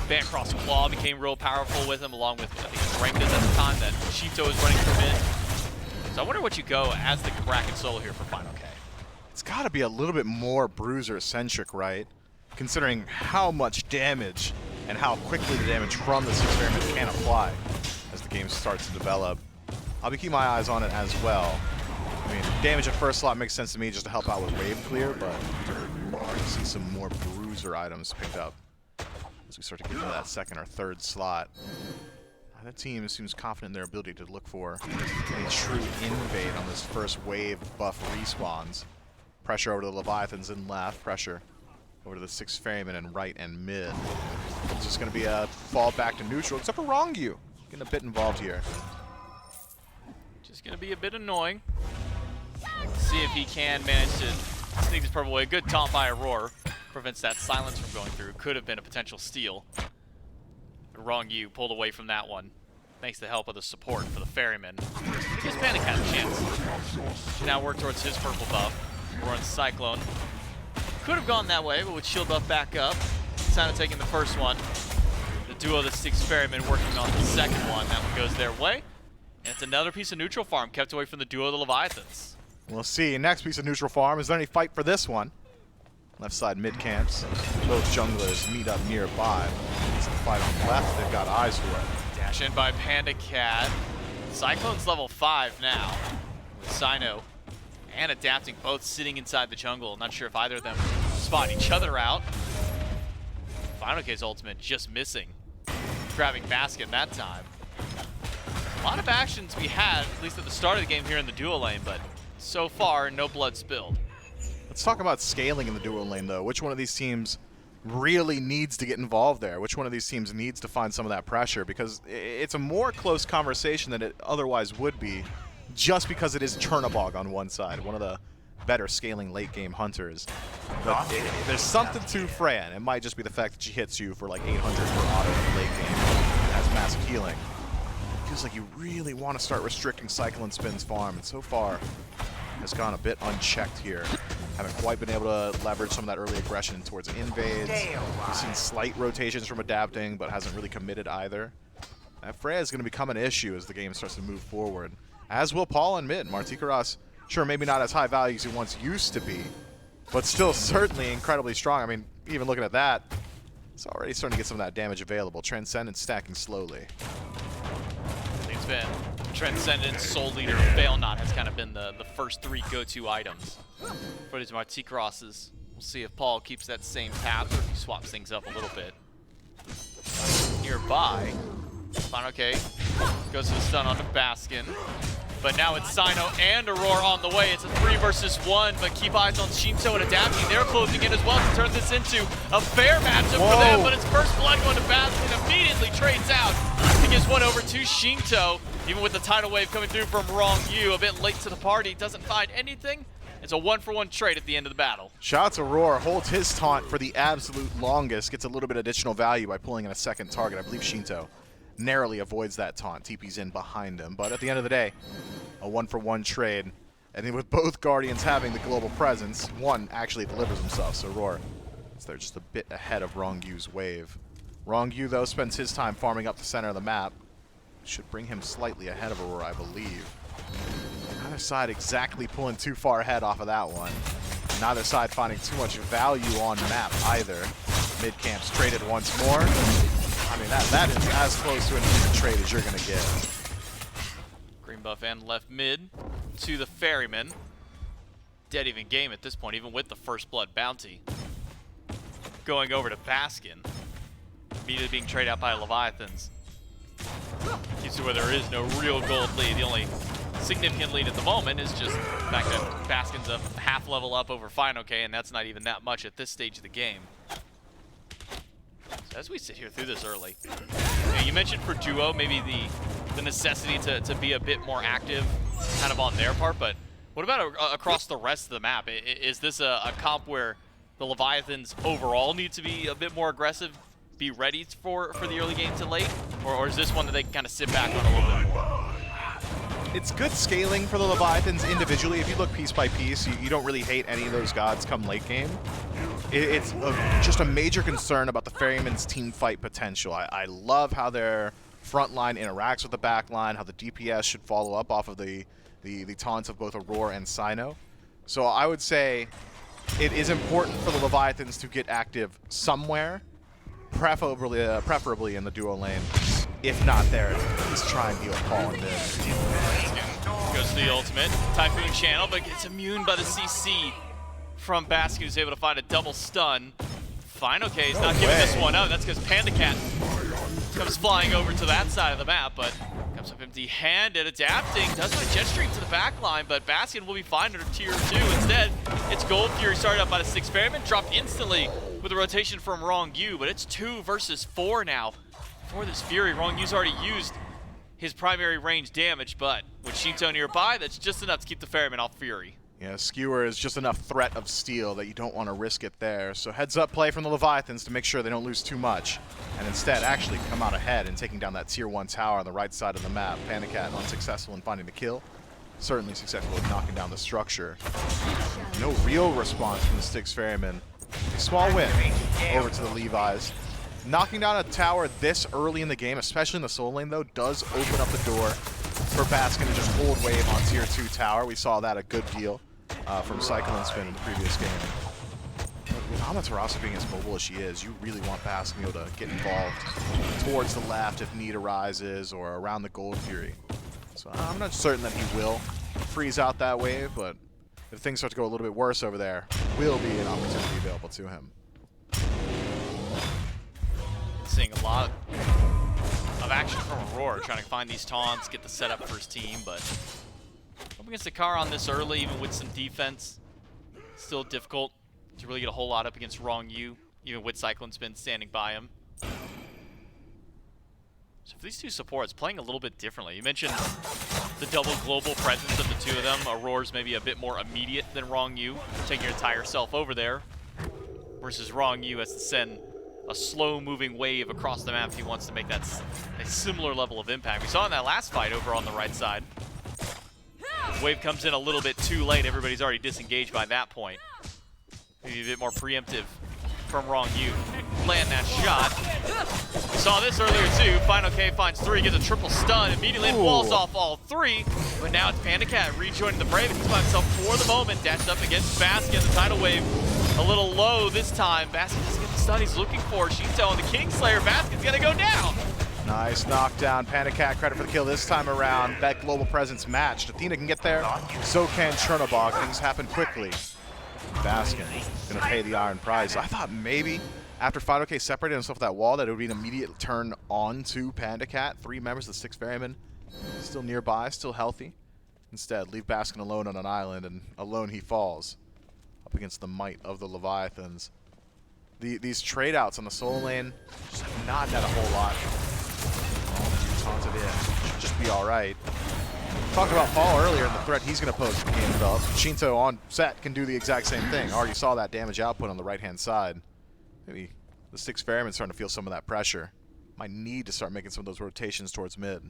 Bancross Claw became real powerful with him, along with, I think it was Ranked at the time that Shito was running through mid. So I wonder what you go as the Kraken solo here for Final K. It's got to be a little bit more bruiser-centric, right? Considering how much damage and how quickly the damage from this experiment can apply as the game starts to develop. I'll be keeping my eyes on it as well. I mean, damage at first slot makes sense to me just to help out with wave clear, but I see some more bruiser items picked up as we start to get into that second or third slot. That team seems confident in their ability to look for a true invade on this first wave buff respawns. Pressure over to the Leviathans in left, pressure over to the 6 Ferrymen in right and mid. It's just going to be a fall back to neutral, except for Wrong You. Getting a bit involved here. Just going to be a bit annoying. See if he can manage to sneak this purple away. Good taunt by Aurora. Prevents that silence from going through. Could have been a potential steal. Wrong You pulled away from that one. Thanks to the help of the support for the Ferryman. Gives Panic Cat a chance. Should now work towards his purple buff. We're on Cyclone. Could have gone that way, but with shield buff back up. Sino taking the first one. The duo of the 6 Ferrymen working on the second one. That one goes their way. And it's another piece of neutral farm kept away from the duo of the Leviathans. We'll see. Next piece of neutral farm. Is there any fight for this one? Left side mid camps. Both junglers meet up nearby. It's a fight on the left. They've got eyes for it. Dash in by Panda Cat. Cyclone's level 5 now. With Sino and Adapting both sitting inside the jungle. Not sure if either of them spot each other out. Final K's ultimate just missing. Grabbing basket that time. A lot of action to be had, at least at the start of the game here in the duo lane, but so far, no blood spilled. Let's talk about scaling in the duo lane, though. Which one of these teams really needs to get involved there? Which one of these teams needs to find some of that pressure? Because it's a more close conversation than it otherwise would be, just because it is Chernobog on one side, one of the better scaling late-game hunters. But there's something to Freya, and it might just be the fact that she hits you for like 800 per auto in the late game. It has massive healing. It feels like you really want to start restricting Cyclone Spin's farm, and so far has gone a bit unchecked here. Haven't quite been able to leverage some of that early aggression towards invades. We've seen slight rotations from Adapting, but hasn't really committed either. That Freya is going to become an issue as the game starts to move forward. As will Paul in mid. Martikaras, sure, maybe not as high value as he once used to be, but still certainly incredibly strong. I mean, even looking at that, it's already starting to get some of that damage available. Transcendence stacking slowly. It's been Transcendence, Soul Leader, Fail Not has kind of been the first 3 go-to items for these Martikrosses. We'll see if Paul keeps that same path or if he swaps things up a little bit. Nearby, Final K goes to the stun onto Baskin. But now it's Sino and Aurora on the way. It's a 3 versus 1, but keep eyes on Shinto and Adapting. They're closing in as well to turn this into a fair matchup for them, but it's first blood going to Baskin, immediately trades out. He gives one over to Shinto, even with the tidal wave coming through from Wrong You, a bit late to the party, doesn't find anything. It's a 1-for-1 trade at the end of the battle. Shout out to Roar, holds his taunt for the absolute longest, gets a little bit additional value by pulling in a second target. I believe Shinto narrowly avoids that taunt. TP's in behind him, but at the end of the day, a 1-for-1 trade. And then with both Guardians having the global presence, one actually delivers himself, so Roar is there just a bit ahead of Wrong Yu's wave. Wrong Yu, though, spends his time farming up the center of the map. should bring him slightly ahead of Aurora, I believe. Neither side exactly pulling too far ahead off of that one. Neither side finding too much value on map either. Mid camps traded once more. I mean, that is as close to an even trade as you're going to get. Green buff and left mid to the Ferrymen. Dead even game at this point, even with the first blood bounty. Going over to Baskin. Immediately being traded out by Leviathans. Keeps it where there is no real gold lead. The only significant lead at the moment is just the fact that Baskin's a half level up over Final K, and that's not even that much at this stage of the game. So as we sit here through this early, you mentioned for duo maybe the necessity to be a bit more active kind of on their part, but what about across the rest of the map? Is this a comp where the Leviathans overall need to be a bit more aggressive, be ready for the early game to late, or is this one that they can kind of sit back on a little bit more? It's good scaling for the Leviathans individually. If you look piece by piece, you don't really hate any of those gods come late game. It's just a major concern about the Ferrymen's team fight potential. I love how their front line interacts with the back line, how the DPS should follow up off of the taunts of both Aurora and Sino. So I would say it is important for the Leviathans to get active somewhere, preferably in the duo lane. If not there, just try and deal a call in this. Goes to the ultimate. Typhoon channel, but gets immune by the CC from Baskin, who's able to find a double stun. Final K is not giving this one up. That's because Panda Cat comes flying over to that side of the map, but comes up empty-handed, adapting. Does want to jet stream to the back line, but Baskin will be fine under tier 2. Instead, it's Gold Fury started up by the 6 Ferrymen, dropped instantly with a rotation from Wrong U, but it's 2 versus 4 now. For this Fury, Wrong U's already used his primary range damage, but with Shinto nearby, that's just enough to keep the Ferryman off Fury. Yeah, Skewer is just enough threat of steal that you don't want to risk it there. So heads up play from the Leviathans to make sure they don't lose too much, and instead actually come out ahead and taking down that tier 1 tower on the right side of the map. Panda Cat unsuccessful in finding the kill. Certainly successful in knocking down the structure. No real response from the Styx Ferrymen. A small win over to the Levis. Knocking down a tower this early in the game, especially in the soul lane though, does open up the door for Baskin to just hold wave on tier 2 tower. We saw that a good deal from Cyclone Spin in the previous game. With Amaterasu being as mobile as she is, you really want Baskin to be able to get involved towards the left if need arises or around the Gold Fury. So I'm not certain that he will freeze out that wave, but if things start to go a little bit worse over there, will be an opportunity available to him. Seeing a lot of action from Aurora, trying to find these taunts, get the setup for his team, but up against the car on this early, even with some defense, still difficult to really get a whole lot up against Wrong U, even with Cyclone Spin standing by him. So for these two supports, playing a little bit differently. You mentioned the double global presence of the two of them. Aurora's maybe a bit more immediate than Wrong U, taking your entire self over there, versus Wrong U has to send a slow-moving wave across the map if he wants to make that a similar level of impact. We saw in that last fight over on the right side. Wave comes in a little bit too late. Everybody's already disengaged by that point. Maybe a bit more preemptive from Wrong U. Land that shot. We saw this earlier too. Final K finds 3, gets a triple stun, immediately walls off all 3. But now it's Panda Cat rejoining the Brave. He's by himself for the moment. Dashed up against Baskin. The tidal wave a little low this time. Baskin doesn't get the stun he's looking for. Shinto on the Kingslayer. Baskin's gonna go down. Nice knockdown. Panda Cat credit for the kill this time around. That global presence matched. Athena can get there. So can Chernobog. Things happen quickly. Baskin gonna pay the iron prize. I thought maybe after Final K separated himself with that wall that it would be an immediate turn on to Panda Cat. 3 members of the 6 Ferrymen still nearby, still healthy. Instead, leave Baskin alone on an island, and alone he falls up against the might of the Leviathans. These trade outs on the soul lane just have not had a whole lot. Taunted in. Should just be alright. Talked about Paul earlier and the threat he's going to pose to the game develop. Shinto on set can do the exact same thing. Already saw that damage output on the right-hand side. Maybe the 6 Ferrymen starting to feel some of that pressure. Might need to start making some of those rotations towards mid.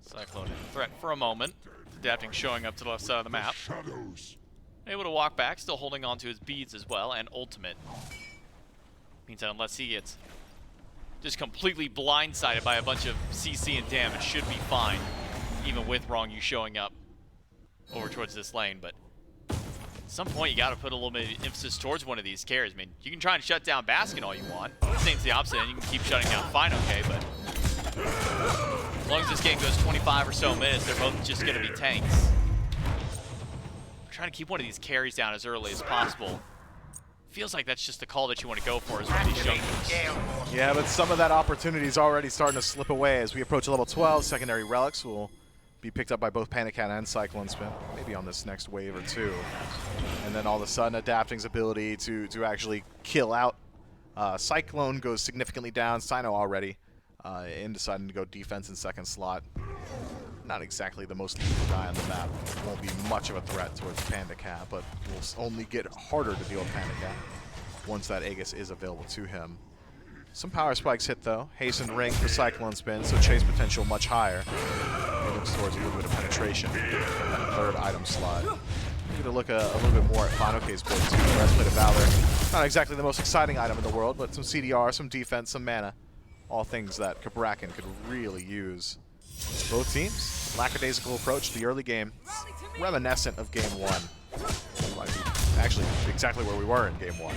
Cyclone in threat for a moment. Adapting, showing up to the left side of the map. Able to walk back, still holding on to his beads as well, and ultimate. Means that unless he gets just completely blindsided by a bunch of CC and damage. Should be fine, even with Wrong You showing up over towards this lane. But at some point, you got to put a little bit of emphasis towards one of these carries. I mean, you can try and shut down Baskin all you want. Same's the opposite, and you can keep shutting down Fine OK, but as long as this game goes 25 or so minutes, they're both just going to be tanks. I'm trying to keep one of these carries down as early as possible. Feels like that's just the call that you want to go for, is one of these junglers. Yeah, but some of that opportunity is already starting to slip away as we approach level 12. Secondary relics will be picked up by both Panic Cat and Cyclone Spin, maybe on this next wave or two. And then all of a sudden, Adapting's ability to actually kill out Cyclone goes significantly down. Sino already in deciding to go defense in second slot. Not exactly the most lethal guy on the map. Won't be much of a threat towards Panda Cat, but will only get harder to deal with Panda Cat once that Aegis is available to him. Some power spikes hit though. Hasten ring for Cyclone Spin, so chase potential much higher. He looks towards a little bit of penetration in that third item slot. We're gonna look a little bit more at Final Case build too. Breastplate of Valor. Not exactly the most exciting item in the world, but some CDR, some defense, some mana. All things that Cabrakan could really use. Both teams, lackadaisical approach to the early game, reminiscent of game one. Actually, exactly where we were in game one.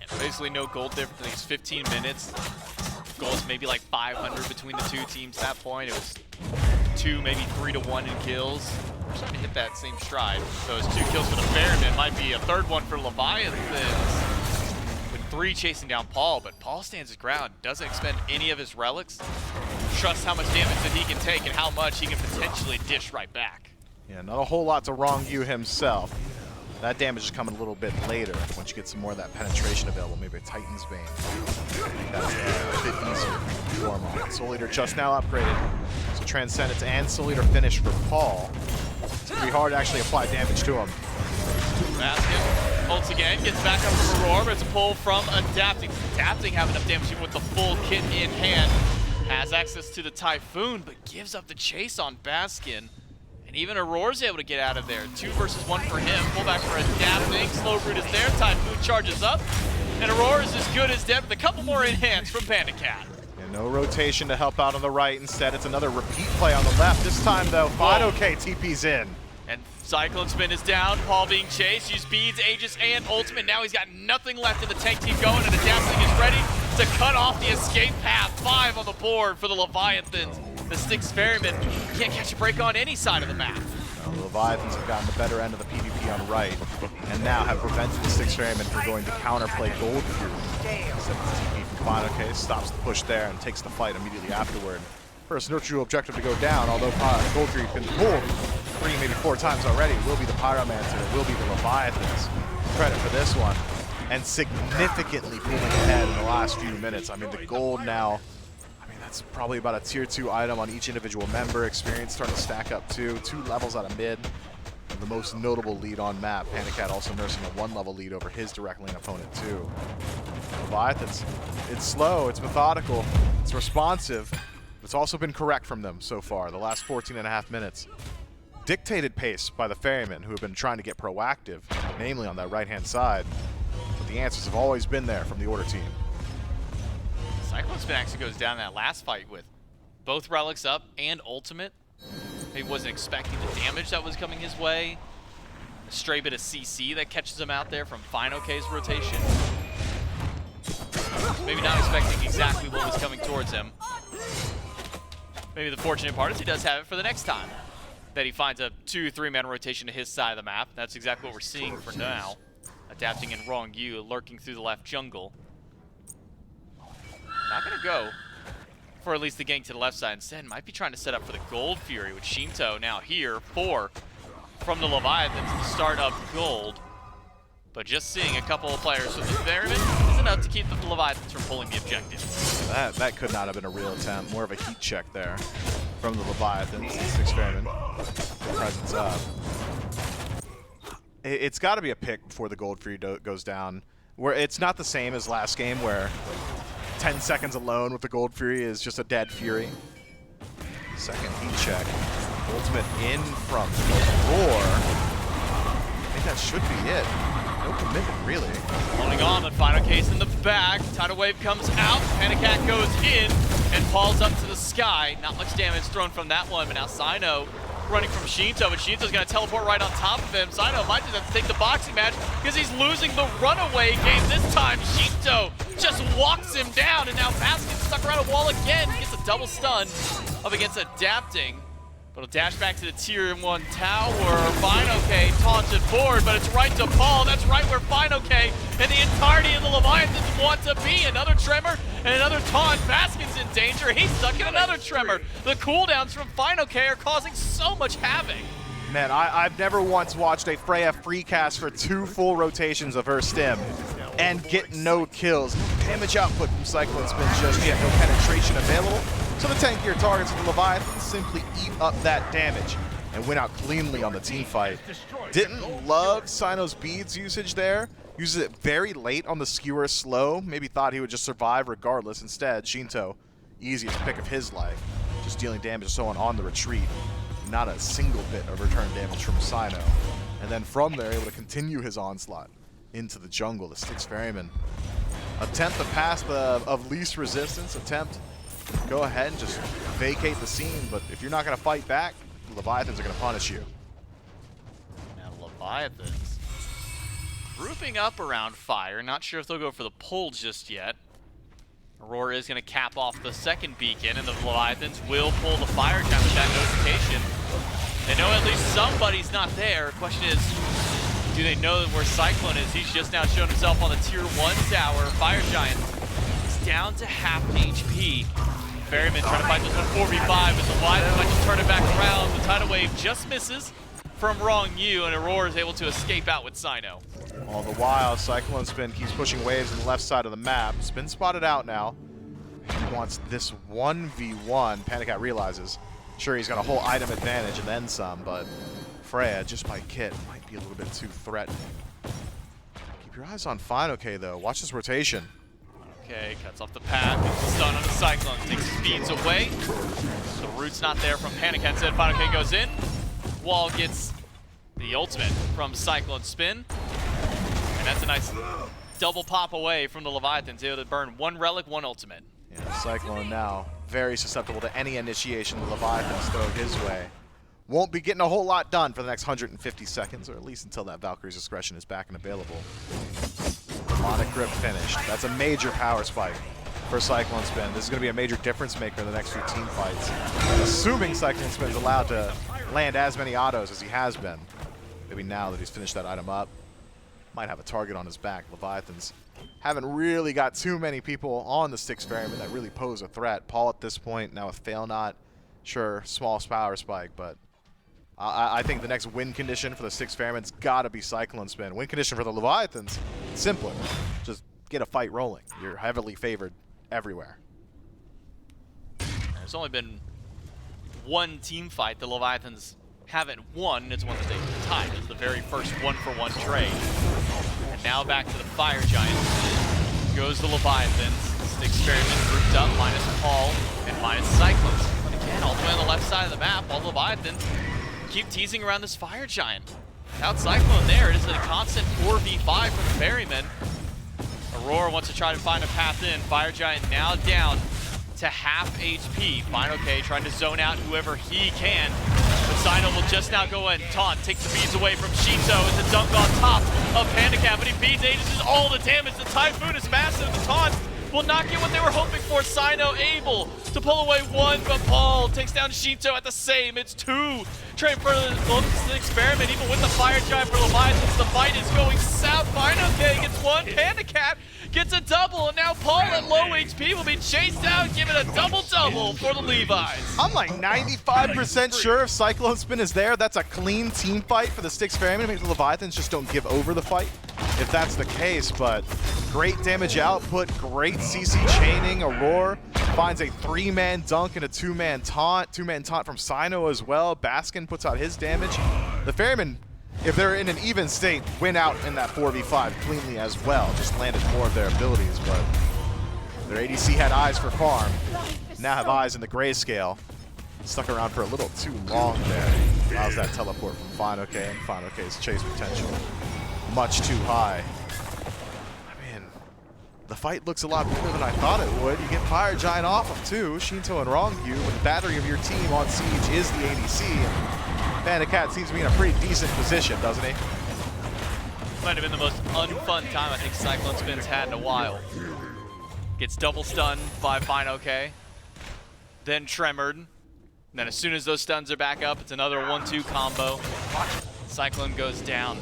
Yeah, basically no gold difference in these 15 minutes. Goals maybe like 500 between the two teams at that point. It was 2, maybe 3 to 1 in kills. We're starting to hit that same stride. Those 2 kills for the Ferrymen might be a third one for Leviathans. 3 chasing down Paul, but Paul stands his ground, doesn't expend any of his relics, trusts how much damage that he can take and how much he can potentially dish right back. Yeah, not a whole lot to Wrong You himself. That damage is coming a little bit later once you get some more of that penetration available, maybe a Titan's Bane. That's a bit easier for him on. Soul Eater just now upgraded, so Transcendence and Soul Eater finish for Paul. It's going to be hard to actually apply damage to him. Baskin ults again, gets back up from Aurora, but it's a pull from Adapting. Adapting having enough damage even with the full kit in hand. Has access to the Typhoon, but gives up the chase on Baskin. And even Aurora's able to get out of there. 2 versus 1 for him. Pull back for Adapting. Slow Root is there. Typhoon charges up. And Aurora's as good as dead with a couple more in hands from Panda Cat. And no rotation to help out on the right. Instead, it's another repeat play on the left. This time, though, Fine OK TP's in. And Cyclone Spin is down. Paul being chased. Used beads, Aegis, and ultimate. Now he's got nothing left in the tank team going, and Adapting is ready to cut off the escape path. 5 on the board for the Leviathans. The Styx Ferrymen can't catch a break on any side of the map. Well, the Leviathans have gotten the better end of the PvP on right, and now have prevented the Styx Ferrymen from going to counterplay Gold Fury. Instead of TP from Final Case, stops the push there and takes the fight immediately afterward. First neutral objective to go down, although Gold Fury has been pulled 3, maybe 4 times already. Will be the Pyromancer, it will be the Leviathans. Credit for this one. And significantly pulling ahead in the last few minutes. I mean, the gold now, that's probably about a tier 2 item on each individual member. Experience starting to stack up too. 2 levels out of mid. And the most notable lead on map. Panda Cat also nursing a 1-level lead over his direct lane opponent too. Leviathans, it's slow, it's methodical, it's responsive. It's also been correct from them so far, the last 14.5 minutes. Dictated pace by the Ferrymen, who have been trying to get proactive, namely on that right-hand side. But the answers have always been there from the Order team. Cyclone Spin actually goes down that last fight with both relics up and ultimate. He wasn't expecting the damage that was coming his way. A stray bit of CC that catches him out there from Final K's rotation. Maybe not expecting exactly what was coming towards him. Maybe the fortunate part is he does have it for the next time that he finds a 2-3-man rotation to his side of the map. That's exactly what we're seeing for now. Adapting in Wrong You, lurking through the left jungle. Not gonna go for at least the gank to the left side. Instead, might be trying to set up for the Gold Fury with Shinto now here. 4 from the Leviathans to start up gold. But just seeing a couple of players with the Ferrymen is enough to keep the Leviathans from pulling the objective. That could not have been a real attempt. More of a heat check there from the Leviathans. 6 Ferrymen. Presence up. It's got to be a pick before the Gold Fury goes down. Where it's not the same as last game where 10 seconds alone with the Gold Fury is just a dead Fury. Second heat check. Ultimate in from Roar. I think that should be it. No commitment, really. Holding on, but Final Case in the back. Tidal Wave comes out. Panic Hat goes in and falls up to the sky. Not much damage thrown from that one, but now Sino running from Shinto, but Shinto's gonna teleport right on top of him. Sino might just have to take the boxing match because he's losing the runaway game this time. Shinto just walks him down, and now Baskin's stuck around a wall again. Gets a double stun up against Adapting. But he'll dash back to the tier 1 tower. Finoke taunted forward, but it's right to Paul. That's right where Finoke and the entirety of the Leviathans want to be. Another tremor and another taunt. Baskin's in danger. He's stuck in another tremor. The cooldowns from Finoke are causing so much havoc. Man, I've never once watched a Freya free cast for 2 full rotations of her stim and get no kills. Damage output from Cyclone Spin just yet, no penetration available. So the tankier targets of the Leviathans simply eat up that damage and win out cleanly on the team fight. Didn't love Sino's beads usage there. Uses it very late on the skewer slow. Maybe thought he would just survive regardless. Instead, Shinto, easiest pick of his life, just dealing damage to someone on the retreat. Not a single bit of return damage from Sino. And then from there, able to continue his onslaught into the jungle. The Styx Ferryman attempt the path of least resistance, go ahead and just vacate the scene, but if you're not going to fight back, the Leviathans are going to punish you. Now Leviathans grouping up around fire. Not sure if they'll go for the pull just yet. Aurora is going to cap off the second beacon, and the Leviathans will pull the fire giant with that notification. They know at least somebody's not there. Question is, do they know where Cyclone is? He's just now shown himself on the tier 1 tower. Fire giant is down to half HP. Ferryman trying to fight this one 4v5, but the Leviathans might just turn it back around. The tidal wave just misses from Wrong U, and Aurora is able to escape out with Sino. All the while, Cyclone Spin keeps pushing waves on the left side of the map. Spin spotted out now. He wants this 1v1. Panic Hat realizes, sure, he's got a whole item advantage and then some, but Freya, just by kit, might be a little bit too threatening. Keep your eyes on Finoke, though. Watch this rotation. Okay, cuts off the path, gets the stun on the Cyclone, takes his beads away. The root's not there from Panic Hat, instead Finoke goes in. Wall gets the ultimate from Cyclone Spin. And that's a nice double pop away from the Leviathans, able to burn 1 relic, 1 ultimate. Yeah, Cyclone now very susceptible to any initiation the Leviathans throw his way. Won't be getting a whole lot done for the next 150 seconds, or at least until that Valkyrie's Discretion is back and available. Demonic Grip finished. That's a major power spike for Cyclone Spin. This is going to be a major difference maker in the next few team fights. Assuming Cyclone Spin is allowed to land as many autos as he has been. Maybe now that he's finished that item up, might have a target on his back. Leviathans haven't really got too many people on the Styx Ferryman that really pose a threat. Paul at this point, now with Fail Not, sure, small power spike, but I think the next win condition for the Styx Ferryman's got to be Cyclone Spin. Win condition for the Leviathans, simpler. Just get a fight rolling. You're heavily favored everywhere. There's only been 1 team fight the Leviathans haven't won. It's one that they tied. It's the very first 1-for-1 trade. And now back to the Fire Giant. Goes the Leviathans. Styx Ferryman grouped up, minus Paul and minus Cyclones. But again, all the way on the left side of the map, all the Leviathans keep teasing around this Fire Giant. Without Cyclone there, it is a constant 4v5 for the Ferrymen. Aurora wants to try to find a path in. Fire Giant now down to half HP. Finoke trying to zone out whoever he can. But Sino will just now go and taunt, take the beads away from Shinto. It's a dunk on top of Panic Hat, but he beads Aegis all the damage. The Typhoon is massive. The taunt will not get what they were hoping for. Sino able to pull away 1, but Paul takes down Shinto at the same. It's 2. Trade for the experiment, even with the Fire Giant for Leviathans. The fight is going south. Finoke gets 1. Panic Hat gets a double, and now Paul at low HP will be chased out, giving a double-double for the Levi's. I'm like 95% sure if Cyclone Spin is there, that's a clean team fight for the Styx Ferryman. Maybe the Leviathans just don't give over the fight if that's the case, but great damage output, great CC chaining. Aurora finds a 3-man dunk and a 2-man taunt. 2-man taunt from Sino as well. Baskin puts out his damage. The Ferryman, if they're in an even state, win out in that 4v5 cleanly as well. Just landed more of their abilities, but their ADC had eyes for farm. Now have eyes in the grayscale. Stuck around for a little too long there. Allows that teleport from Finoke, and Finoke's chase potential much too high. I mean, The fight looks a lot better than I thought it would. You get Fire Giant off of two, Shinto and Wrongyu, but the battery of your team on Siege is the ADC. Panda Cat seems to be in a pretty decent position, doesn't he? Might have been the most unfun time I think Cyclone Spin's had in a while. Gets double stunned by Fine OK, then tremored. And then as soon as those stuns are back up, it's another 1-2 combo. Cyclone goes down.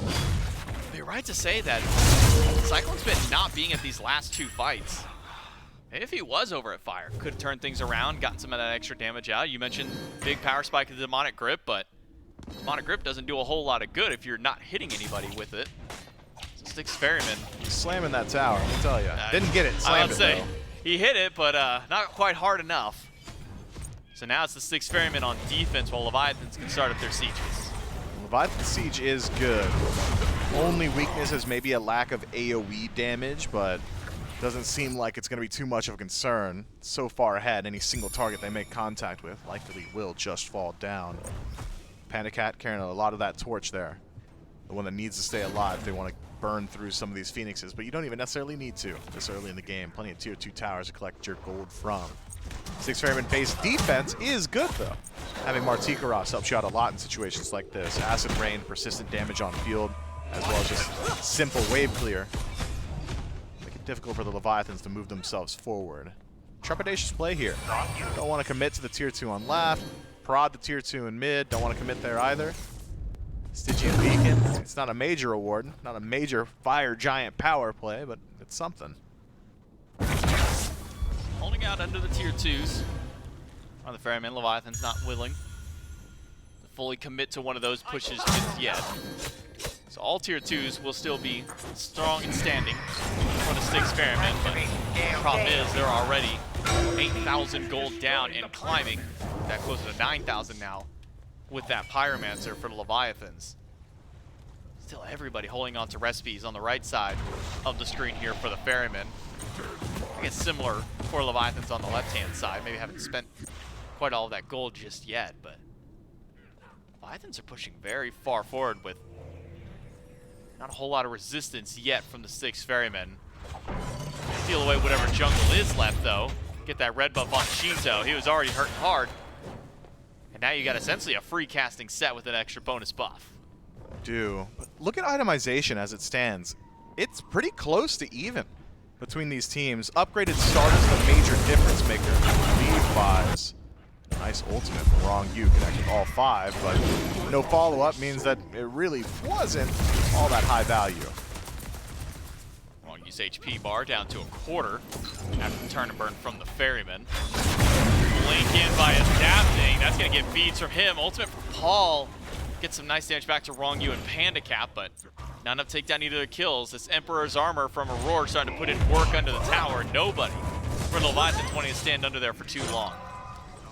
You're right to say that Cyclone Spin not being at these last two fights. If he was over at Fire, could have turned things around, gotten some of that extra damage out. You mentioned big power spike of the Demonic Grip, but Demonic Grip doesn't do a whole lot of good if you're not hitting anybody with it. So Styx Ferrymen. He's slamming that tower, let me tell you. Didn't get it, slammed it though. He hit it, but not quite hard enough. So now it's the Styx Ferrymen on defense while Leviathans can start up their sieges. Leviathan Siege is good. Only weakness is maybe a lack of AoE damage, but doesn't seem like it's going to be too much of a concern. So far ahead, any single target they make contact with likely will just fall down. Panda Cat carrying a lot of that torch there. The one that needs to stay alive if they want to burn through some of these Phoenixes, but you don't even necessarily need to this early in the game. Plenty of tier 2 towers to collect your gold from. Styx Ferryman base defense is good though. Having Martikaros helps you out a lot in situations like this. Acid Rain, persistent damage on field, as well as just simple wave clear. Make it difficult for the Leviathans to move themselves forward. Trepidatious play here. Don't want to commit to the tier 2 on left. Prod the tier 2 in mid. Don't want to commit there either. Stygian Beacon. It's not a major award, not a major Fire Giant power play, but it's something. Holding out under the tier 2s. On the Ferryman, Leviathan's not willing to fully commit to one of those pushes just yet. So all tier 2s will still be strong and standing for the Styx Ferryman, but the problem is they're already 8,000 gold down and climbing. That closer to 9,000 now with that Pyromancer for the Leviathans. Still everybody holding on to recipes on the right side of the screen here for the Ferryman. I guess similar for Leviathans on the left-hand side. Maybe haven't spent quite all of that gold just yet, but Leviathans are pushing very far forward with not a whole lot of resistance yet from the Styx Ferrymen. Steal away whatever jungle is left, though. Get that red buff on Shinto. He was already hurting hard. And now you got essentially a free casting set with an extra bonus buff. But look at itemization as it stands. It's pretty close to even between these teams. Upgraded starters the major difference maker. Levi's. Nice ultimate from Wrongyu, connecting all 5, but no follow-up means that it really wasn't all that high value. Wrongyu's HP bar down to a quarter after the turn and burn from the Ferryman. Blink in by adapting. That's going to get beads from him. Ultimate for Paul. Get some nice damage back to Wrongyu and Panda Cap, but not enough to take down either of the kills. This Emperor's Armor from Aurora starting to put in work under the tower. Nobody for the Leviathan 20 to stand under there for too long.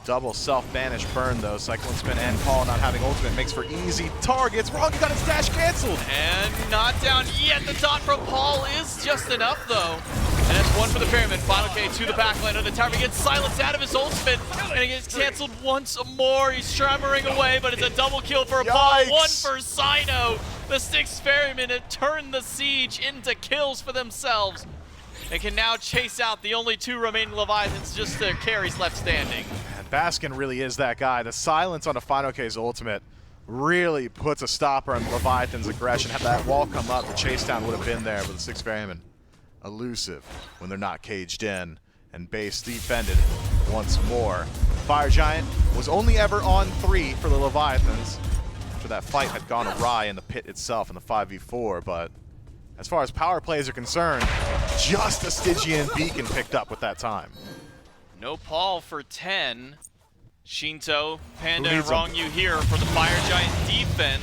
Double self-banish burn though. Cyclone Spin and Paul not having ultimate makes for easy targets. Wrongyu got his dash canceled. And not down yet. The taunt from Paul is just enough though. And that's one for the Ferryman. Final K to the backline of the tower. He gets silenced out of his ultimate. And he gets canceled once more. He's tremoring away, but it's a double kill for Paul. One for Sino. The Styx Ferrymen have turned the siege into kills for themselves. And can now chase out the only 2 remaining Leviathans, just their carries left standing. And Baskin really is that guy. The silence on a Final K's ultimate really puts a stopper on Leviathan's aggression. Had that wall come up, the chase down would have been there, but the Styx Ferrymen elusive when they're not caged in, and base defended once more. Fire Giant was only ever on 3 for the Leviathans after that fight had gone awry in the pit itself in the 5v4, but as far as power plays are concerned, just a Stygian Beacon picked up with that time. No Paul for 10. Shinto, Panda, and Wrongyu here for the Fire Giant defense.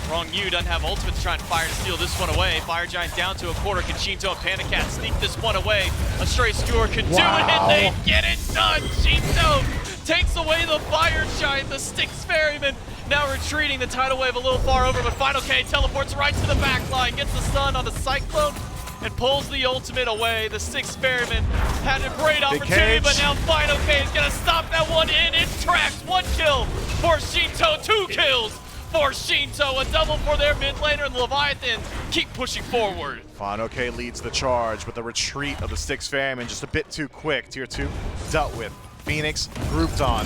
Wrongyu doesn't have ultimate to try and fire to steal this one away. Fire Giant down to a quarter. Can Shinto and Panda Cat sneak this one away? A stray skewer can do it, and they get it done. Shinto takes away the Fire Giant. The Styx Ferryman now retreating, the tidal wave a little far over, but Final K teleports right to the back line, gets the stun on the Cyclone, and pulls the ultimate away. The Styx Ferryman had a great opportunity, but now Final K is going to stop that one in its tracks. 1 kill for Shinto, 2 kills for Shinto, a double for their mid laner, and the Leviathans keep pushing forward. Fanoke leads the charge, but the retreat of the Styx Ferrymen just a bit too quick. Tier 2 dealt with. Phoenix grouped on.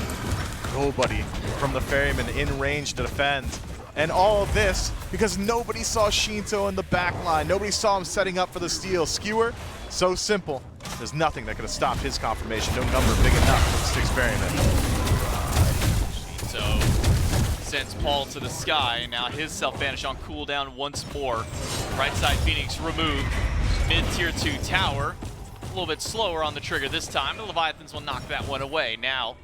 Nobody from the Ferrymen in range to defend. And all of this because nobody saw Shinto in the back line. Nobody saw him setting up for the steal. Skewer, so simple. There's nothing that could have stopped his confirmation. No number big enough for the Styx Ferrymen. Shinto sends Paul to the sky, and now his self-banish on cooldown once more. Right side Phoenix removed. Mid-tier 2 tower. A little bit slower on the trigger this time. The Leviathans will knock that one away. Now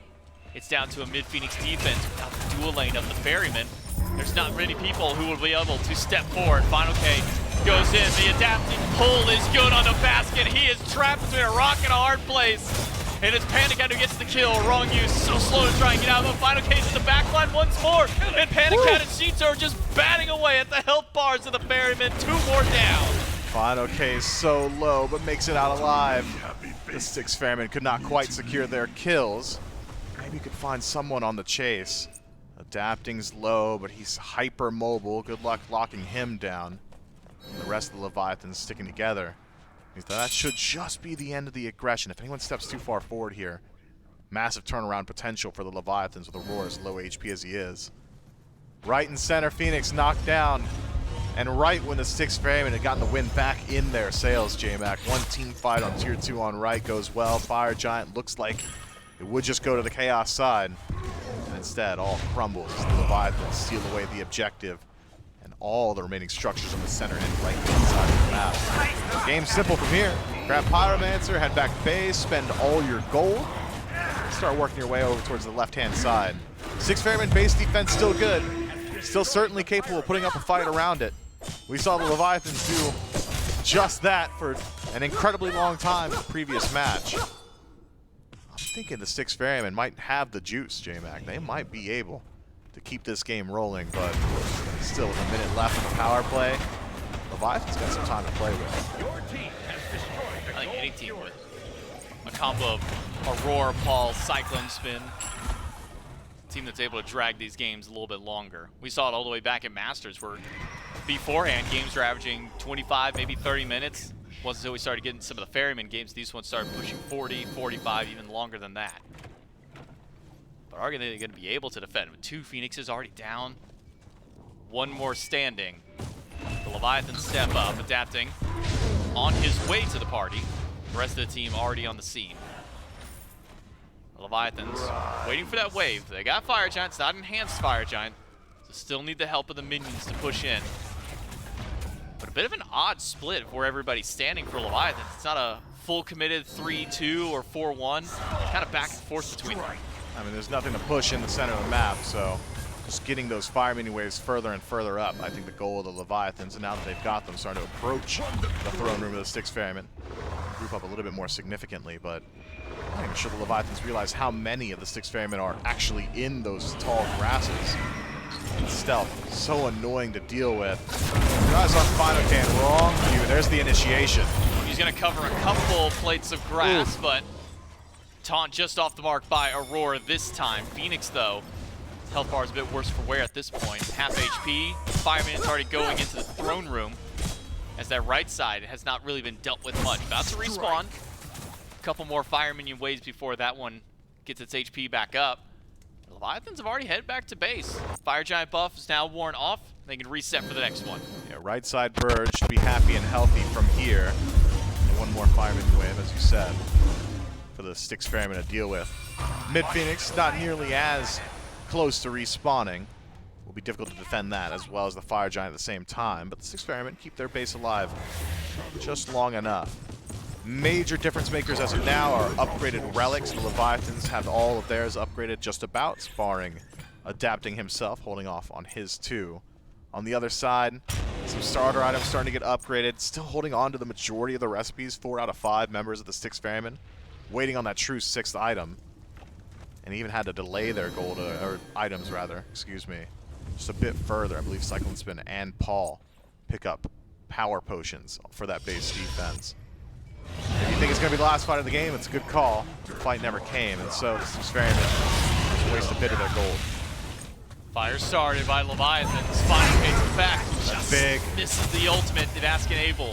it's down to a mid-Phoenix defense without the dual lane of the Ferrymen. There's not many people who will be able to step forward. Final K goes in. The adapting pull is good on the basket. He is trapped between a rock and a hard place. And it's Panic Cat who gets the kill. Wrong use, so slow to try and get out. But Final K's in the backline once more. And Panic Cat and Shinto are just batting away at the health bars of the Ferrymen. 2 more down. Fanoke is so low, but makes it out alive. The Styx Ferrymen could not quite secure their kills. Maybe you could find someone on the chase. Adapting's low, but he's hyper mobile. Good luck locking him down. And the rest of the Leviathans sticking together. That should just be the end of the aggression. If anyone steps too far forward here, massive turnaround potential for the Leviathans with Aurora as low HP as he is. Right and center, Phoenix knocked down. And right when the Styx Ferrymen had gotten the win back in their sails, J-Mac. One team fight on tier 2 on right goes well. Fire Giant looks like it would just go to the Chaos side. And instead, all crumbles as the Leviathans steal away the objective and all the remaining structures on the center and right hand side of the map. Game's simple from here. Grab Pyromancer, head back to base, spend all your gold, start working your way over towards the left-hand side. Styx Ferrymen base defense still good. Still certainly capable of putting up a fight around it. We saw the Leviathans do just that for an incredibly long time in the previous match. I'm thinking the Styx Ferrymen might have the juice, J-Mac. They might be able to keep this game rolling, but still with a minute left in the power play, Leviathan's got some time to play with. I think any team with a combo of Aurora, Paul, Cyclone Spin, team that's able to drag these games a little bit longer. We saw it all the way back at Masters where beforehand games were averaging 25, maybe 30 minutes. It wasn't until we started getting some of the Ferryman games, these ones started pushing 40, 45, even longer than that. But are they going to be able to defend? With 2 Phoenixes already down, 1 more standing. The Leviathans step up, adapting on his way to the party. The rest of the team already on the scene. The Leviathans waiting for that wave. They got Fire Giant, it's not enhanced Fire Giant, so still need the help of the minions to push in. But a bit of an odd split of where everybody's standing for Leviathans. It's not a full committed 3-2 or 4-1. Kind of back and forth between them. I mean, there's nothing to push in the center of the map, so just getting those fire mini waves further and further up, I think the goal of the Leviathans, and now that they've got them, starting to approach the throne room of the Styx Ferrymen. Group up a little bit more significantly, but I'm not even sure the Leviathans realize how many of the Styx Ferrymen are actually in those tall grasses. Stealth, so annoying to deal with. Guys on Final Can, wrong view. There's the initiation. He's going to cover a couple plates of grass, but taunt just off the mark by Aurora this time. Phoenix, though, his health bar is a bit worse for wear at this point. Half HP. Fireman's already going into the throne room, as that right side has not really been dealt with much. About to respawn. A couple more fire minion waves before that one gets its HP back up. The Leviathans have already headed back to base. Fire Giant buff is now worn off. They can reset for the next one. Yeah, right side Burge should be happy and healthy from here. And 1 more fire minion wave, as you said, for the Styx Ferrymen to deal with. Mid Phoenix, not nearly as close to respawning. Will be difficult to defend that, as well as the Fire Giant at the same time. But the Styx Ferrymen keep their base alive just long enough. Major difference makers as of now are upgraded relics. The Leviathans have all of theirs upgraded just about, barring adapting himself, holding off on his 2. On the other side, some starter items starting to get upgraded, still holding on to the majority of the recipes. 4 out of 5 members of the Styx Ferrymen waiting on that true 6th item. And even had to delay their gold, or items rather, excuse me, just a bit further. I believe Cyclone Spin and Paul pick up power potions for that base defense. If you think it's going to be the last fight of the game, it's a good call. The fight never came, and so the Styx Ferrymen just waste a bit of their gold. Fire started by Leviathans. Final pays back. Just big. misses the ultimate. Asking Abel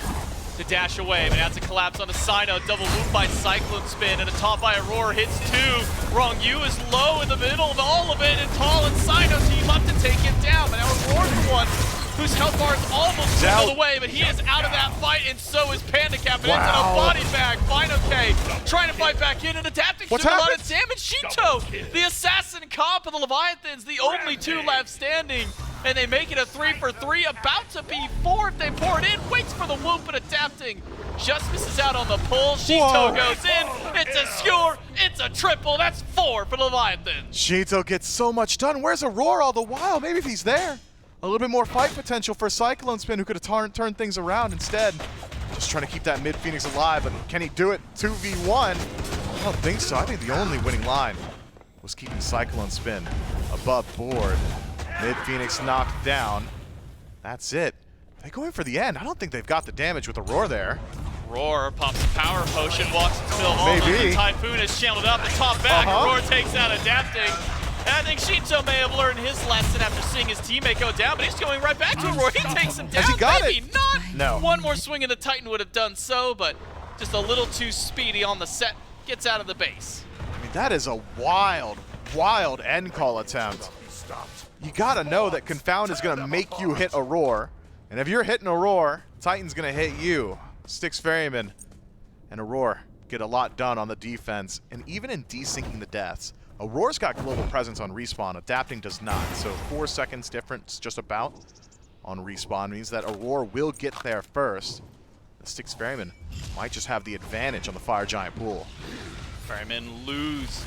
to dash away, but has to collapse onto Sino. Double loop by Cyclone Spin, and a top by Aurora hits 2. Wrong U is low in the middle of all of it, and Tall and Sino team up to take it down. But now Aurora's the one whose health bar is almost dwindled away, but he is out of that fight, and so is Pandacat. But it's in a body bag. Final K trying to fight back in and adapting to a lot of damage. Shinto, the assassin comp of the Leviathans, the only 2 left standing. And they make it a 3 for 3, about to be 4 if they pour it in. Waits for the whoop, but adapting. Just misses out on the pull. Shinto goes in. It's a skewer. It's a triple. That's 4 for Leviathan. Shinto gets so much done. Where's Aurora all the while? Maybe if he's there. A little bit more fight potential for Cyclone Spin, who could have turned things around instead. Just trying to keep that mid Phoenix alive, but can he do it 2v1? I don't think so. I think the only winning line was keeping Cyclone Spin above board. Mid Phoenix knocked down. That's it. They go in for the end. I don't think they've got the damage with Aurora there. Aurora pops a power potion, walks until almost the Typhoon is channeled up and top back. Aurora takes out adapting. And I think Shinto may have learned his lesson after seeing his teammate go down, but he's going right back to Aurora. He takes him down. Has he got Maybe it? not. No. One more swing and the Titan would have done so, but just a little too speedy on the set. Gets out of the base. I mean, that is a wild, wild end call attempt. You gotta know that Confound is gonna make you hit Aurora. And if you're hitting Aurora, Titan's gonna hit you. Styx Ferryman and Aurora get a lot done on the defense. And even in desyncing the deaths, Aurora's got global presence on respawn. Adapting does not. So 4 seconds difference just about on respawn means that Aurora will get there first. The Styx Ferryman might just have the advantage on the Fire Giant pool. Ferrymen lose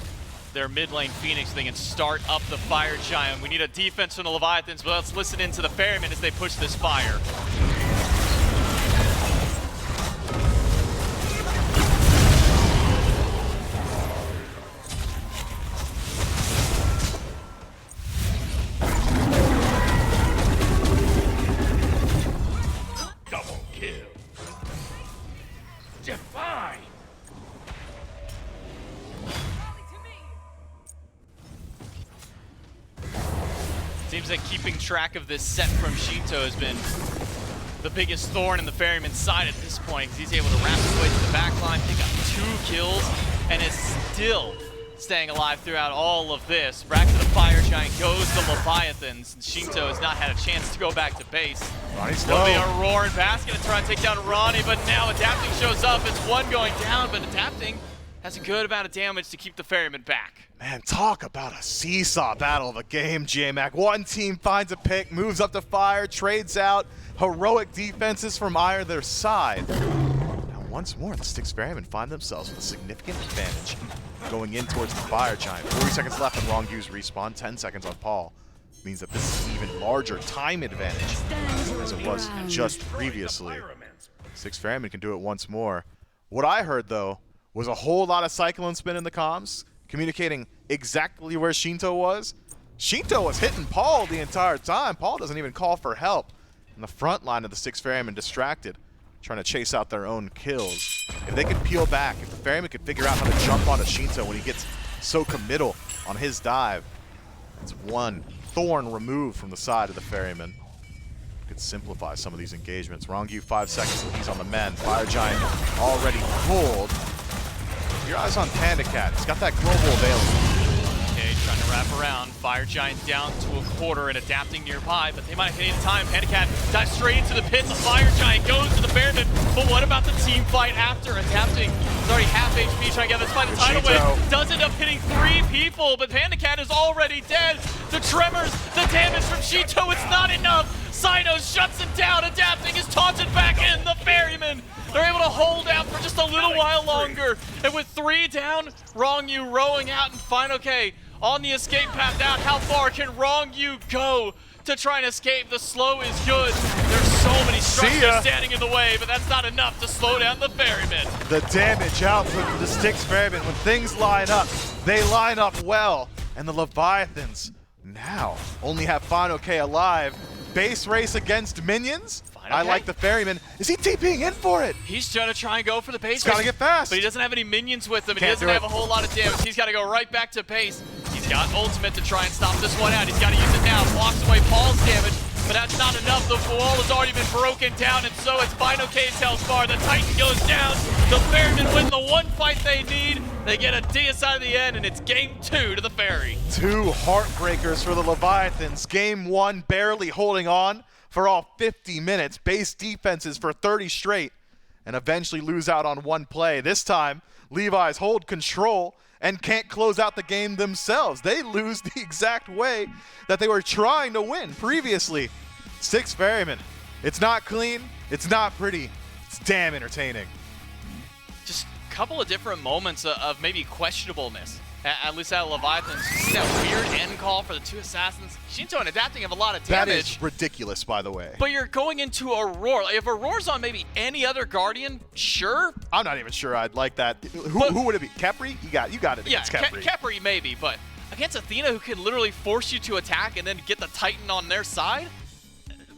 their mid lane Phoenix. They can start up the Fire Giant. We need a defense from the Leviathans, but let's listen into the Ferrymen as they push this fire. Double kill. Defy. Seems like keeping track of this set from Shinto has been the biggest thorn in the Ferryman's side at this point, because he's able to wrap his way to the back line, pick up 2 kills, and is still staying alive throughout all of this. Back to the Fire Giant goes the Leviathans, and Shinto has not had a chance to go back to base. Ronnie's There'll be low. a Roar and Bass gonna try and take down Ronnie, but now Adapting shows up. It's 1 going down, but Adapting has a good amount of damage to keep the Ferryman back. Man, talk about a seesaw battle of a game, J-Mac. One team finds a pick, moves up to fire, trades out heroic defenses from either side. Now, once more, the Styx Ferrymen find themselves with a significant advantage going in towards the Fire Giant. 40 seconds left on Wrong U's respawn, 10 seconds on Paul. Means that this is an even larger time advantage as it was just previously. Styx Ferrymen can do it once more. What I heard, though, was a whole lot of Cyclone Spin in the comms, communicating exactly where Shinto was. Shinto was hitting Paul the entire time. Paul doesn't even call for help. And the front line of the Styx Ferrymen distracted, trying to chase out their own kills. If they could peel back, if the Ferryman could figure out how to jump onto Shinto when he gets so committal on his dive, that's one thorn removed from the side of the Ferryman. Could simplify some of these engagements. Rongu 5 seconds and he's on the men. Fire Giant already pulled. Your eyes on Pandacat. He's got that global available. Okay, trying to wrap around. Fire Giant down to a quarter and Adapting nearby, but they might have hit in time. Pandacat dives straight into the pit. The Fire Giant goes to the Ferryman. But what about the team fight after? Adapting is already half HP trying to get this fight the tidal wave. Does end up hitting 3 people, but Pandacat is already dead. The tremors, the damage from Shinto, it's not enough. Sino shuts him down. Adapting is taunted back in. The Ferryman, they're able to hold out for just a little while longer. And with 3 down, Wrong U rowing out and Final K on the escape path out. How far can Wrong U go to try and escape? The slow is good. There's so many structures standing in the way, but that's not enough to slow down the Ferryman. The damage output for the Styx Ferryman. When things line up, they line up well. And the Leviathans now only have Final K alive. Base race against minions. I like the Ferryman. Is he TPing in for it? He's trying to go for the base. He's got to get fast. But he doesn't have any minions with him, and he Can't doesn't do have it. a whole lot of damage. He's got to go right back to base. He's He's got ultimate to try and stop this one out. He's got to use it now. Blocks away Paul's damage, but that's not enough. The wall has already been broken down, and so it's final K-Tail's bar. The Titan goes down. The Ferrymen win the one fight they need. They get a deicide at the end, and it's game 2 to the Ferry. 2 heartbreakers for the Leviathans. Game 1 barely holding on for all 50 minutes. Base defenses for 30 straight, and eventually lose out on one play. This time, Levi's hold control and can't close out the game themselves. They lose the exact way that they were trying to win previously. 6 Ferrymen. It's not clean, it's not pretty, it's damn entertaining. Just a couple of different moments of maybe questionableness. At least out of Leviathans. You see that weird end call for the 2 assassins? Shinto and adapting have a lot of damage. That is ridiculous, by the way. But you're going into Aurora. If Aurora's on maybe any other Guardian, sure. I'm not even sure I'd like that. Who would it be? Khepri? You got it Yeah, against Khepri. Khepri maybe, but against Athena, who can literally force you to attack and then get the Titan on their side,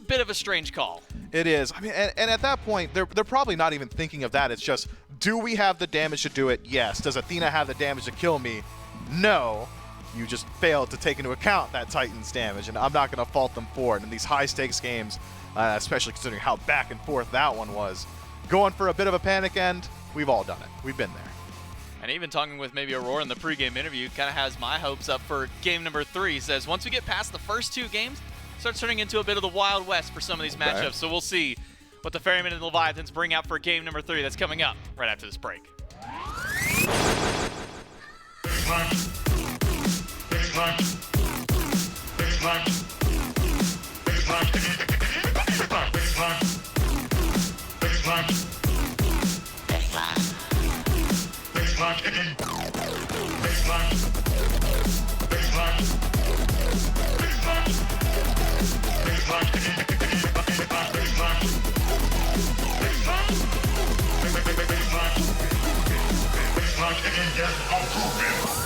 bit of a strange call. It is. I mean, and at that point, they're probably not even thinking of that. It's just, do we have the damage to do it? Yes. Does Athena have the damage to kill me? No. You just failed to take into account that Titan's damage, and I'm not going to fault them for it. In these high-stakes games, especially considering how back and forth that one was, going for a bit of a panic end, we've all done it. We've been there. And even talking with maybe Aurora in the pregame interview kind of has my hopes up for game number 3. He says once we get past the first 2 games, it starts turning into a bit of the Wild West for some of these matchups. So we'll see what the Ferrymen and the Leviathans bring out for game number 3 that's coming up right after this break. Yes, I'm grooving.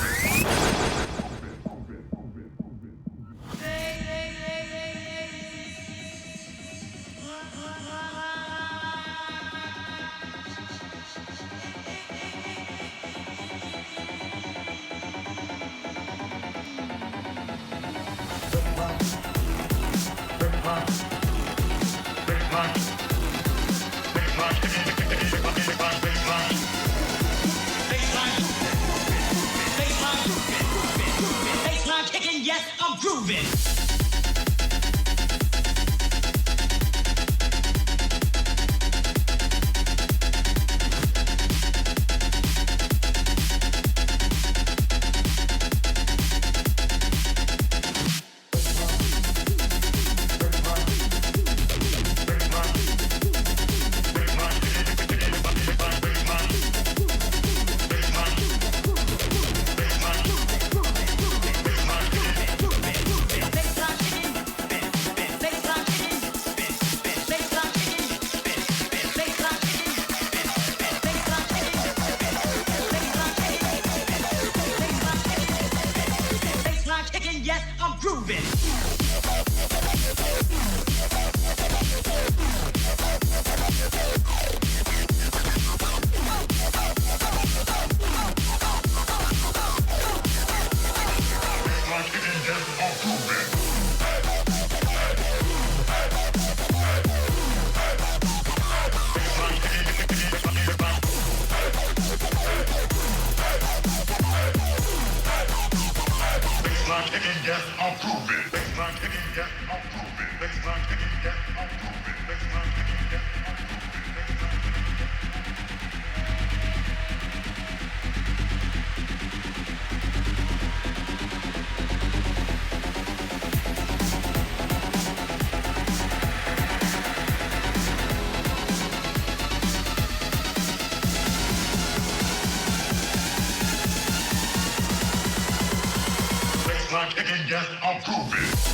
Yes, I'm grooving. Yes, I'm grooving.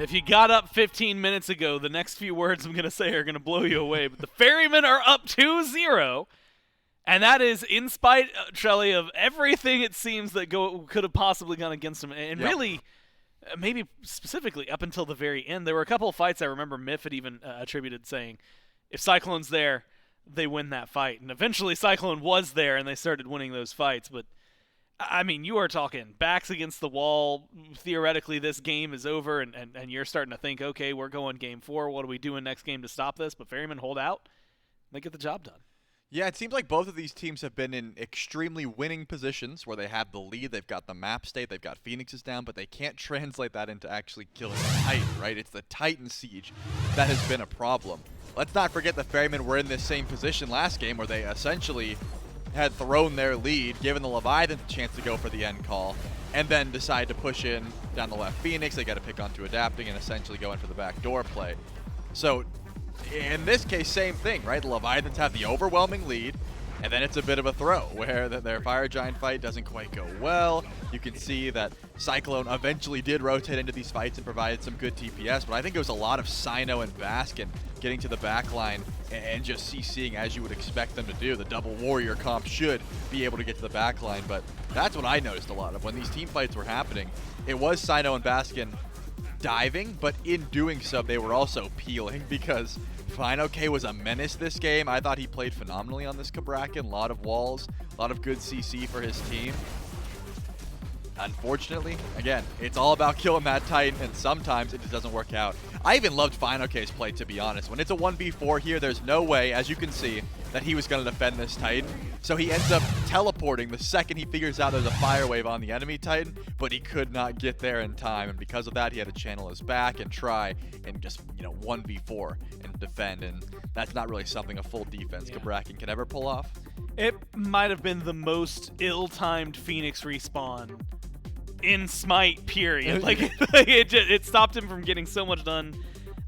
If you got up 15 minutes ago, the next few words I'm going to say are going to blow you away. But the Ferrymen are up 2-0. And that is in spite, Trelly, of everything it seems that could have possibly gone against them. And really, maybe specifically up until the very end, there were a couple of fights I remember Miff had even attributed saying, if Cyclone's there, they win that fight. And eventually Cyclone was there and they started winning those fights. But I mean, you are talking backs against the wall. Theoretically, this game is over, and you're starting to think, okay, we're going game 4. What are we doing next game to stop this? But Ferrymen hold out. They get the job done. Yeah, it seems like both of these teams have been in extremely winning positions where they have the lead. They've got the map state. They've got Phoenixes down, but they can't translate that into actually killing a Titan, right? It's the Titan siege that has been a problem. Let's not forget the Ferrymen were in this same position last game where they essentially had thrown their lead, given the Leviathans a chance to go for the end call, and then decide to push in down the left Phoenix. They got to pick onto adapting and essentially go in for the backdoor play. So in this case, same thing, right? The Leviathans have the overwhelming lead, and then it's a bit of a throw where their Fire Giant fight doesn't quite go well. You can see that Cyclone eventually did rotate into these fights and provided some good TPS, but I think it was a lot of Cyno and Baskin getting to the back line and just CCing as you would expect them to do. The double warrior comp should be able to get to the back line, but that's what I noticed a lot of. When these team fights were happening, it was Cyno and Baskin diving, but in doing so, they were also peeling because FineOK was a menace this game. I thought he played phenomenally on this Cabrakan. A lot of walls, a lot of good CC for his team. Unfortunately, again, it's all about killing that Titan, and sometimes it just doesn't work out. I even loved FineOK's play, to be honest. When it's a 1v4 here, there's no way, as you can see, that he was going to defend this Titan. So he ends up teleporting the second he figures out there's a fire wave on the enemy Titan, but he could not get there in time. And because of that, he had to channel his back and try and just, 1v4 and defend. And that's not really something a full defense Cabrakan can ever pull off. It might have been the most ill-timed Phoenix respawn in Smite, period. It stopped him from getting so much done.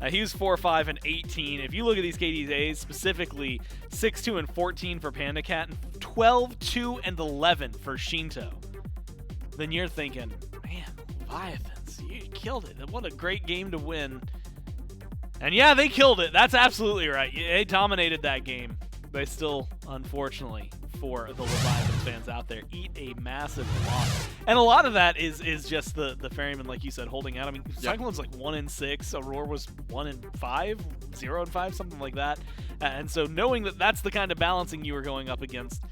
He was 4-5 and 18. If you look at these KDAs, specifically 6-2 and 14 for PandaCat, and 12-2 and 11 for Shinto, then you're thinking, man, Leviathans, you killed it. What a great game to win. And yeah, they killed it. That's absolutely right. They dominated that game. they still, unfortunately, for the Leviathans fans out there, eat a massive loss. And a lot of that is just the Ferrymen, like you said, holding out. I mean, Cyclone's like 1-6, Aurora was 1-5, 0-5, something like that. And so knowing that that's the kind of balancing you were going up against,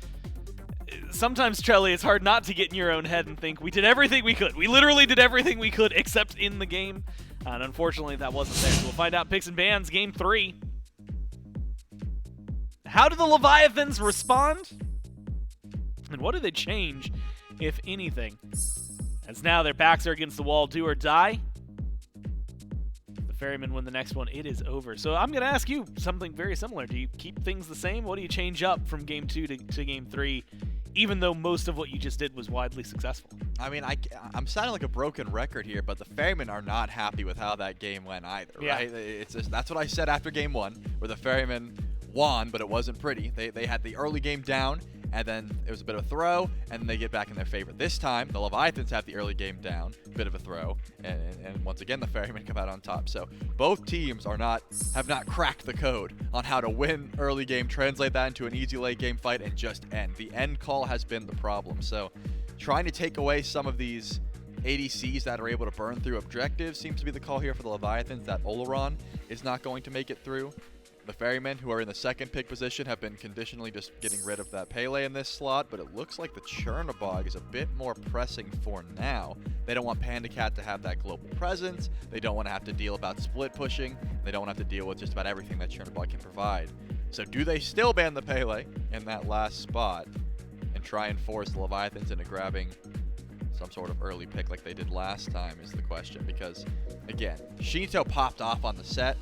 sometimes, Trelly, it's hard not to get in your own head and think, we did everything we could. We literally did everything we could except in the game. And unfortunately, that wasn't there. So we'll find out Picks and Bans, Game 3. How do the Leviathans respond? And what do they change, if anything? As now their backs are against the wall, do or die. If the Ferrymen win the next one, it is over. So I'm going to ask you something very similar. Do you keep things the same? What do you change up from Game 2 to Game 3, even though most of what you just did was widely successful? I mean, I'm sounding like a broken record here, but the Ferrymen are not happy with how that game went either, right? It's just, that's what I said after Game 1, where the Ferrymen won, but it wasn't pretty. They had the early game down, and then it was a bit of a throw, and then they get back in their favor. This time, the Leviathans have the early game down, bit of a throw, and once again, the Ferrymen come out on top. So both teams have not cracked the code on how to win early game, translate that into an easy late game fight, and just end. The end call has been the problem. So trying to take away some of these ADCs that are able to burn through objectives seems to be the call here for the Leviathans. That Oleron is not going to make it through. The Ferrymen, who are in the second pick position, have been conditionally just getting rid of that Pele in this slot, but it looks like the Chernobog is a bit more pressing for now. They don't want Panda Cat to have that global presence. They don't want to have to deal about split pushing. They don't want to have to deal with just about everything that Chernobog can provide. So do they still ban the Pele in that last spot and try and force the Leviathans into grabbing some sort of early pick like they did last time is the question, because, again, Shinto popped off on the set.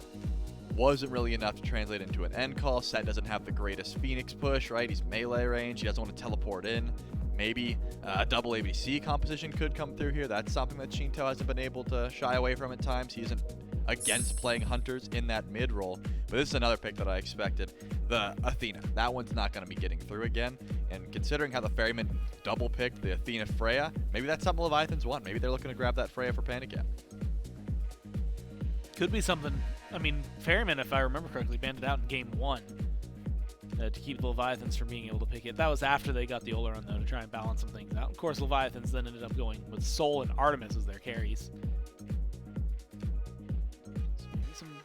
Wasn't really enough to translate into an end call. Set doesn't have the greatest Phoenix push, right? He's melee range. He doesn't want to teleport in. Maybe a double ABC composition could come through here. That's something that Shinto hasn't been able to shy away from at times. He isn't against playing Hunters in that mid role. But this is another pick that I expected. The Athena. That one's not going to be getting through again. And considering how the Ferrymen double picked the Athena Freya, maybe that's something Leviathans want. Maybe they're looking to grab that Freya for Panda Cat. Could be something. I mean, Ferrymen, if I remember correctly, banned it out in Game 1 to keep the Leviathans from being able to pick it. That was after they got the Oleron, though, to try and balance some things out. Of course, Leviathans then ended up going with Soul and Artemis as their carries. Some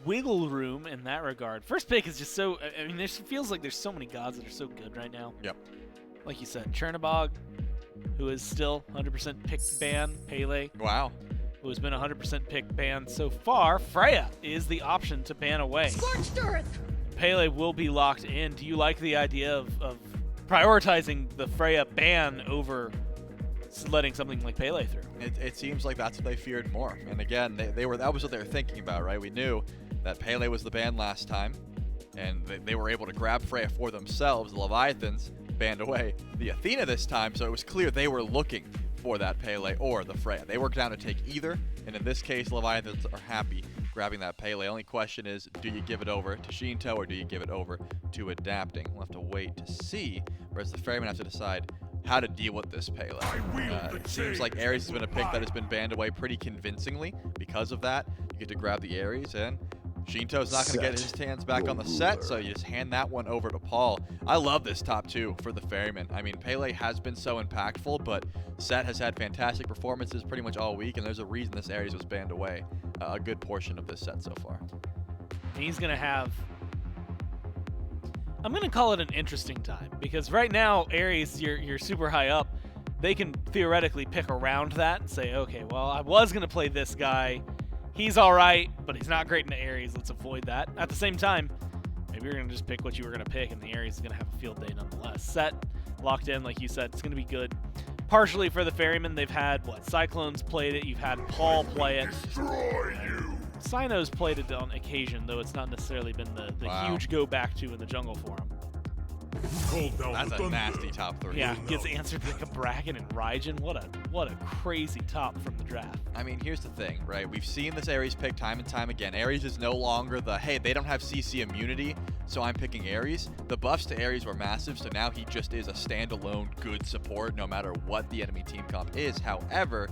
wiggle room in that regard. First pick is just so... I mean, there feels like there's so many gods that are so good right now. Yep. Like you said, Chernobog, who is still 100% picked ban. Pele. Wow. Who has been 100% pick banned so far. Freya is the option to ban away. Scorched Earth! Pele will be locked in. Do you like the idea of prioritizing the Freya ban over letting something like Pele through? It seems like that's what they feared more. And again, that was what they were thinking about, right? We knew that Pele was the ban last time, and they were able to grab Freya for themselves. The Leviathans banned away the Athena this time, so it was clear they were looking for that Pele or the Freya. They were down to take either, and in this case, Leviathans are happy grabbing that Pele. Only question is, do you give it over to Shinto or do you give it over to Adapting? We'll have to wait to see, whereas the Ferrymen have to decide how to deal with this Pele. It seems like Ares has been a pick that has been banned away pretty convincingly. Because of that, you get to grab the Ares, and Shinto's not going to get his hands back on the set, so you just hand that one over to Paul. I love this top two for the Ferrymen. I mean, Pele has been so impactful, but Set has had fantastic performances pretty much all week, and there's a reason this Ares was banned away a good portion of this set so far. He's going to have... I'm going to call it an interesting time, because right now, Ares, you're super high up. They can theoretically pick around that and say, okay, well, I was going to play this guy. He's all right, but he's not great in the Ares. Let's avoid that. At the same time, maybe you're going to just pick what you were going to pick, and the Ares is going to have a field day nonetheless. Set locked in, like you said, it's going to be good. Partially for the Ferrymen, they've had, Cyclones played it. You've had Paul play it. Sino's played it on occasion, though it's not necessarily been the huge go-back to in the jungle for him. That's a nasty top three. Yeah, gets answered like a Bracken and Raijin. What a crazy top from the draft. I mean, here's the thing, right? We've seen this Ares pick time and time again. Ares is no longer the, hey, they don't have CC immunity, so I'm picking Ares. The buffs to Ares were massive, so now he just is a standalone good support no matter what the enemy team comp is. However,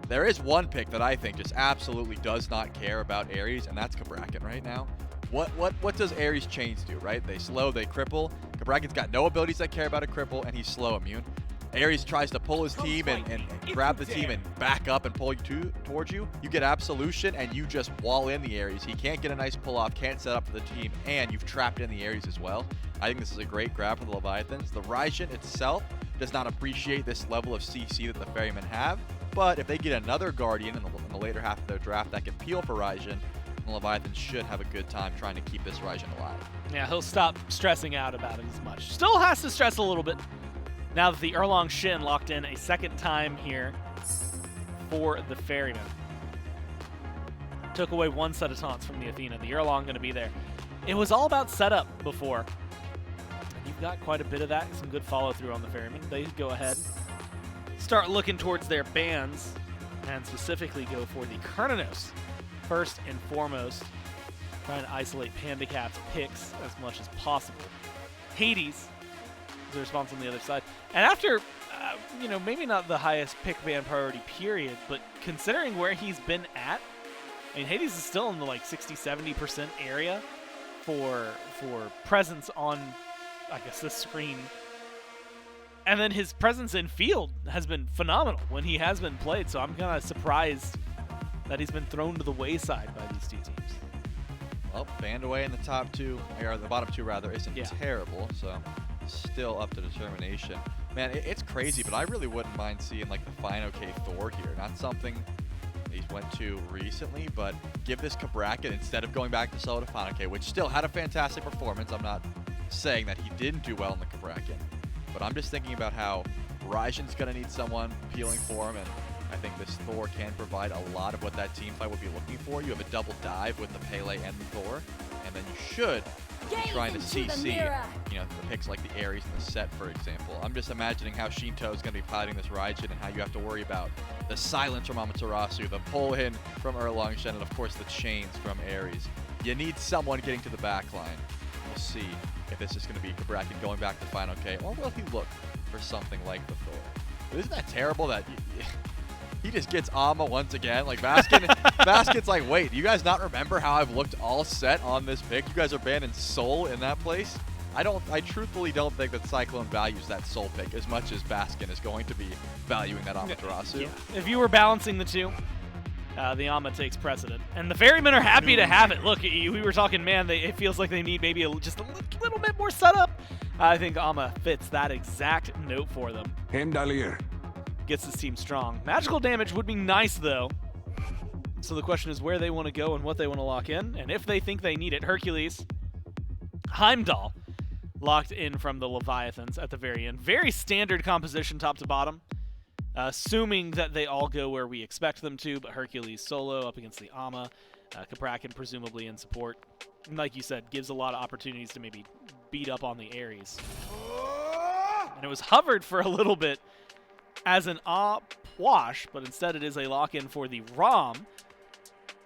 there is one pick that I think just absolutely does not care about Ares, and that's Bracken right now. What does Ares chains do, right? They slow, they cripple. Cabrakan's got no abilities that care about a cripple, and he's slow immune. Ares tries to pull his team and grab the team and back up and pull you towards you. You get Absolution, and you just wall in the Ares. He can't get a nice pull-off, can't set up for the team, and you've trapped in the Ares as well. I think this is a great grab for the Leviathans. The Raijin itself does not appreciate this level of CC that the Ferrymen have, but if they get another Guardian in the later half of their draft that can peel for Raijin, the Leviathans should have a good time trying to keep this Raijin alive. Yeah, he'll stop stressing out about it as much. Still has to stress a little bit. Now that the Erlong Shin locked in a second time here for the Ferrymen. Took away one set of taunts from the Athena. The Erlong going to be there. It was all about setup before. You've got quite a bit of that. Some good follow-through on the Ferrymen. They go ahead, start looking towards their bans, and specifically go for the Kernanos first and foremost. Trying to isolate Pandacat's picks as much as possible. Hades the response on the other side. And after, maybe not the highest pick ban priority period, but considering where he's been at, I mean, Hades is still in the 60-70% area for presence on, I guess, this screen. And then his presence in field has been phenomenal when he has been played, so I'm kind of surprised that he's been thrown to the wayside by these two teams. Well, banned away in the top two, or the bottom two rather, isn't terrible, so still up to determination. Man, it's crazy, but I really wouldn't mind seeing the Fine OK Thor here. Not something he's went to recently, but give this Cabrakan instead of going back to solo to Fine OK, which still had a fantastic performance. I'm not saying that he didn't do well in the Cabrakan, but I'm just thinking about how Raijin's going to need someone peeling for him, and I think this Thor can provide a lot of what that team fight would be looking for. You have a double dive with the Pele and the Thor, and then you should be trying to CC, the picks like the Ares and the Set, for example. I'm just imagining how Shinto is going to be piloting this Raijin and how you have to worry about the silence from Amaterasu, the pull-in from Erlong Shen, and of course the chains from Ares. You need someone getting to the back line. We'll see if this is going to be Cabrakan going back to Final K, or will he look for something like the Thor? But isn't that terrible that he just gets Ama once again? Baskin's like, wait, do you guys not remember how I've looked all set on this pick? You guys are banning Soul in that place? I truthfully don't think that Cyclone values that Soul pick as much as Baskin is going to be valuing that Amaterasu. Yeah. If you were balancing the two, the Ama takes precedent. And the Ferrymen are happy to have it. Look, we were talking, man, it feels like they need maybe just a little bit more setup. I think Ama fits that exact note for them. Gets this team strong. Magical damage would be nice, though. So the question is where they want to go and what they want to lock in, and if they think they need it. Hercules, Heimdall, locked in from the Leviathans at the very end. Very standard composition top to bottom, assuming that they all go where we expect them to, but Hercules solo up against the Ama. Cabrakan presumably in support. And like you said, gives a lot of opportunities to maybe beat up on the Ares. And it was hovered for a little bit as an wash, but instead it is a lock-in for the Rom,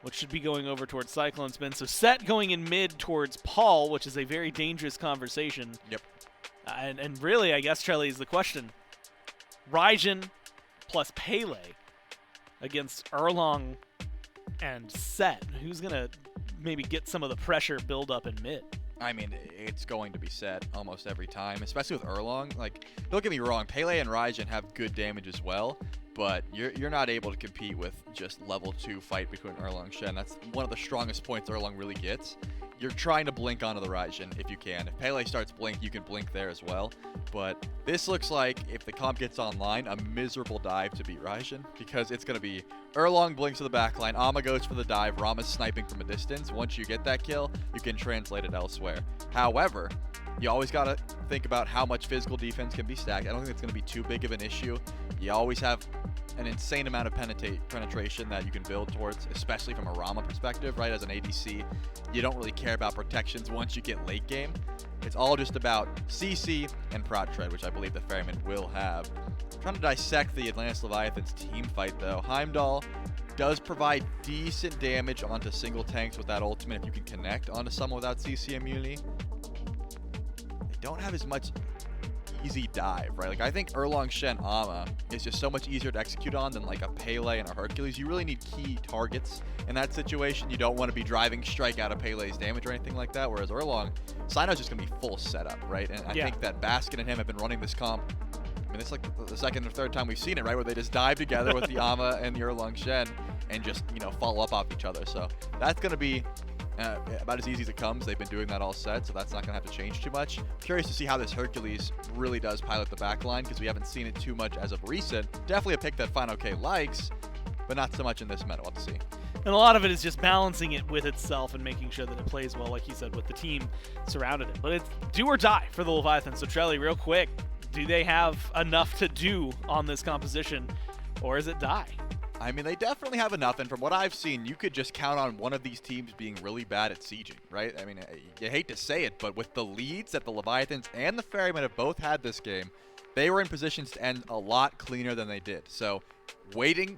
which should be going over towards Cyclone Spin. So Set going in mid towards Paul, which is a very dangerous conversation. Yep. And really, I guess, Trelly, is the question. Raijin plus Pele against Erlong and Set. Who's going to maybe get some of the pressure build up in mid? I mean, it's going to be Set almost every time, especially with Erlong. Don't get me wrong, Pele and Raijin have good damage as well, but you're not able to compete with just level 2 fight between Erlong Shen. That's one of the strongest points Erlong really gets. You're trying to blink onto the Raijin if you can. If Pele starts blink, you can blink there as well. But this looks like, if the comp gets online, a miserable dive to beat Raijin, because it's going to be Erlong blinks to the backline, Ama goes for the dive, Rama's sniping from a distance. Once you get that kill, you can translate it elsewhere. However, you always got to think about how much physical defense can be stacked. I don't think it's going to be too big of an issue. You always have an insane amount of penetration that you can build towards, especially from a Rama perspective, right? As an ADC, you don't really care about protections once you get late game. It's all just about CC and Prot Tread, which I believe the Ferrymen will have. I'm trying to dissect the Atlantis Leviathans team fight, though. Heimdall does provide decent damage onto single tanks with that ultimate if you can connect onto someone without CC immunity. They don't have as much easy dive, right? Like I think Erlong Shen Ama is just so much easier to execute on than like a Pele and a Hercules. You really need key targets in that situation. You don't want to be driving strike out of Pele's damage or anything like that. Whereas Erlong, Sino's just gonna be full setup, right? And I think that Baskin and him have been running this comp. I mean, it's like the second or third time we've seen it, right? Where they just dive together with the Ama and the Erlong Shen and just, you know, follow up off each other. So that's gonna be about as easy as it comes. They've been doing that all set, so that's not going to have to change too much. Curious to see how this Hercules really does pilot the backline, because we haven't seen it too much as of recent. Definitely a pick that Final K likes, but not so much in this meta. We'll have to see. And a lot of it is just balancing it with itself and making sure that it plays well, like you said, with the team surrounded it. But it's do or die for the Leviathans. So Trelly, real quick, do they have enough to do on this composition, or is it die? I mean, they definitely have enough, and from what I've seen, you could just count on one of these teams being really bad at sieging, right? I mean, you hate to say it, but with the leads that the Leviathans and the Ferrymen have both had this game, they were in positions to end a lot cleaner than they did. So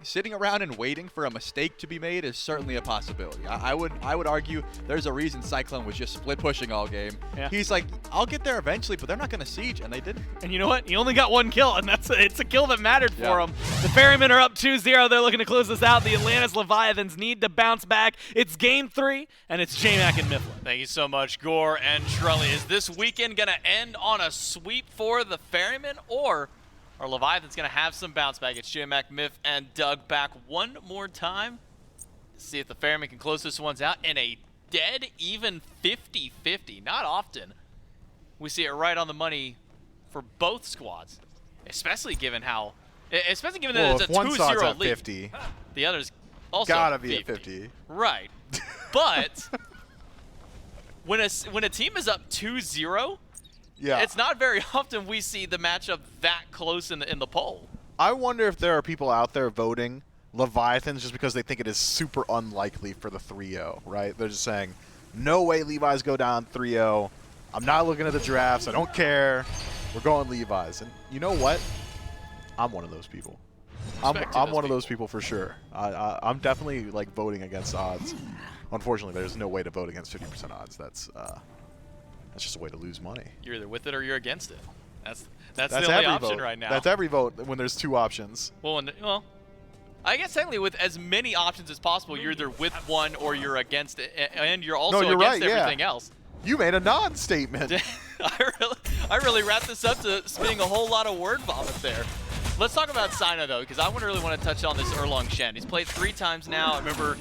sitting around and waiting for a mistake to be made is certainly a possibility. I would argue there's a reason Cyclone was just split pushing all game. Yeah. He's like, I'll get there eventually, but they're not going to siege, and they didn't. And you know what? He only got one kill, and it's a kill that mattered for him. The Ferrymen are up 2-0. They're looking to close this out. The Atlantis Leviathans need to bounce back. It's game 3, and it's J-Mac and Mifflin. Thank you so much, Gore and Trelly. Is this weekend going to end on a sweep for the Ferrymen, or are Leviathans going to have some bounce back? It's J-Mac, Miff, and Doug back one more time to see if the Ferrymen can close this ones out in a dead even 50-50. Not often we see it right on the money for both squads, especially given that it's a 2-0 lead. 50. The other's also Gotta be 50. at 50. Right. But when a team is up 2-0, Yeah. it's not very often we see the matchup that close in the poll. I wonder if there are people out there voting Leviathans just because they think it is super unlikely for the 3-0, right? They're just saying, no way Levi's go down 3-0. I'm not looking at the drafts. I don't care. We're going Levi's. And you know what? I'm one of those people. I'm one of those people for sure. I'm definitely like voting against odds. Unfortunately, there's no way to vote against 50% odds. That's just a way to lose money. You're either with it or you're against it. That's the only every option vote. right now. That's every vote when there's two options. Well, I guess technically with as many options as possible, you're either with one or you're against it, and you're also against everything else. You made a non-statement. I really wrapped this up to spinning a whole lot of word vomit there. Let's talk about Sino, though, because I really want to touch on this Erlong Shen. He's played 3 times now. I remember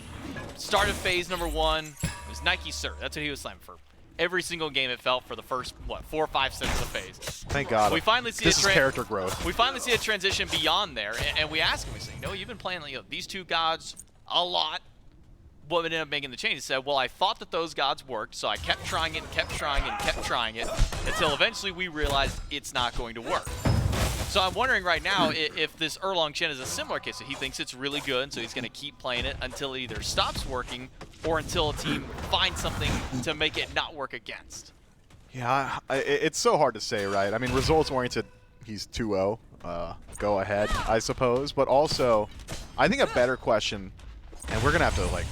started phase number 1. It was Nike Sir. That's what he was slamming for. Every single game it felt for the first, 4 or 5 sets of the phase. Thank God. We finally see this is character growth. We finally see a transition beyond there, and we ask him, we say, you've been playing these 2 gods a lot. What would end up making the change? He said, well, I thought that those gods worked, so I kept trying it and kept trying it and kept trying it until eventually we realized it's not going to work. So I'm wondering right now if this Erlong Shen is a similar case. So he thinks it's really good, and so he's going to keep playing it until it either stops working or until a team finds something to make it not work against. Yeah, it's so hard to say, right? I mean, results-oriented, he's 2-0. Go ahead, I suppose. But also, I think a better question, and we're going to have to,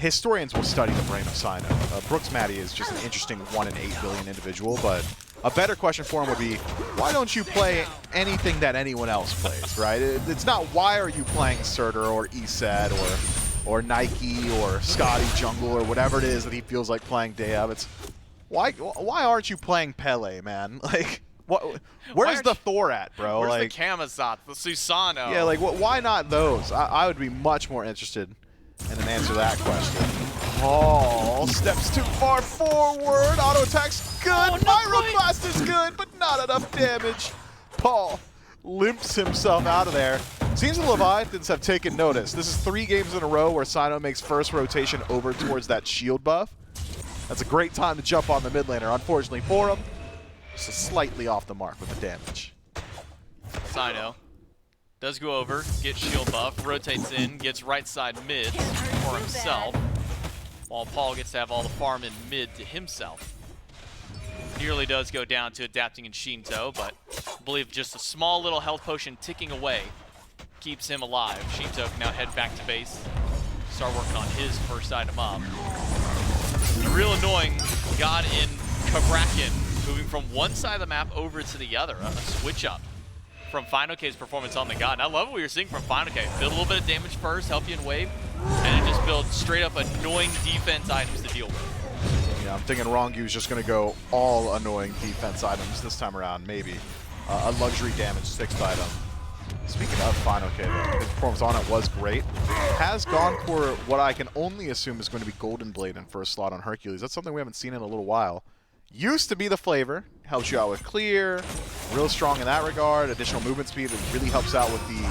historians will study the brain of Sino. Brooks Matty is just an interesting 1 in 8 billion individual, but a better question for him would be, why don't you play anything that anyone else plays, right? It's not why are you playing Surtur or ESET or Nike or Scotty Jungle or whatever it is that he feels like playing day of. It's why aren't you playing Pele, man? Where's the Thor at, bro? Where's the Kamazat, the Susano? Yeah, why not those? I would be much more interested in an answer to that question. Oh, steps too far forward. Auto attack's good. Pyroblast is good, but not enough damage. Paul limps himself out of there. Seems the Leviathans have taken notice. This is 3 games in a row where Sino makes first rotation over towards that shield buff. That's a great time to jump on the mid laner. Unfortunately for him, just slightly off the mark with the damage. Sino does go over, gets shield buff, rotates in, gets right side mid for himself, while Paul gets to have all the farm in mid to himself. Nearly does go down to adapting in Shinto, but I believe just a small little health potion ticking away keeps him alive. Shinto can now head back to base, start working on his first item up. The real annoying God in Kabrakan moving from one side of the map over to the other. A switch up from Final K's performance on the God. And I love what you're seeing from Final K. Build a little bit of damage first, help you in wave, and then just build straight up annoying defense items to deal with. Yeah, I'm thinking Rongyu's just going to go all annoying defense items this time around, maybe. A luxury damage 6th item. Speaking of Final K, though, his performance on it was great. Has gone for what I can only assume is going to be Golden Blade in first slot on Hercules. That's something we haven't seen in a little while. Used to be the flavor. Helps you out with clear. Real strong in that regard. Additional movement speed. It really helps out with the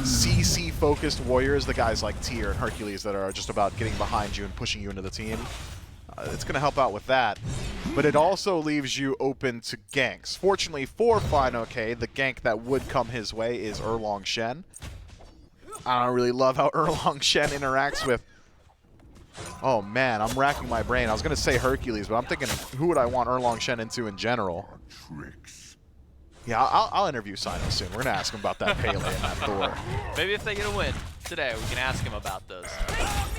CC-focused warriors, the guys like Tyr and Hercules that are just about getting behind you and pushing you into the team. It's going to help out with that. But it also leaves you open to ganks. Fortunately for Final K, the gank that would come his way is Erlong Shen. I don't really love how Erlong Shen interacts with... Oh man, I'm racking my brain. I was going to say Hercules, but I'm thinking who would I want Erlong Shen into in general? Yeah, I'll interview Sino soon. We're going to ask him about that Pele and that Thor. Maybe if they get a win today, we can ask him about those.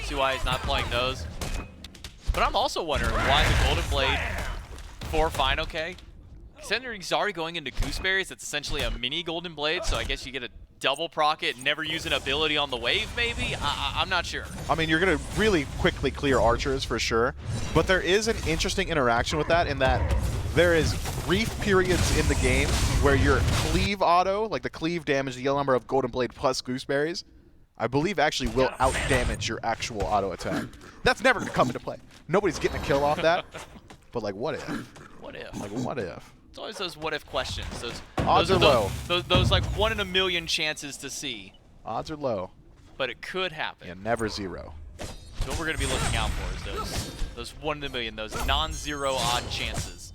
See why he's not playing those. But I'm also wondering why the Golden Blade for Final K, considering he's already going into Gooseberries, it's essentially a mini Golden Blade, so I guess you get a double proc it, never use an ability on the wave, maybe? I'm not sure. I mean, you're going to really quickly clear archers for sure, but there is an interesting interaction with that in that there is brief periods in the game where your cleave auto, like the cleave damage, the yellow number of Golden Blade plus Gooseberries, I believe actually will out-damage your actual auto attack. That's never going to come into play. Nobody's getting a kill off that, but like, what if? What if? Like, what if? It's always those what if questions. Odds are low. Those like 1 in a million chances to see. Odds are low. But it could happen. Yeah, never zero. So what we're going to be looking out for is those 1 in a million, those non-zero odd chances.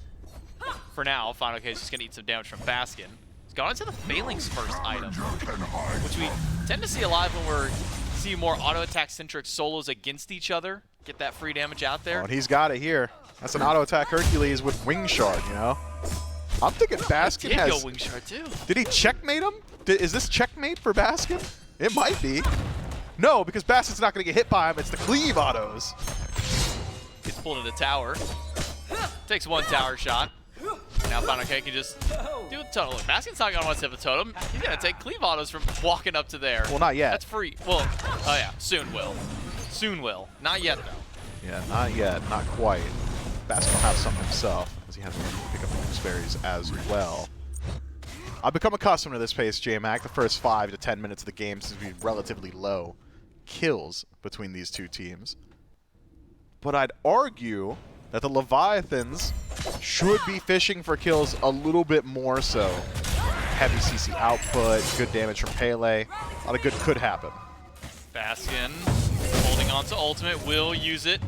For now, Final K is just going to eat some damage from Baskin. He's gone into the Failing's first item, which we tend to see a lot when we're seeing more auto attack centric solos against each other. Get that free damage out there. Oh, and he's got it here. That's an auto attack Hercules with Wing Shard, you know? I'm thinking Baskin has... Go Wing Shard too. Did he checkmate him? Is this checkmate for Baskin? It might be. No, because Baskin's not going to get hit by him. It's the cleave autos. Gets pulled into the tower. Takes 1 tower shot. Now Final K can just do a totem. Look, Baskin's not going to want to have a totem. He's going to take cleave autos from walking up to there. Well, not yet. That's free. Well, oh yeah, soon will. Soon will. Not yet, though. Yeah, not yet. Not quite. Baskin will have some himself, as he has to pick up Gooseberries as well. I've become accustomed to this pace, J-Mac. The first 5 to 10 minutes of the game seems to be relatively low kills between these two teams. But I'd argue that the Leviathans should be fishing for kills a little bit more so. Heavy CC output, good damage from Pele. A lot of good could happen. Baskin holding on to ultimate, will use it.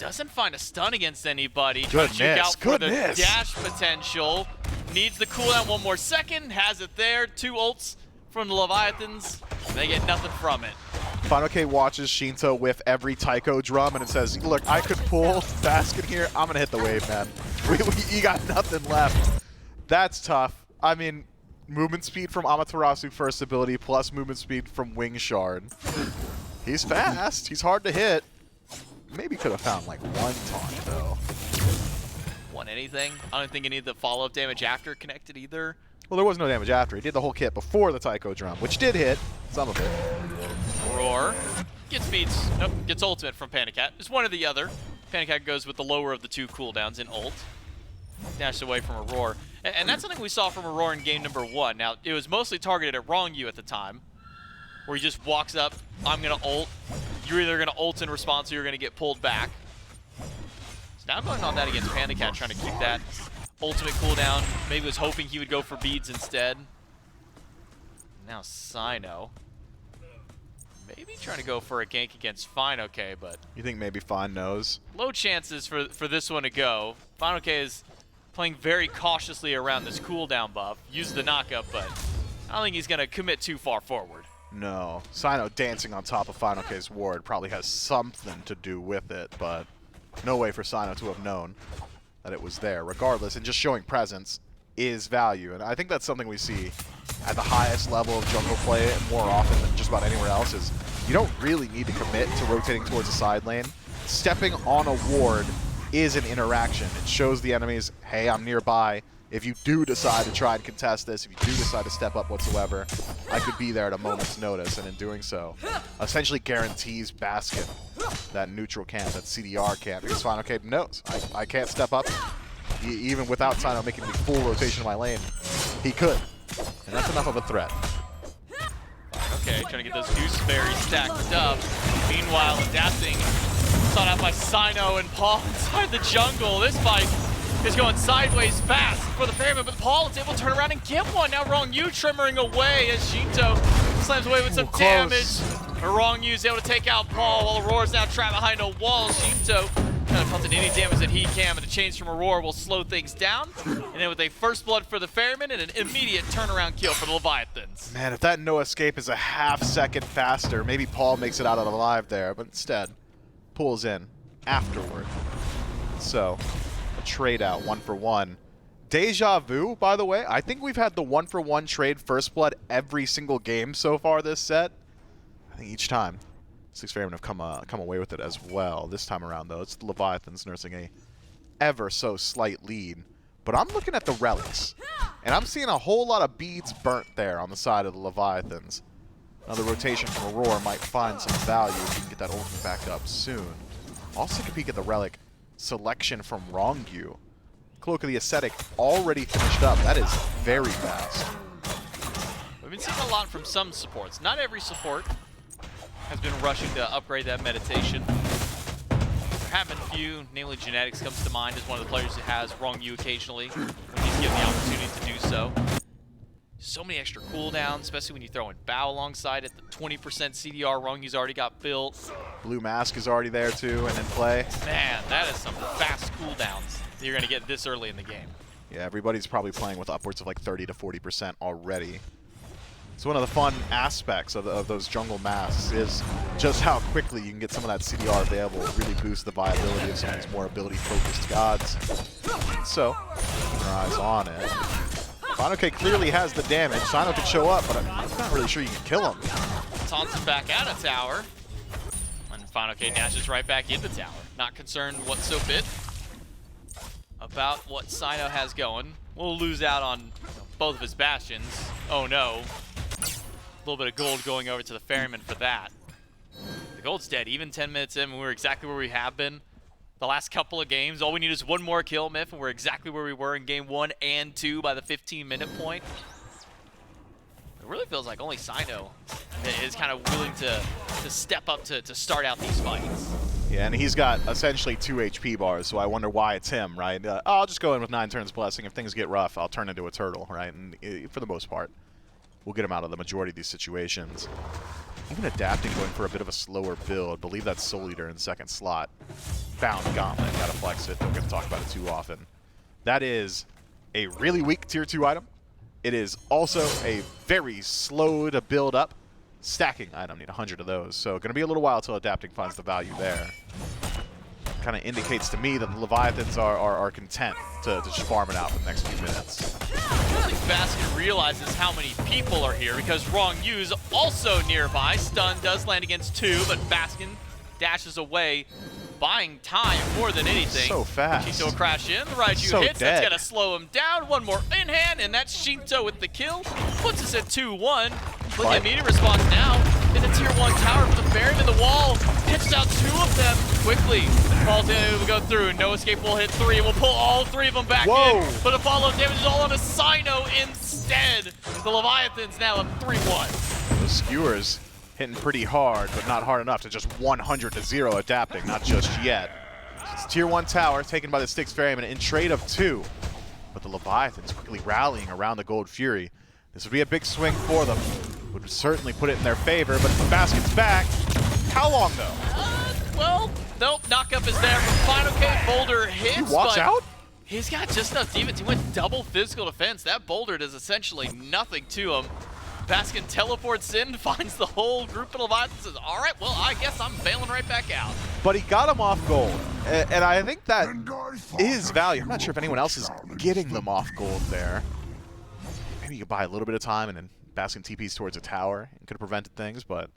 Doesn't find a stun against anybody. Good Check miss, out for good the miss. dash potential. Needs the cooldown 1 more second. Has it there. 2 ults from the Leviathans. They get nothing from it. Final K watches Shinto whiff every Taiko drum and it says, look, I could pull Baskin here. I'm going to hit the wave, man. You got nothing left. That's tough. I mean, movement speed from Amaterasu first ability plus movement speed from Wing Shard. He's fast. He's hard to hit. Maybe could have found like 1 taunt, though. Want anything? I don't think any of the follow-up damage after connected either. Well, there was no damage after. He did the whole kit before the Taiko drum, which did hit some of it. Roar. Gets beats. Nope. Gets ultimate from Panicat. It's one or the other. Panicat goes with the lower of the 2 cooldowns in ult. Dashed away from a Roar. And that's something we saw from Aurora in game number 1. Now, it was mostly targeted at Rongu at the time, where he just walks up, I'm going to ult. You're either going to ult in response or you're going to get pulled back. So now going on that against Panicat, trying to keep that ultimate cooldown. Maybe was hoping he would go for beads instead. Now Sino. Maybe trying to go for a gank against Final K, but... You think maybe Fine knows? Low chances for this one to go. Final K is playing very cautiously around this cooldown buff. Use the knockup, but I don't think he's going to commit too far forward. No. Sino dancing on top of Final K's ward probably has something to do with it, but no way for Sino to have known that it was there. Regardless, and just showing presence is value. And I think that's something we see at the highest level of jungle play more often than just about anywhere else is you don't really need to commit to rotating towards a side lane. Stepping on a ward is an interaction. It shows the enemies, hey, I'm nearby. If you do decide to try and contest this, if you do decide to step up whatsoever, I could be there at a moment's notice, and in doing so, essentially guarantees Baskin that neutral camp, that CDR camp, because Final Cape knows I can't step up. Even without Sino making the full rotation of my lane, he could. And that's enough of a threat. Okay, trying to get those gooseberries stacked up. Meanwhile, adapting, sought out by Sino and Paul inside the jungle. This fight is going sideways fast for the Ferrymen, but Paul is able to turn around and get one. Now Wrong Yu trimmering away as Shinto slams away with some damage. But Wrong Yu is able to take out Paul while Aurora's now trapped behind a wall. Shinto kind of pumping any damage that he can, but a change from Aurora will slow things down. And then with a first blood for the Ferrymen and an immediate turnaround kill for the Leviathans. Man, if that no escape is a half-second faster, maybe Paul makes it out alive there, but instead pulls in afterward. So, a trade out, 1-for-1. Deja vu, by the way. I think we've had the 1-for-1 trade first blood every single game so far this set. I think each time Six Ferrymen have come away with it as well. This time around, though, it's the Leviathans nursing a ever so slight lead. But I'm looking at the relics, and I'm seeing a whole lot of beads burnt there on the side of the Leviathans. Another rotation from Aurora might find some value if you can get that ultimate back up soon. Also, take a peek at the relic selection from Wrongyu. Cloak of the Ascetic already finished up. That is very fast. We've been seeing a lot from some supports. Not every support has been rushing to upgrade that meditation. There have been a few, namely Genetics comes to mind as one of the players who has Wrongyu occasionally when he's given the opportunity to do so. So many extra cooldowns, especially when you throw in Bow alongside it. The 20% CDR Wrongyu's already got built. Blue Mask is already there too and in play. Man, that is some fast cooldowns that you're going to get this early in the game. Yeah, everybody's probably playing with upwards of like 30 to 40% already. It's one of the fun aspects of those jungle masks is just how quickly you can get some of that CDR available. It really boosts the viability of some of these more ability-focused gods. So, keep our eyes on it. Final K clearly has the damage. Sino could show up, but I'm not really sure you can kill him. Taunts him back out of tower. And Final K dashes right back into tower. Not concerned whatsoever about what Sino has going. We'll lose out on both of his bastions. Oh no. A little bit of gold going over to the Ferrymen for that. The gold's dead. Even 10 minutes in, we're exactly where we have been the last couple of games. All we need is one more kill, Myth, and we're exactly where we were in game 1 and 2 by the 15-minute point. It really feels like only Sino is kind of willing to step up to start out these fights. Yeah, and he's got essentially 2 HP bars, so I wonder why it's him, right? I'll just go in with 9 turns blessing. If things get rough, I'll turn into a turtle, right? And for the most part, we'll get him out of the majority of these situations. Even adapting, going for a bit of a slower build. Believe that's Soul Eater in the second slot. Bound Gauntlet, gotta flex it. Don't get to talk about it too often. That is a really weak tier 2 item. It is also a very slow to build up stacking item. Need 100 of those. So gonna be a little while till adapting finds the value there. Kind of indicates to me that the Leviathans are content to just farm it out for the next few minutes. I think Baskin realizes how many people are here because Wrongyu's also nearby. Stun does land against 2, but Baskin dashes away, buying time more than anything. So fast. Shinto will crash in. The Raiju So hits. dead. That's going to slow him down. One more in hand, and that's Shinto with the kill. Puts us at 2-1. With the immediate response now in the tier 1 tower for the Ferrymen. The wall hits out 2 of them quickly. Paul's able to go through. No escape will hit 3. We'll pull all 3 of them back in. But the follow damage is all on a Sino instead. The Leviathans now up 3-1. Those skewers hitting pretty hard, but not hard enough to just 100 to 0 adapting. Not just yet. It's tier 1 tower taken by the Styx Ferrymen in trade of 2. But the Leviathans quickly rallying around the Gold Fury. This would be a big swing for them. Would certainly put it in their favor, but the basket's back. How long, though? Well, nope. Knockup is there from Final K. Boulder hits, He walks but out? he's got just enough defense. He went double physical defense. That boulder does essentially nothing to him. Baskin teleports in, finds the whole group of Leviathans, says, all right, well, I guess I'm bailing right back out. But he got him off gold, and I think that is value. I'm not sure if anyone else is getting them off gold there. Maybe you could buy a little bit of time and then Baskin TPs towards a tower and could have prevented things, but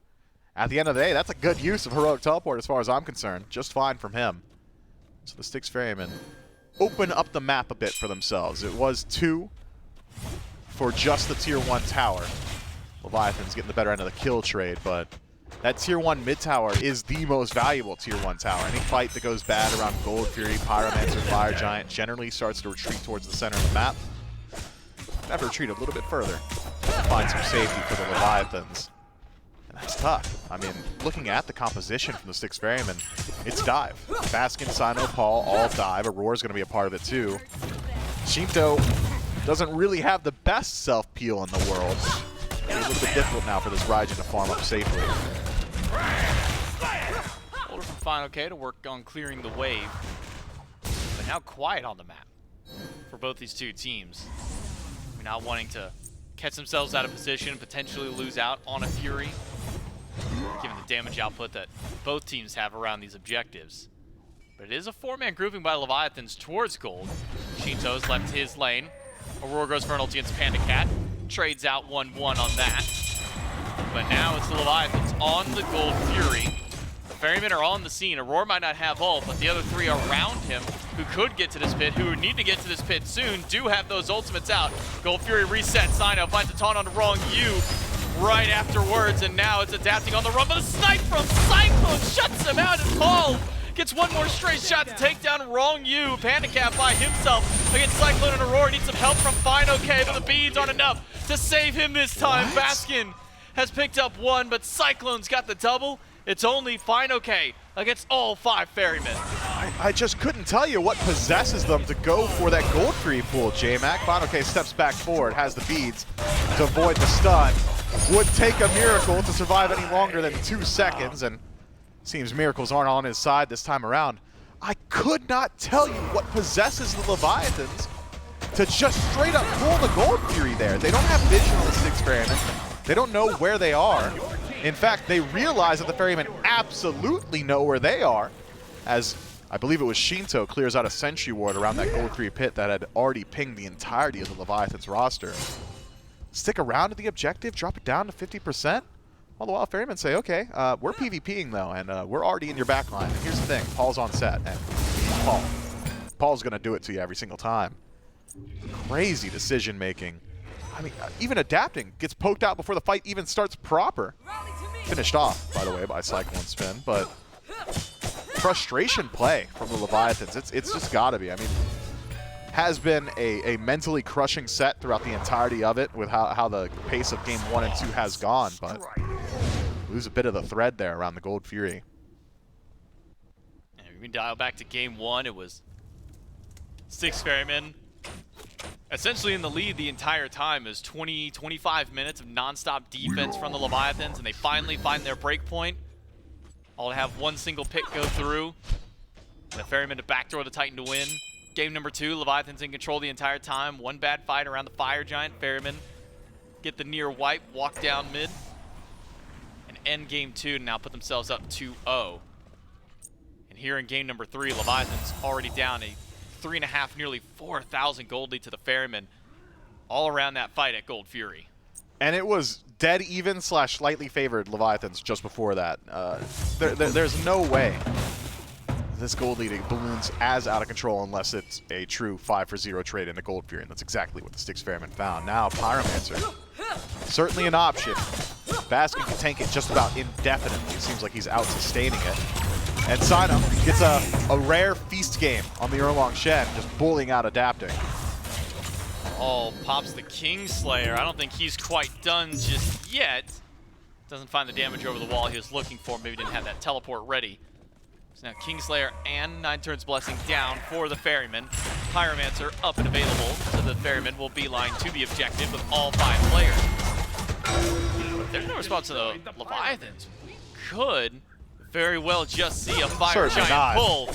at the end of the day, that's a good use of Heroic Teleport as far as I'm concerned. Just fine from him. So the Styx Ferrymen open up the map a bit for themselves. It was 2 for just the tier 1 tower. Leviathans getting the better end of the kill trade, but that tier 1 mid tower is the most valuable tier 1 tower. Any fight that goes bad around Gold Fury, Pyromancer, Fire Giant generally starts to retreat towards the center of the map. Have to retreat a little bit further to find some safety for the Leviathans. And that's tough. I mean, looking at the composition from the Styx Ferrymen, it's dive. Baskin, Sino, Paul, all dive. Aurora's going to be a part of it too. Shinto doesn't really have the best self-peel in the world. It's a little bit difficult now for this Raijin to farm up safely. Order from Final K to work on clearing the wave. But now quiet on the map for both these two teams. Not wanting to catch themselves out of position, potentially lose out on a Fury, given the damage output that both teams have around these objectives. But it is a 4-man grouping by Leviathans towards gold. Shinto's left his lane. Aurora goes for an ulti against Panda Cat. Trades out 1-1 on that. But now it's the Leviathans on the Gold Fury. The Ferrymen are on the scene. Aurora might not have ult, but the other 3 around him who could get to this pit, who need to get to this pit soon, do have those ultimates out. Gold Fury resets. Sino finds a taunt on the wrong U right afterwards, and now it's adapting on the run, but a snipe from Cyclone shuts him out, and Paul gets one more straight shot to take down wrong U. Panda Cat by himself against Cyclone, and Aurora needs some help from Final K, but the beads aren't enough to save him this time. What? Baskin has picked up 1, but Cyclone's got the double. It's only Final K against all 5 Ferrymen. I just couldn't tell you what possesses them to go for that Gold Fury pool, J-Mac. Final K steps back forward, has the beads to avoid the stun. Would take a miracle to survive any longer than 2 seconds, and seems miracles aren't on his side this time around. I could not tell you what possesses the Leviathans to just straight up pull the Gold Fury there. They don't have vision on the Styx Ferrymen. They don't know where they are. In fact, they realize that the Ferrymen absolutely know where they are, as I believe it was Shinto clears out a Sentry Ward around that Gold 3 pit that had already pinged the entirety of the Leviathans roster. Stick around to the objective, drop it down to 50%. All the while, Ferrymen say, okay, we're PvPing though, and we're already in your backline. And here's the thing, Paul's on set, and Paul's gonna do it to you every single time. Crazy decision making. I mean, even adapting gets poked out before the fight even starts proper. Finished off, by the way, by Cyclone Spin, but frustration play from the Leviathans. It's just gotta be. I mean, has been a mentally crushing set throughout the entirety of it with how the pace of game 1 and 2 has gone, but lose a bit of the thread there around the Gold Fury. And we can dial back to game 1. It was 6 Ferrymen essentially in the lead the entire time. Is 25 minutes of non-stop defense from the Leviathans, and they finally find their break point. All to have one single pick go through. And the Ferrymen to backdoor the Titan to win. Game number 2, Leviathans in control the entire time. One bad fight around the Fire Giant. Ferrymen get the near wipe, walk down mid, and end game 2 to now put themselves up 2-0. And here in game number 3, Leviathans already down a 3.5, nearly 4,000 gold lead to the Ferrymen, all around that fight at Gold Fury. And it was dead even / slightly favored Leviathans just before that. There's no way this gold lead balloons as out of control unless it's a true 5-for-0 trade in a Gold Fury, and that's exactly what the Styx Ferrymen found. Now Pyromancer, certainly an option. Baskin can tank it just about indefinitely. It seems like he's out sustaining it. And Sino gets a rare feast game on the Erlong Shen, just bullying out adapting. Oh, pops the Kingslayer. I don't think he's quite done just yet. Doesn't find the damage over the wall he was looking for. Maybe didn't have that teleport ready. So now Kingslayer and 9 Turns Blessing down for the Ferrymen. Pyromancer up and available, so the Ferrymen will beeline to the objective with all 5 players. But there's no response to the Leviathans. We could very well just see a Fire Certainly Giant not. pull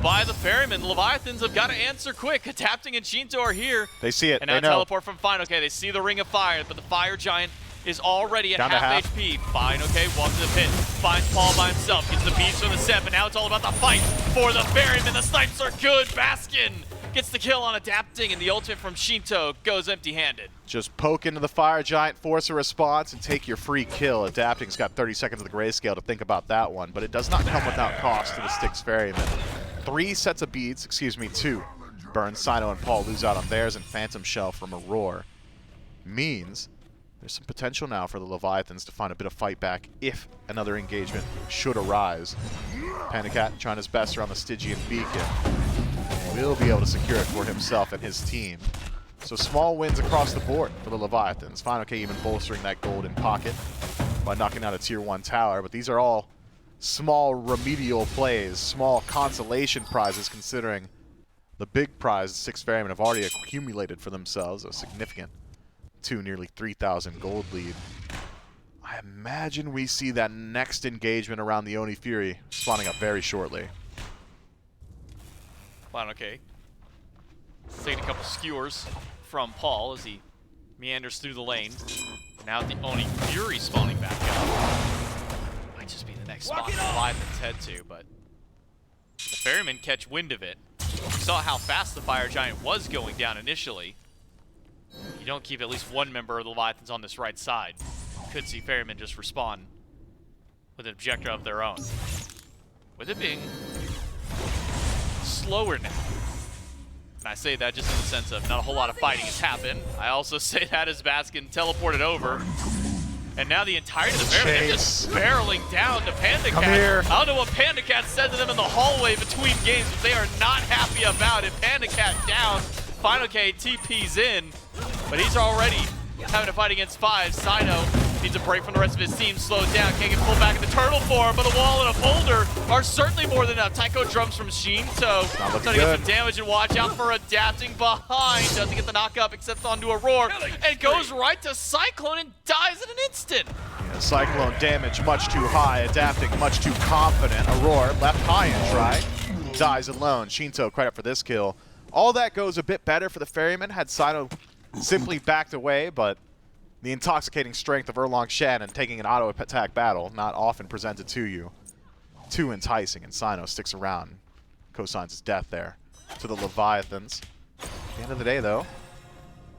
by the Ferrymen. Leviathans have got to answer quick. Adapting and Shinto are here. They see it, And now they know. teleport from Final K. They see the Ring of Fire, but the Fire Giant is already at Down to half half. HP. Final K walks to the pit, finds Paul by himself, gets the beats from the set, but now it's all about the fight for the Ferrymen. The snipes are good. Baskin gets the kill on Adapting, and the ultimate from Shinto goes empty-handed. Just poke into the Fire Giant, force a response, and take your free kill. Adapting's got 30 seconds of the grayscale to think about that one, but it does not come without cost to the Styx Ferrymen. 2 to burn. Sino and Paul lose out on theirs, and Phantom Shell from Aurora. Means there's some potential now for the Leviathans to find a bit of fight back if another engagement should arise. Panicat trying his best around the Stygian Beacon. Will be able to secure it for himself and his team. So small wins across the board for the Leviathans. Final K even bolstering that gold in pocket by knocking out a tier 1 tower. But these are all small remedial plays, small consolation prizes, considering the big prize the 6 Ferrymen have already accumulated for themselves. A significant nearly 3,000 gold lead. I imagine we see that next engagement around the Oni Fury spawning up very shortly. Fine, okay. Taking a couple skewers from Paul as he meanders through the lane. Now the Oni Fury spawning back up. Might just be the next spot Leviathans head to, but the Ferrymen catch wind of it. We saw how fast the Fire Giant was going down initially. You don't keep at least one member of the Leviathans on this right side. Could see Ferrymen just respawn with an objective of their own. With it being slower now. And I say that just in the sense of not a whole lot of fighting has happened. I also say that as Baskin teleported over. And now the entirety of the Ferrymen are just barreling down to Panda Cat. Come here. I don't know what Panda Cat said to them in the hallway between games, but they are not happy about it. Panda Cat down. Final K TP's in, but he's already having to fight against 5. Sino needs a break from the rest of his team, slowed down, can't get pulled back into turtle form, but a wall and a boulder are certainly more than enough. Taiko drums from Shinto, trying to get some damage, and watch out for adapting behind. Doesn't get the knock up, except onto Aurora, and goes right to Cyclone and dies in an instant. Yeah, Cyclone damage much too high, adapting much too confident. Aurora left high and dry, dies alone. Shinto credit for this kill. All that goes a bit better for the Ferrymen had Sino simply backed away, but the intoxicating strength of Erlong Shen and taking an auto-attack battle, not often presented to you. Too enticing, and Sino sticks around. Cosigns his death there to the Leviathans. At the end of the day, though,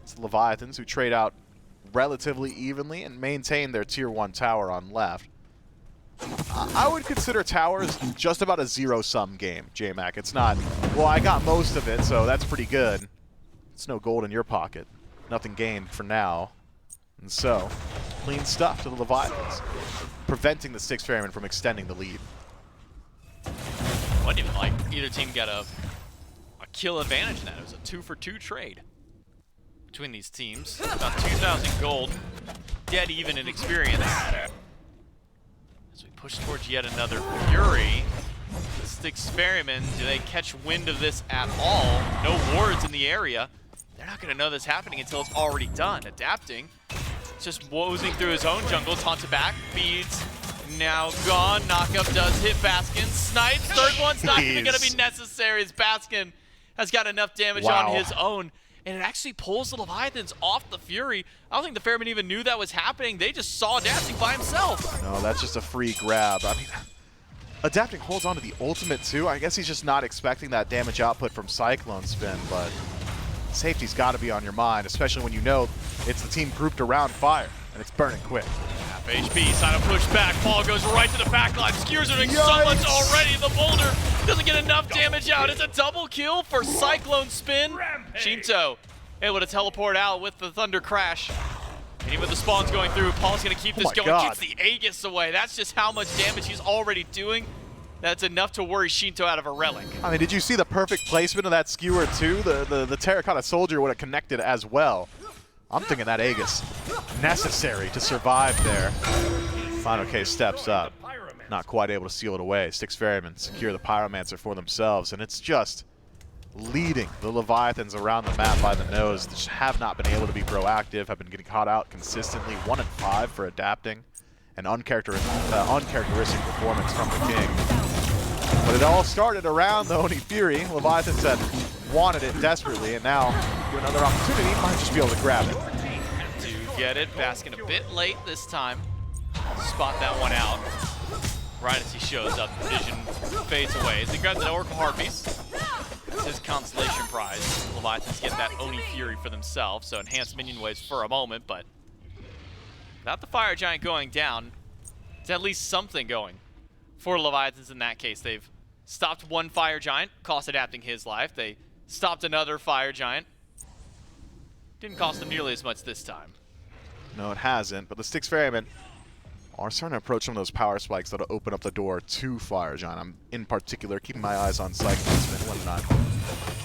it's the Leviathans who trade out relatively evenly and maintain their tier 1 tower on left. I would consider towers just about a zero-sum game, J-Mac. It's not, well, I got most of it, so that's pretty good. It's no gold in your pocket. Nothing gained for now. And so, clean stuff to the Leviathans, preventing the 6 Ferrymen from extending the lead. Wasn't even like either team got a kill advantage in that. It was a 2-for-2 trade between these teams. About 2,000 gold, dead even in experience. As we push towards yet another Fury, the 6 Ferrymen, do they catch wind of this at all? No wards in the area. They're not going to know this happening until it's already done. Adapting, just wozing through his own jungle, taunted back, beads, now gone. Knockup does hit Baskin. Snipes, third one's not even going to be necessary as Baskin has got enough damage on his own. And it actually pulls the Leviathans off the Fury. I don't think the Ferrymen even knew that was happening. They just saw Adapting by himself. No, that's just a free grab. I mean, Adapting holds on to the ultimate too. I guess he's just not expecting that damage output from Cyclone Spin, but safety's got to be on your mind, especially when you know it's the team grouped around Fire, and it's burning quick. Half HP, Sino push back. Paul goes right to the back line. Skewers are doing so much already. The boulder doesn't get enough damage out. It's a double kill for Cyclone Spin. Shinto able to teleport out with the Thunder Crash. And even with the spawns going through, Paul's going to keep this going. Gets the Aegis away. That's just how much damage he's already doing. That's enough to worry Shinto out of a relic. I mean, did you see the perfect placement of that skewer too? The Terracotta Soldier would have connected as well. I'm thinking that Aegis necessary to survive there. Final K steps up. Not quite able to seal it away. 6 Ferrymen secure the Pyromancer for themselves, and it's just leading the Leviathans around the map by the nose. They just have not been able to be proactive, have been getting caught out consistently. 1 and 5 for adapting. An uncharacteristic performance from the King. But it all started around the Oni Fury. Leviathans had wanted it desperately, and now for another opportunity, might just be able to grab it. To get it, Baskin a bit late this time. Spot that one out. Right as he shows up, the vision fades away. As he grabs the Oracle Harpies, it's his consolation prize. Leviathans get that Oni Fury for themselves, so enhanced minion waves for a moment, but without the Fire Giant going down, it's at least something going for Leviathans in that case. They've stopped one fire giant, cost adapting his life. They stopped another fire giant. Didn't cost them nearly as much this time. No, it hasn't, but the Styx Ferrymen are starting to approach some of those power spikes that'll open up the door to Fire Giant. I'm, in particular, keeping my eyes on Cyclones when not.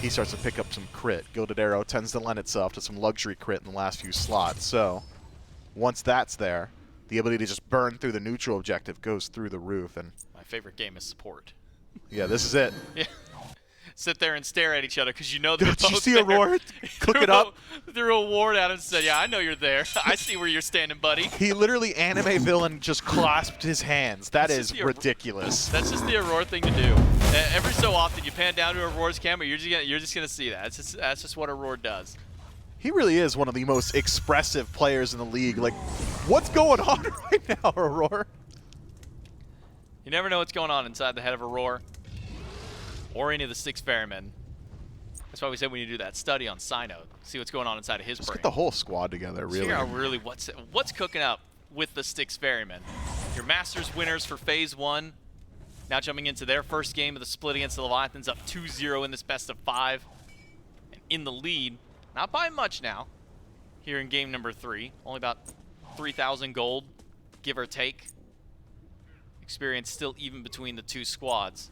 He starts to pick up some crit. Gilded Arrow tends to lend itself to some luxury crit in the last few slots, so once that's there, the ability to just burn through the neutral objective goes through the roof. And My favorite game is support. yeah, this is it. Yeah. Sit there and stare at each other because you know they're Did you both see there. Aurora cook it up? Threw a ward at him and said, yeah, I know you're there. I see where you're standing, buddy. He literally, anime villain, just clasped his hands. That That's is just the ridiculous. That's just the Aurora thing to do. Every so often, you pan down to Aurora's camera, you're just gonna see that. That's just what Aurora does. He really is one of the most expressive players in the league. Like, what's going on right now, Aurora? You never know what's going on inside the head of Aurora or any of the Styx Ferrymen. That's why we said we need to do that study on Sino, see what's going on inside of his Just brain. get the whole squad together, really. Figure out really what's cooking up with the Styx Ferrymen. Your Masters winners for Phase 1, now jumping into their first game of the split against the Leviathans, up 2-0 in this best of 5, and in the lead, not by much now, here in game number 3, only about 3,000 gold, give or take. Experience still even between the two squads.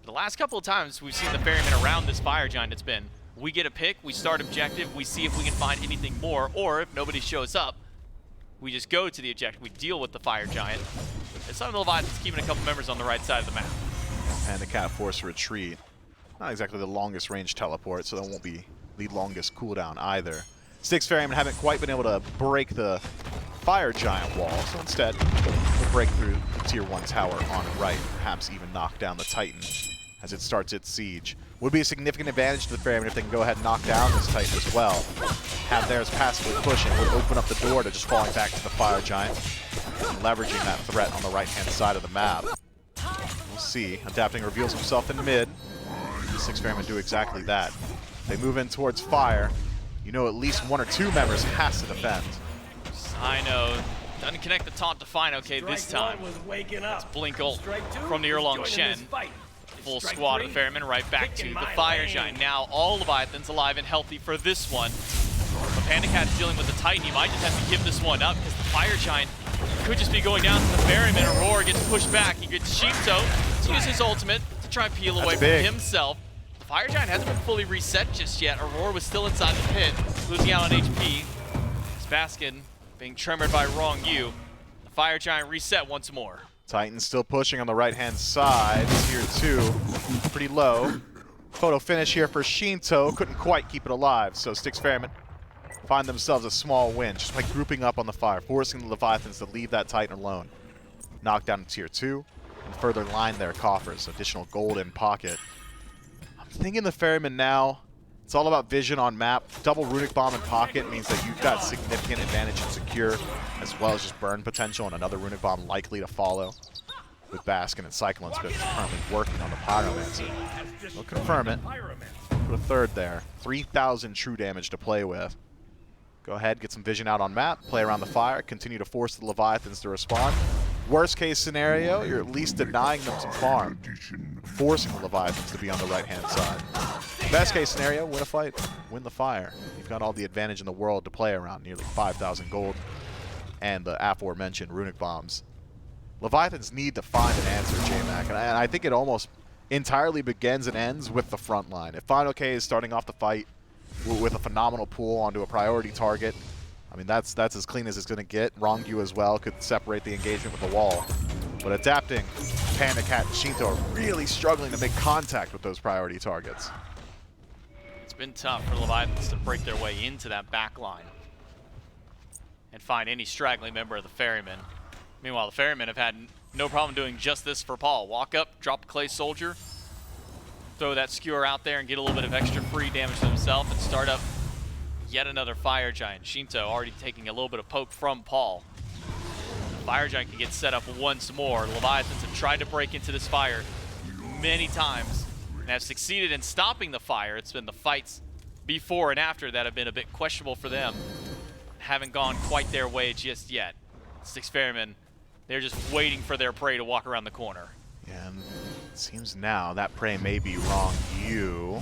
The last couple of times we've seen the Ferrymen around this Fire Giant, it's been, we get a pick, we start objective, we see if we can find anything more, or if nobody shows up, we just go to the objective, we deal with the Fire Giant. And some of the Leviathans keeping a couple members on the right side of the map. And the Cat force retreat. Not exactly the longest range teleport, so that won't be the longest cooldown either. Styx Ferrymen haven't quite been able to break the Fire Giant wall, so instead we'll break through the Tier 1 tower on right, perhaps even knock down the Titan as it starts its siege. Would be a significant advantage to the Ferrymen if they can go ahead and knock down this Titan as well. Have theirs passively pushing would open up the door to just falling back to the Fire Giant and leveraging that threat on the right-hand side of the map. We'll see. Adapting reveals himself in mid. The Styx Ferrymen do exactly that. They move in towards fire. You know at least one or two members has to defend. I know. Doesn't connect the taunt to Fine okay this time. It's Blink ult from the Erlong Shen. Full squad of the Ferrymen right back to the Fire Giant. Now all Leviathans alive and healthy for this one. But Panda Cat's dealing with the Titan. He might just have to give this one up because the Fire Giant could just be going down to the Ferrymen. Aurora gets pushed back. He gets Shinto to use his ultimate to try and peel away from himself. The Fire Giant hasn't been fully reset just yet. Aurora was still inside the pit, losing out on HP. Baskin being tremored by Wrong U. The Fire Giant reset once more. Titan's still pushing on the right-hand side. Tier 2, pretty low. Photo finish here for Shinto. Couldn't quite keep it alive, so Styx Ferrymen find themselves a small win just by grouping up on the fire, forcing the Leviathans to leave that Titan alone. Knock down to Tier 2 and further line their coffers. Additional gold in pocket. I'm thinking the Ferrymen now, it's all about vision on map. Double Runic Bomb in pocket means that you've got significant advantage in secure, as well as just burn potential and another Runic Bomb likely to follow. With Baskin and Cyclone Spit currently working on the Pyromancer. We'll confirm it. Put a third there. 3,000 true damage to play with. Go ahead, get some vision out on map, play around the fire, continue to force the Leviathans to respond. Worst case scenario, you're at least denying them some farm, forcing the Leviathans to be on the right-hand side. Best case scenario, win a fight, win the fire. You've got all the advantage in the world to play around, nearly 5,000 gold, and the aforementioned Runic Bombs. Leviathans need to find an answer, J-Mac, and I think it almost entirely begins and ends with the front line. If Final K is starting off the fight with a phenomenal pull onto a priority target, I mean, that's as clean as it's going to get. Wrongyu as well could separate the engagement with the wall. But adapting, Panda Cat and Shinto are really struggling to make contact with those priority targets. It's been tough for Leviathans to break their way into that back line and find any straggling member of the Ferrymen. Meanwhile, the Ferrymen have had no problem doing just this for Paul. Walk up, drop a Clay Soldier, throw that Skewer out there and get a little bit of extra free damage to himself and start up yet another Fire Giant. Shinto already taking a little bit of poke from Paul. The Fire Giant can get set up once more. Leviathans have tried to break into this fire many times and have succeeded in stopping the fire. It's been the fights before and after that have been a bit questionable for them. Haven't gone quite their way just yet. Styx Ferrymen, they're just waiting for their prey to walk around the corner. Yeah, and Seems now that prey may be wrong. You.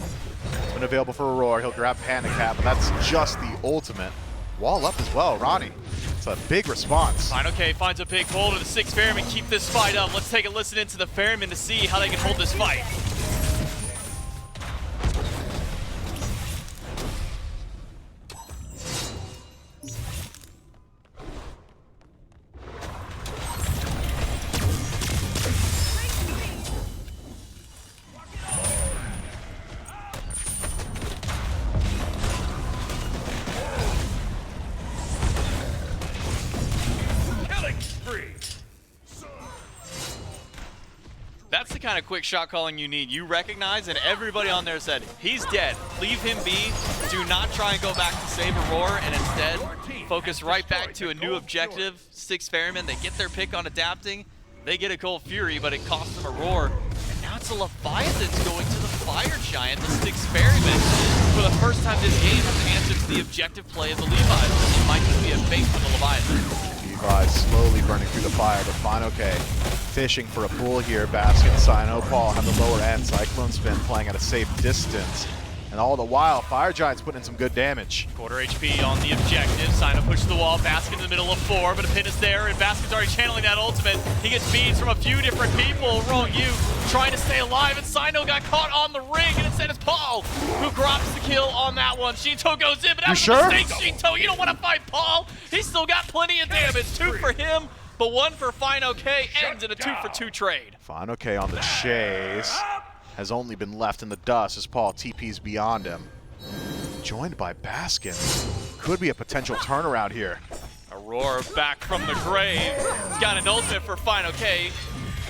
It's been available for Aurora. He'll grab Panda Cat, but that's just the ultimate. Wall up as well, Ronnie. It's a big response. Fine, okay, finds a big boulder. The 6 Ferrymen keep this fight up. Let's take a listen into the Ferrymen to see how they can hold this fight. That's the kind of quick shot calling you need. You recognize, and everybody on there said, he's dead. Leave him be. Do not try and go back to save Aurora, and instead focus right back to a new objective. 6 Ferrymen, they get their pick on adapting. They get a Cold Fury, but it costs them Aurora. And now it's the Leviathans going to the Fire Giant, the 6 Ferrymen. For the first time this game, have to answer to the objective play of the Levi's. It might just be a fate for the Leviathans. Levi slowly burning through the fire, but fine, okay. Fishing for a pull here. Basket, Sino, Paul have the lower end. Cyclone Spin playing at a safe distance. And all the while, Fire Giant's putting in some good damage. Quarter HP on the objective. Sino pushes the wall. Basket in the middle of 4, but a pin is there, and Basket's already channeling that ultimate. He gets beads from a few different people. Wrong you trying to stay alive, and Sino got caught on the ring, and instead it's Paul who drops the kill on that one. Shinto goes in, but that's a mistake, Shinto. You don't want to fight Paul. He's still got plenty of damage. 2 for him, but 1 for Fine OK. Ends in a 2 for 2 trade. Fine, okay, on the chase. Has only been left in the dust as Paul TP's beyond him. Joined by Baskin. Could be a potential turnaround here. Aurora back from the grave. He's got an ultimate for Fine OK.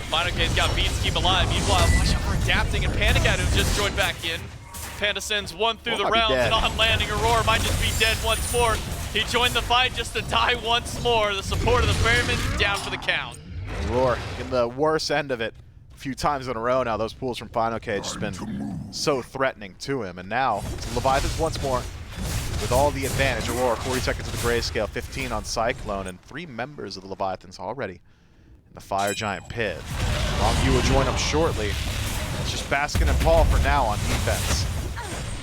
Fine OK's got beats to keep alive. Meanwhile, watch out for adapting, and Panda Cat, who just joined back in. Panda sends 1 through the rounds, and on landing, Aurora might just be dead once more. He joined the fight just to die once more. The support of the Ferrymen down for the count. Aurora in the worst end of it. A few times in a row now, those pulls from Fine OK just been so threatening to him. And now, it's Leviathans once more with all the advantage. Aurora, 40 seconds of the grayscale, 15 on Cyclone, and 3 members of the Leviathans already in the Fire Giant pit. Longview will join them shortly. It's just Baskin and Paul for now on defense.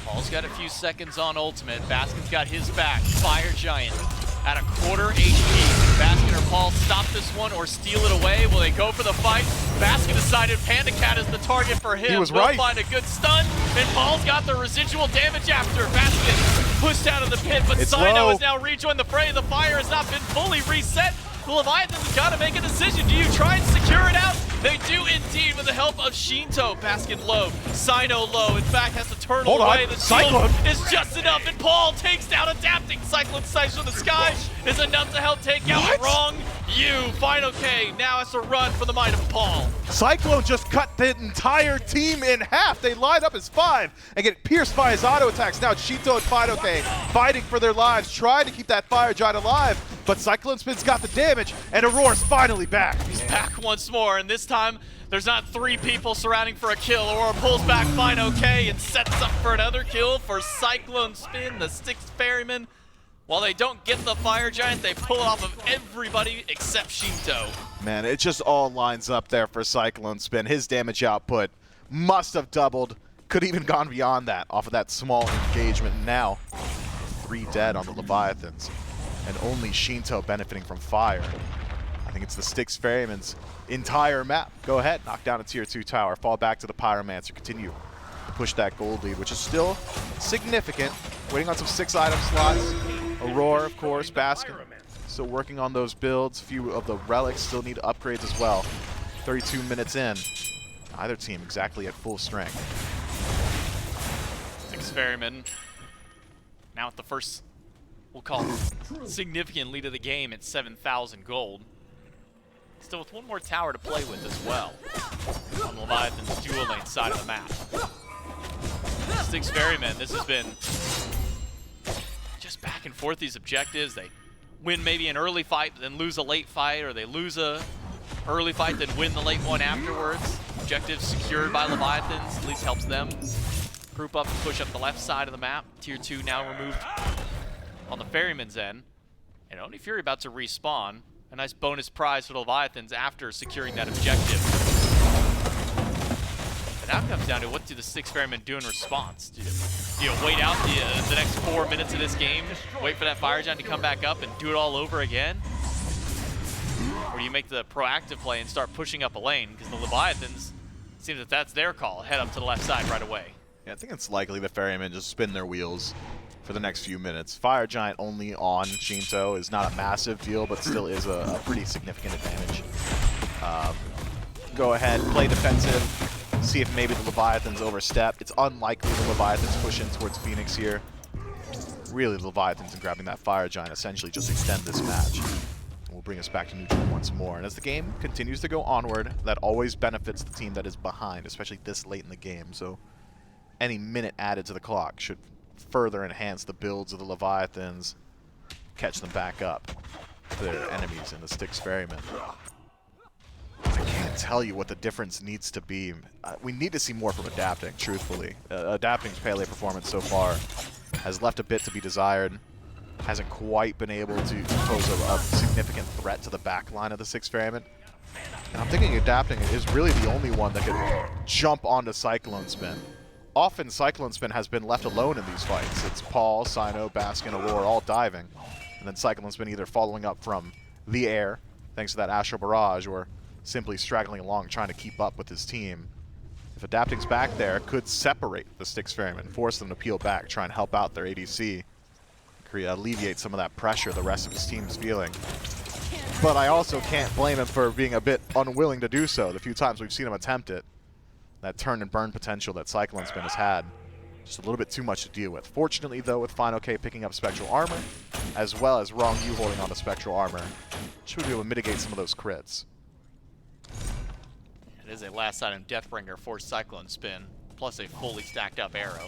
Paul's got a few seconds on ultimate. Baskin's got his back. Fire Giant at a quarter HP. Baskin or Paul stop this one or steal it away? Will they go for the fight? Baskin decided Panda Cat is the target for him. He was Will right. find a good stun, and Paul's got the residual damage after. Baskin pushed out of the pit, but Sino has now rejoined the fray. The fire has not been fully reset. The Leviathans got to make a decision. Do you try and secure it out? They do indeed with the help of Shinto. Baskin low, Sino low. In fact, has to turn away. The shield is just enough, and Paul takes down adapting. Cyclone Sight from the sky is enough to help take out Wrong You. Fine OK now has to run for the might of Paul. Cyclone just cut the entire team in half. They line up as 5 and get pierced by his auto attacks. Now it's Shinto and Fine OK fighting for their lives, trying to keep that Fire Giant alive. But Cyclone Spin's got the damage, and Aurora's finally back. He's back once more, and this time there's not 3 people surrounding for a kill. Aurora pulls back Fine OK and sets up for another kill for Cyclone Spin, the 6 Ferrymen. While they don't get the Fire Giant, they pull it off of everybody except Shinto. Man, it just all lines up there for Cyclone Spin. His damage output must have doubled, could even gone beyond that off of that small engagement. Now, 3 dead on the Leviathans, and only Shinto benefiting from fire. I think it's the 6 Ferrymen's entire map. Go ahead, knock down a tier 2 tower, fall back to the Pyromancer, continue to push that gold lead, which is still significant. Waiting on some 6 item slots. Aurora, of course, Baskin, still working on those builds. A few of the relics still need upgrades as well. 32 minutes in, either team exactly at full strength. 6 Ferrymen now at the first, we'll call it, significant lead of the game at 7,000 gold. Still with 1 more tower to play with as well on Leviathan's dual lane side of the map. 6 Ferrymen, this has been just back and forth, these objectives. They win maybe an early fight, then lose a late fight, or they lose a early fight, then win the late one afterwards. Objectives secured by Leviathans, at least helps them group up and push up the left side of the map. Tier 2 now removed on the Ferryman's end. And Oni Fury about to respawn. A nice bonus prize for the Leviathans after securing that objective. Now it comes down to what do the 6 Ferrymen do in response? Do you wait out the next 4 minutes of this game, wait for that Fire Giant to come back up and do it all over again? Or do you make the proactive play and start pushing up a lane? Because the Leviathans, it seems that that's their call. Head up to the left side right away. Yeah, I think it's likely the Ferrymen just spin their wheels for the next few minutes. Fire Giant only on Shinto is not a massive deal, but still is a pretty significant advantage. Go ahead, play defensive, see if maybe the Leviathans overstep. It's unlikely the Leviathans push in towards Phoenix here. Really, the Leviathans and grabbing that Fire Giant essentially just extend this match. Will bring us back to neutral once more. And as the game continues to go onward, that always benefits the team that is behind, especially this late in the game. So any minute added to the clock should further enhance the builds of the Leviathans, catch them back up to their enemies in the Styx Ferrymen. I can't tell you what the difference needs to be. We need to see more from Adapting, truthfully. Adapting's Pele performance so far has left a bit to be desired. Hasn't quite been able to pose a significant threat to the back line of the 6 Ferrymen. And I'm thinking Adapting is really the only one that could jump onto Cyclone Spin. Often Cyclone Spin has been left alone in these fights. It's Paul, Sino, Baskin, Allure all diving. And then Cyclone Spin either following up from the air, thanks to that Astral Barrage, or simply straggling along trying to keep up with his team. If Adapting's back there, it could separate the Styx Ferrymen, force them to peel back, try and help out their ADC. Alleviate some of that pressure the rest of his team's feeling. But I also can't blame him for being a bit unwilling to do so. The few times we've seen him attempt it, that turn and burn potential that Cyclone Spin has had, just a little bit too much to deal with. Fortunately, though, with Final K picking up Spectral Armor, as well as Wrong U holding on to Spectral Armor, should be able to mitigate some of those crits. It is a last item Deathbringer for Cyclone Spin, plus a fully stacked up arrow.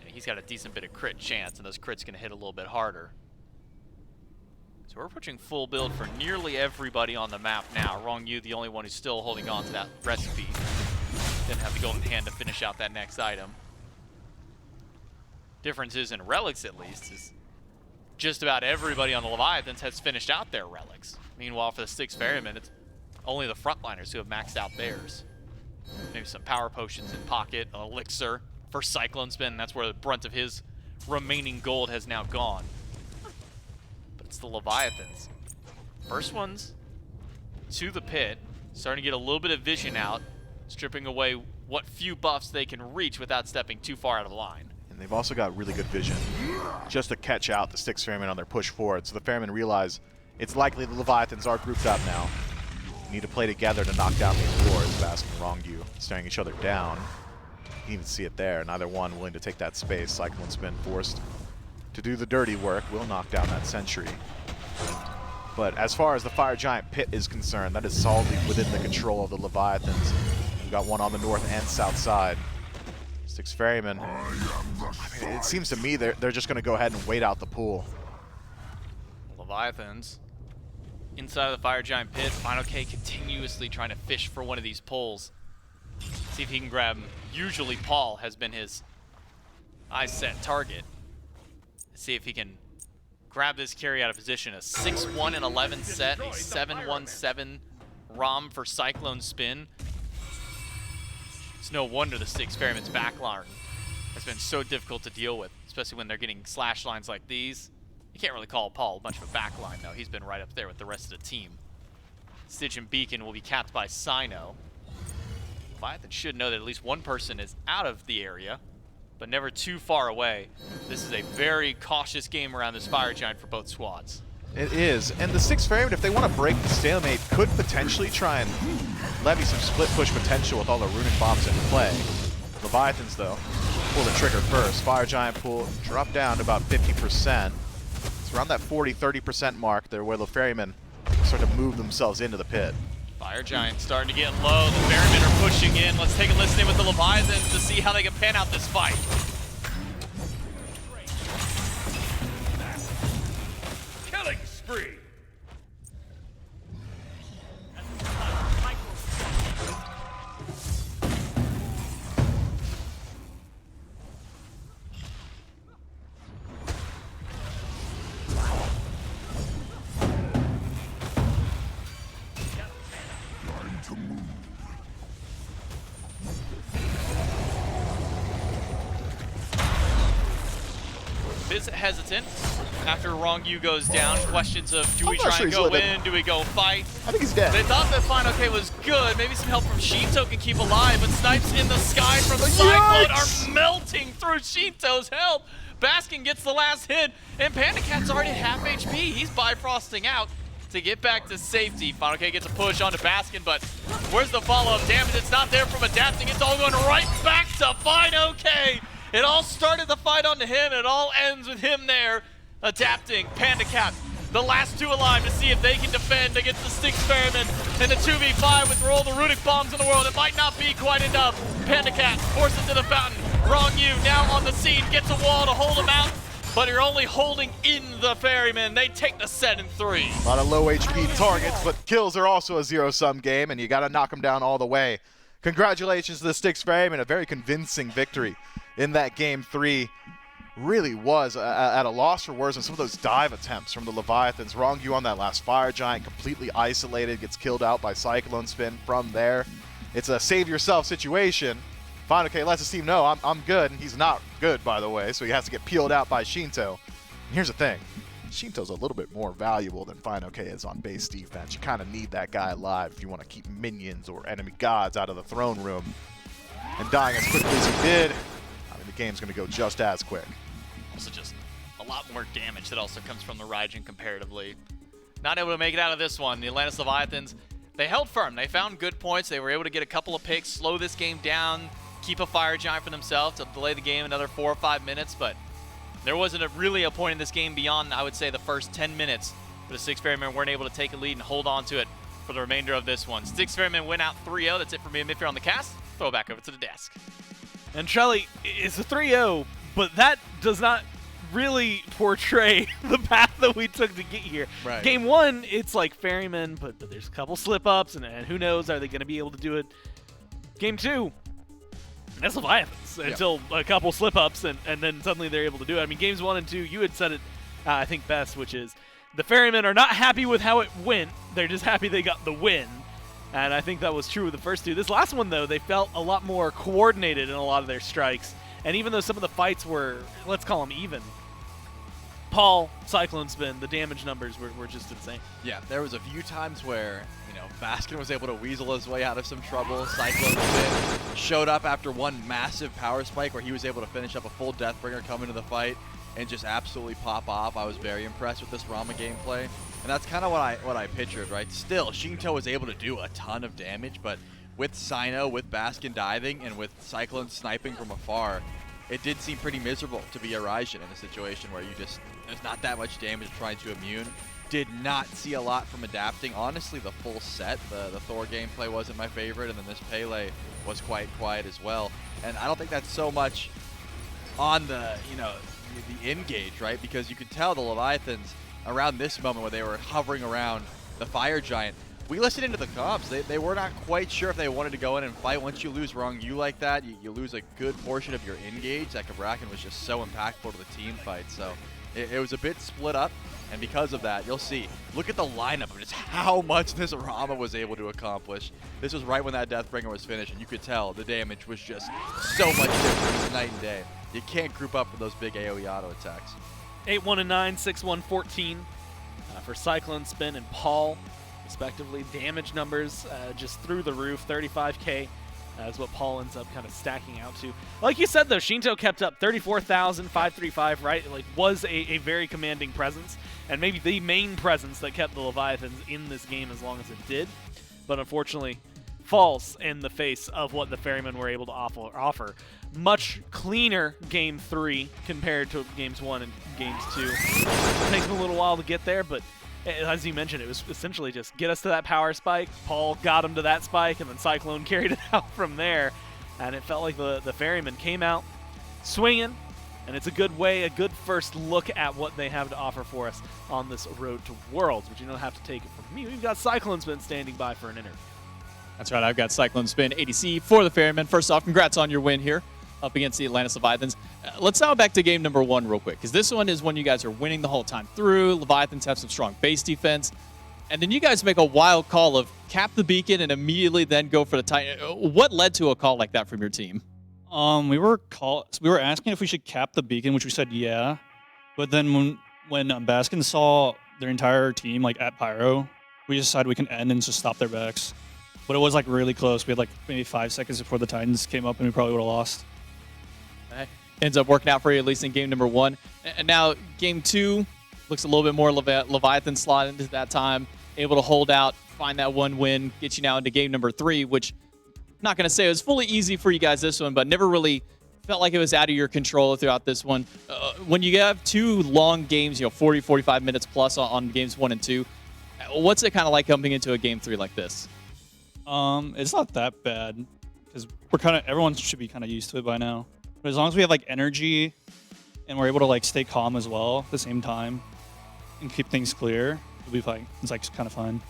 He's got a decent bit of crit chance, and those crits can hit a little bit harder. So we're approaching full build for nearly everybody on the map now. Wrong U, the only one who's still holding on to that recipe. Didn't have the golden hand to finish out that next item. Difference is in relics, at least, is just about everybody on the Leviathans has finished out their relics. Meanwhile, for the 6 Ferrymen, it's only the frontliners who have maxed out theirs. Maybe some power potions in pocket, an elixir for Cyclone Spin. That's where the brunt of his remaining gold has now gone. But it's the Leviathans. First ones to the pit, starting to get a little bit of vision out, stripping away what few buffs they can reach without stepping too far out of line. And they've also got really good vision just to catch out the Styx Ferrymen on their push forward. So the Ferrymen realize it's likely the Leviathans are grouped up now. Need to play together to knock down these wards. Baskin and Wrong U staring each other down. You can even see it there. Neither one willing to take that space. Cyclone Spin forced to do the dirty work. Will knock down that sentry. But as far as the Fire Giant pit is concerned, that is solidly within the control of the Leviathans. We've got one on the north and south side. 6 Ferrymen. I mean, it seems to me they're just going to go ahead and wait out the pool. Leviathans inside of the Fire Giant pit. Final K continuously trying to fish for one of these pulls. See if he can grab him. Usually Paul has been his eyes set target. See if he can grab this carry out of position. A 6-1 and 11 set, a 7-1-7 ROM for Cyclone Spin. It's no wonder the 6 Ferrymen's backline has been so difficult to deal with, especially when they're getting slash lines like these. You can't really call Paul much of a backline, though. He's been right up there with the rest of the team. Stitch and Beacon will be capped by Sino. Leviathan should know that at least one person is out of the area, but never too far away. This is a very cautious game around this Fire Giant for both squads. It is, and the 6 Ferrymen, if they want to break the stalemate, could potentially try and levy some split push potential with all the runic bombs into play. Leviathans, though, pull the trigger first. Fire Giant pull, drop down to about 50%. It's around that 40-30% mark there where the Ferrymen start to move themselves into the pit. Fire Giant starting to get low. The Ferrymen are pushing in. Let's take a listen in with the Leviathans to see how they can pan out this fight. Killing spree. is hesitant after Rongyu goes down. Questions of, do we I'm not try sure and he's go living. in? Do we go fight? I think he's dead. They thought that Final K was good. Maybe some help from Shinto can keep alive, but snipes in the sky from Cyclone are melting through Shinto's health. Baskin gets the last hit, and Panda Cat's already at half HP. He's bifrosting out to get back to safety. Final K gets a push onto Baskin, but where's the follow-up damage? It's not there from adapting. It's all going right back to Final K. It all started the fight onto him, and it all ends with him there adapting. Panda Cat, the last two alive to see if they can defend against the Styx Ferrymen in the 2v5 with all the runic bombs in the world. It might not be quite enough. Panda Cat forces to the fountain. Rongyu now on the scene, gets a wall to hold him out, but you're only holding in the Ferrymen. They take the set in 3. A lot of low HP targets, but kills are also a zero-sum game, and you got to knock them down all the way. Congratulations to the Styx Ferrymen, a very convincing victory in that game 3. Really was at a loss for words, and some of those dive attempts from the Leviathans. Rongyu on that last Fire Giant, completely isolated, gets killed out by Cyclone Spin from there. It's a save-yourself situation. Final K lets his team know, I'm good, and he's not good, by the way, so he has to get peeled out by Shinto. And here's the thing. Shinto's a little bit more valuable than Final K is on base defense. You kind of need that guy alive if you want to keep minions or enemy gods out of the throne room. And dying as quickly as he did, I mean, the game's going to go just as quick. Also just a lot more damage that also comes from the Raijin comparatively. Not able to make it out of this one. The Atlantis Leviathans, they held firm. They found good points. They were able to get a couple of picks, slow this game down, keep a Fire Giant for themselves to delay the game another 4 or 5 minutes, but there wasn't really a point in this game beyond, I would say, the first 10 minutes where the Styx Ferrymen weren't able to take a lead and hold on to it for the remainder of this one. Styx Ferrymen win out 3-0. That's it for me and Midfair on the cast. Throw it back over to the desk. And Trelly, it's a 3-0, but that does not really portray the path that we took to get here. Right. Game 1, it's like Ferrymen, but there's a couple slip-ups, and who knows, are they going to be able to do it? Game 2, that's Leviathans until a couple slip-ups, and then suddenly they're able to do it. I mean, games 1 and 2, you had said it, I think, best, which is the Ferrymen are not happy with how it went. They're just happy they got the win. And I think that was true with the first two. This last one, though, they felt a lot more coordinated in a lot of their strikes. And even though some of the fights were, let's call them even, Paul, Cyclone Spin, the damage numbers were just insane. Yeah, there was a few times where, Baskin was able to weasel his way out of some trouble. Cyclone Spin showed up after one massive power spike where he was able to finish up a full Deathbringer, come into the fight, and just absolutely pop off. I was very impressed with this Rama gameplay. And that's kind of what I pictured, right? Still, Shinto was able to do a ton of damage, but with Sino, with Baskin diving, and with Cyclone sniping from afar, it did seem pretty miserable to be a Raijin in a situation where there's not that much damage trying to immune. Did not see a lot from adapting. Honestly, the full set, the Thor gameplay wasn't my favorite, and then this Pele was quite quiet as well. And I don't think that's so much on the engage, right? Because you could tell the Leviathans around this moment where they were hovering around the Fire Giant. We listened into the comps. They were not quite sure if they wanted to go in and fight. Once you lose Rongyu like that, you lose a good portion of your engage. That Kabrakan was just so impactful to the team fight. So it was a bit split up. And because of that, you'll see, look at the lineup of just how much this Rama was able to accomplish. This was right when that Deathbringer was finished, and you could tell the damage was just so much different. It was night and day. You can't group up for those big AoE auto attacks. 8-1 and 9, 6-1, 14 for Cyclone Spin and Paul, respectively. Damage numbers just through the roof, 35k. Is what Paul ends up kind of stacking out to. Like you said, though, Shinto kept up 34,535, right? Like, was a very commanding presence, and maybe the main presence that kept the Leviathans in this game as long as it did. But unfortunately, falls in the face of what the Ferrymen were able to offer. Much cleaner Game 3 compared to Games 1 and Games 2. It takes them a little while to get there, but as you mentioned, it was essentially just get us to that power spike. Paul got him to that spike, and then Cyclone carried it out from there. And it felt like the Ferrymen came out swinging, and it's a good way, a good first look at what they have to offer for us on this road to Worlds. But you don't have to take it from me. We've got Cyclone Spin standing by for an interview. That's right, I've got Cyclone Spin ADC for the Ferrymen. First off, congrats on your win here up against the Atlantis Leviathans. Let's now back to game number 1 real quick, because this one is when you guys are winning the whole time through. Leviathans have some strong base defense. And then you guys make a wild call of cap the beacon and immediately then go for the Titan. What led to a call like that from your team? We were asking if we should cap the beacon, which we said yeah. But then when Baskin saw their entire team like at Pyro, we decided we can end and just stop their backs. But it was like really close. We had like maybe 5 seconds before the Titans came up, and we probably would have lost. Ends up working out for you, at least in game number 1. And now game 2 looks a little bit more Leviathan slot into that time, able to hold out, find that one win, get you now into game number 3, which I'm not going to say it was fully easy for you guys this one, but never really felt like it was out of your control throughout this one. When you have 2 long games, 40, 45 minutes plus on games 1 and 2, what's it kind of like coming into a game 3 like this? It's not that bad because everyone should be kind of used to it by now. But as long as we have like energy and we're able to like stay calm as well at the same time and keep things clear, it'll be fine. It's like kind of fun.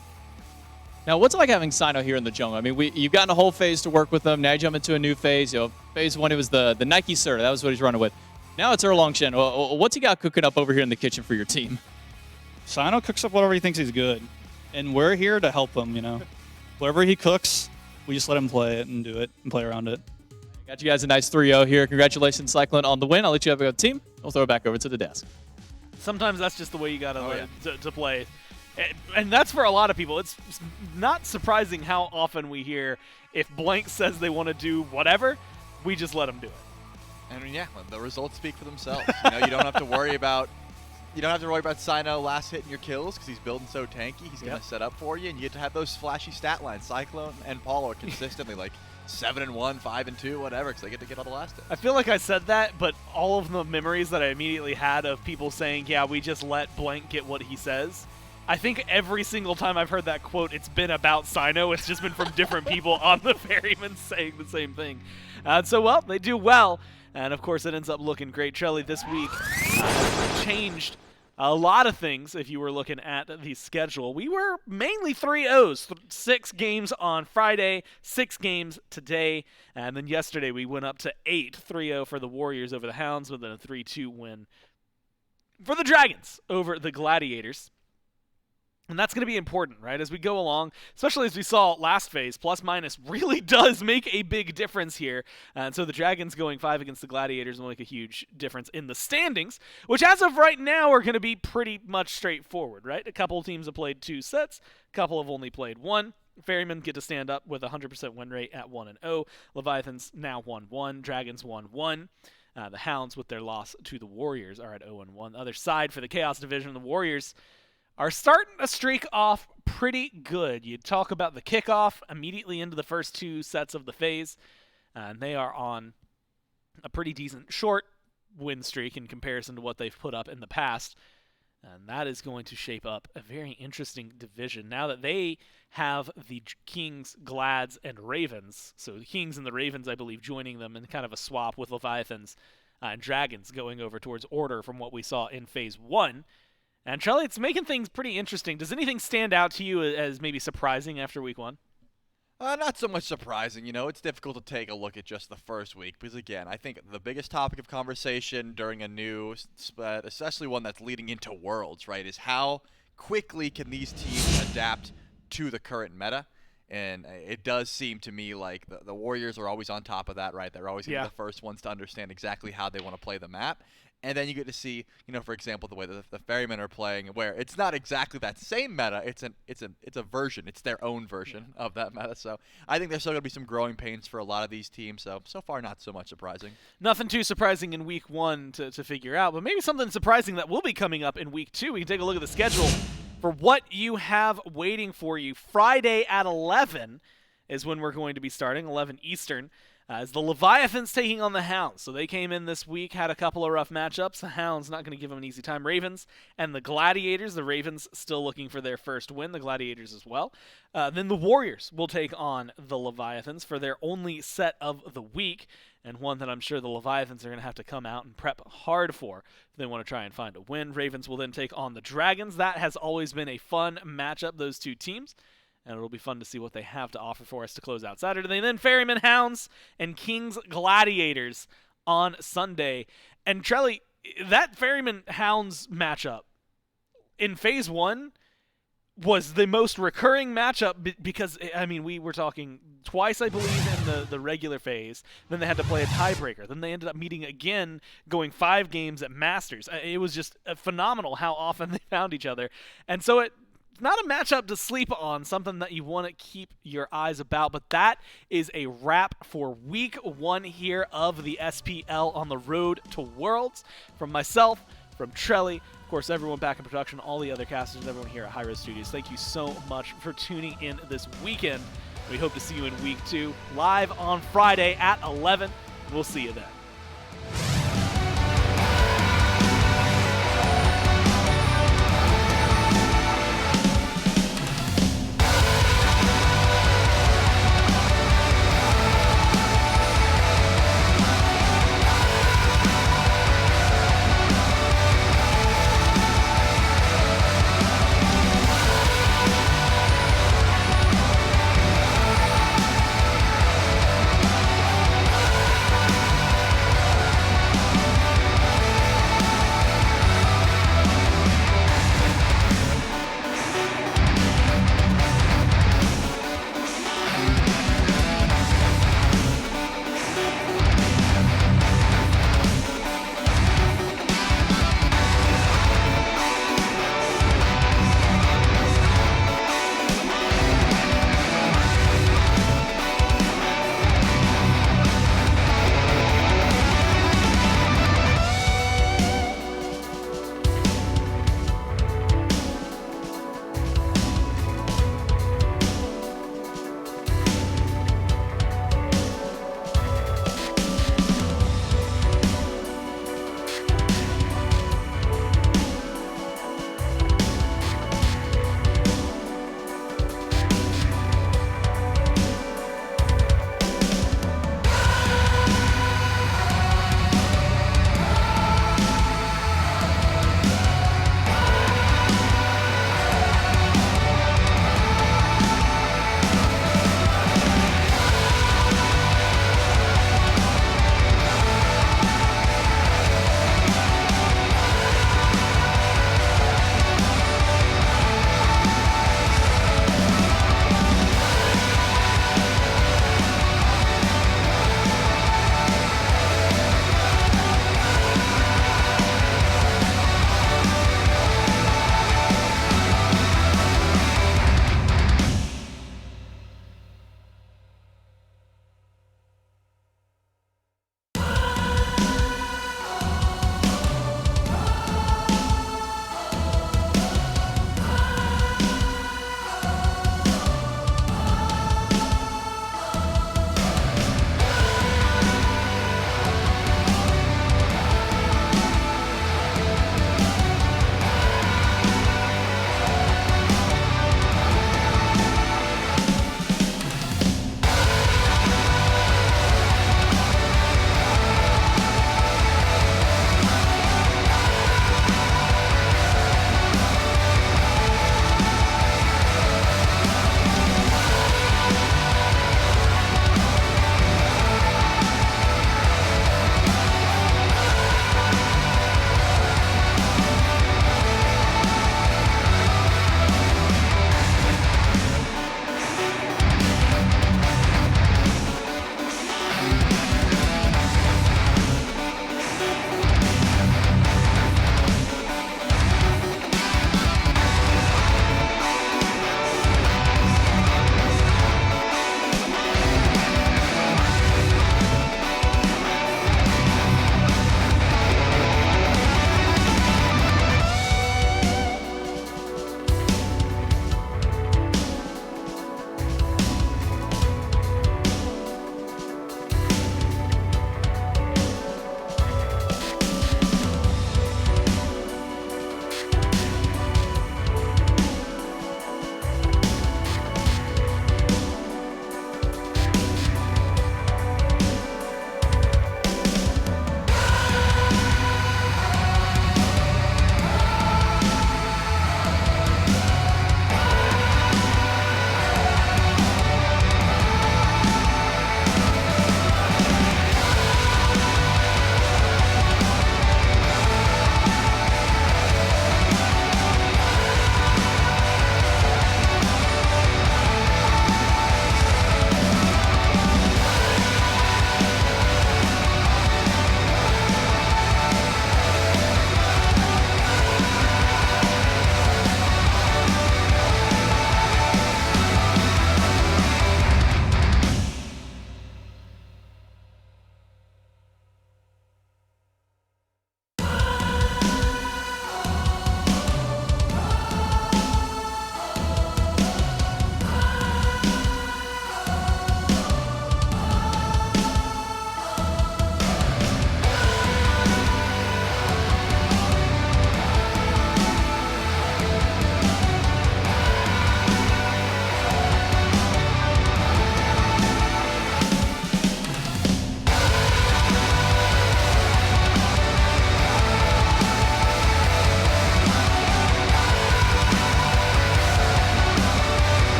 Now, what's it like having Sino here in the jungle? I mean, you've gotten a whole phase to work with them. Now you jump into a new phase. Phase 1, it was the Nike Sir. That was what he's running with. Now it's Erlong Shen. What's he got cooking up over here in the kitchen for your team? Sino cooks up whatever he thinks he's good, and we're here to help him. Whatever he cooks, we just let him play it and do it and play around it. Got you guys a nice 3-0 here. Congratulations, Cyclone, on the win. I'll let you have a go team. We'll throw it back over to the desk. Sometimes that's just the way you got to play. And that's for a lot of people. It's not surprising how often we hear if blank says they want to do whatever, we just let them do it. I mean, yeah, the results speak for themselves. You don't have to worry about Sino last hitting your kills because he's building so tanky. He's gonna set up for you, and you get to have those flashy stat lines. Cyclone and Paulo are consistently like 7-1, 5-2, whatever, because they get to get all the last hits. I feel like I said that, but all of the memories that I immediately had of people saying, "Yeah, we just let blank get what he says." I think every single time I've heard that quote, it's been about Sino. It's just been from different people on the Ferrymen saying the same thing. So they do well. And, of course, it ends up looking great. Trelly, this week changed a lot of things if you were looking at the schedule. We were mainly 3-0s, 6 games on Friday, 6 games today. And then yesterday we went up to 8, 3-0 for the Warriors over the Hounds, with a 3-2 win for the Dragons over the Gladiators. And that's going to be important, right, as we go along, especially as we saw last phase. Plus minus really does make a big difference here. And so the Dragons going 5 against the Gladiators will make a huge difference in the standings, which as of right now are going to be pretty much straightforward, right? A couple of teams have played 2 sets, a couple have only played 1. Ferrymen get to stand up with a 100% win rate at 1-0. Leviathans now 1-1. Dragons 1-1. The Hounds, with their loss to the Warriors, are at 0-1. The other side for the Chaos Division, the Warriors are starting a streak off pretty good. You talk about the kickoff immediately into the first 2 sets of the phase, and they are on a pretty decent short win streak in comparison to what they've put up in the past. And that is going to shape up a very interesting division now that they have the Kings, Glads, and Ravens. So the Kings and the Ravens, I believe, joining them in kind of a swap with Leviathans and Dragons going over towards Order from what we saw in Phase 1. And Charlie, it's making things pretty interesting. Does anything stand out to you as maybe surprising after week 1? Not so much surprising. It's difficult to take a look at just the first week because, again, I think the biggest topic of conversation during a new, especially one that's leading into Worlds, right, is how quickly can these teams adapt to the current meta. And it does seem to me like the Warriors are always on top of that, right? They're always the first ones to understand exactly how they want to play the map. And then you get to see, for example, the way that the Ferrymen are playing, where it's not exactly that same meta. It's a version. It's their own version of that meta. So I think there's still going to be some growing pains for a lot of these teams. So far, not so much surprising. Nothing too surprising in week 1 to figure out, but maybe something surprising that will be coming up in week 2. We can take a look at the schedule for what you have waiting for you. Friday at 11 is when we're going to be starting, 11 Eastern. As the Leviathans taking on the Hounds. So they came in this week, had a couple of rough matchups. The Hounds not going to give them an easy time. Ravens and the Gladiators. The Ravens still looking for their first win. The Gladiators as well. Then the Warriors will take on the Leviathans for their only set of the week, and one that I'm sure the Leviathans are going to have to come out and prep hard for if they want to try and find a win. Ravens will then take on the Dragons. That has always been a fun matchup, those two teams. And it'll be fun to see what they have to offer for us to close out Saturday. And then Ferrymen Hounds and Kings Gladiators on Sunday. And Trelly, that Ferrymen Hounds matchup in Phase 1 was the most recurring matchup because, we were talking twice, I believe, in the regular phase. Then they had to play a tiebreaker. Then they ended up meeting again, going 5 games at Masters. It was just phenomenal how often they found each other. And so it's not a matchup to sleep on, something that you want to keep your eyes about. But that is a wrap for week 1 here of the SPL on the road to Worlds. From myself, from Trelly, of course, everyone back in production, all the other casters, everyone here at Hi Res Studios, thank you so much for tuning in this weekend. We hope to see you in week 2, live on Friday at 11. We'll see you then.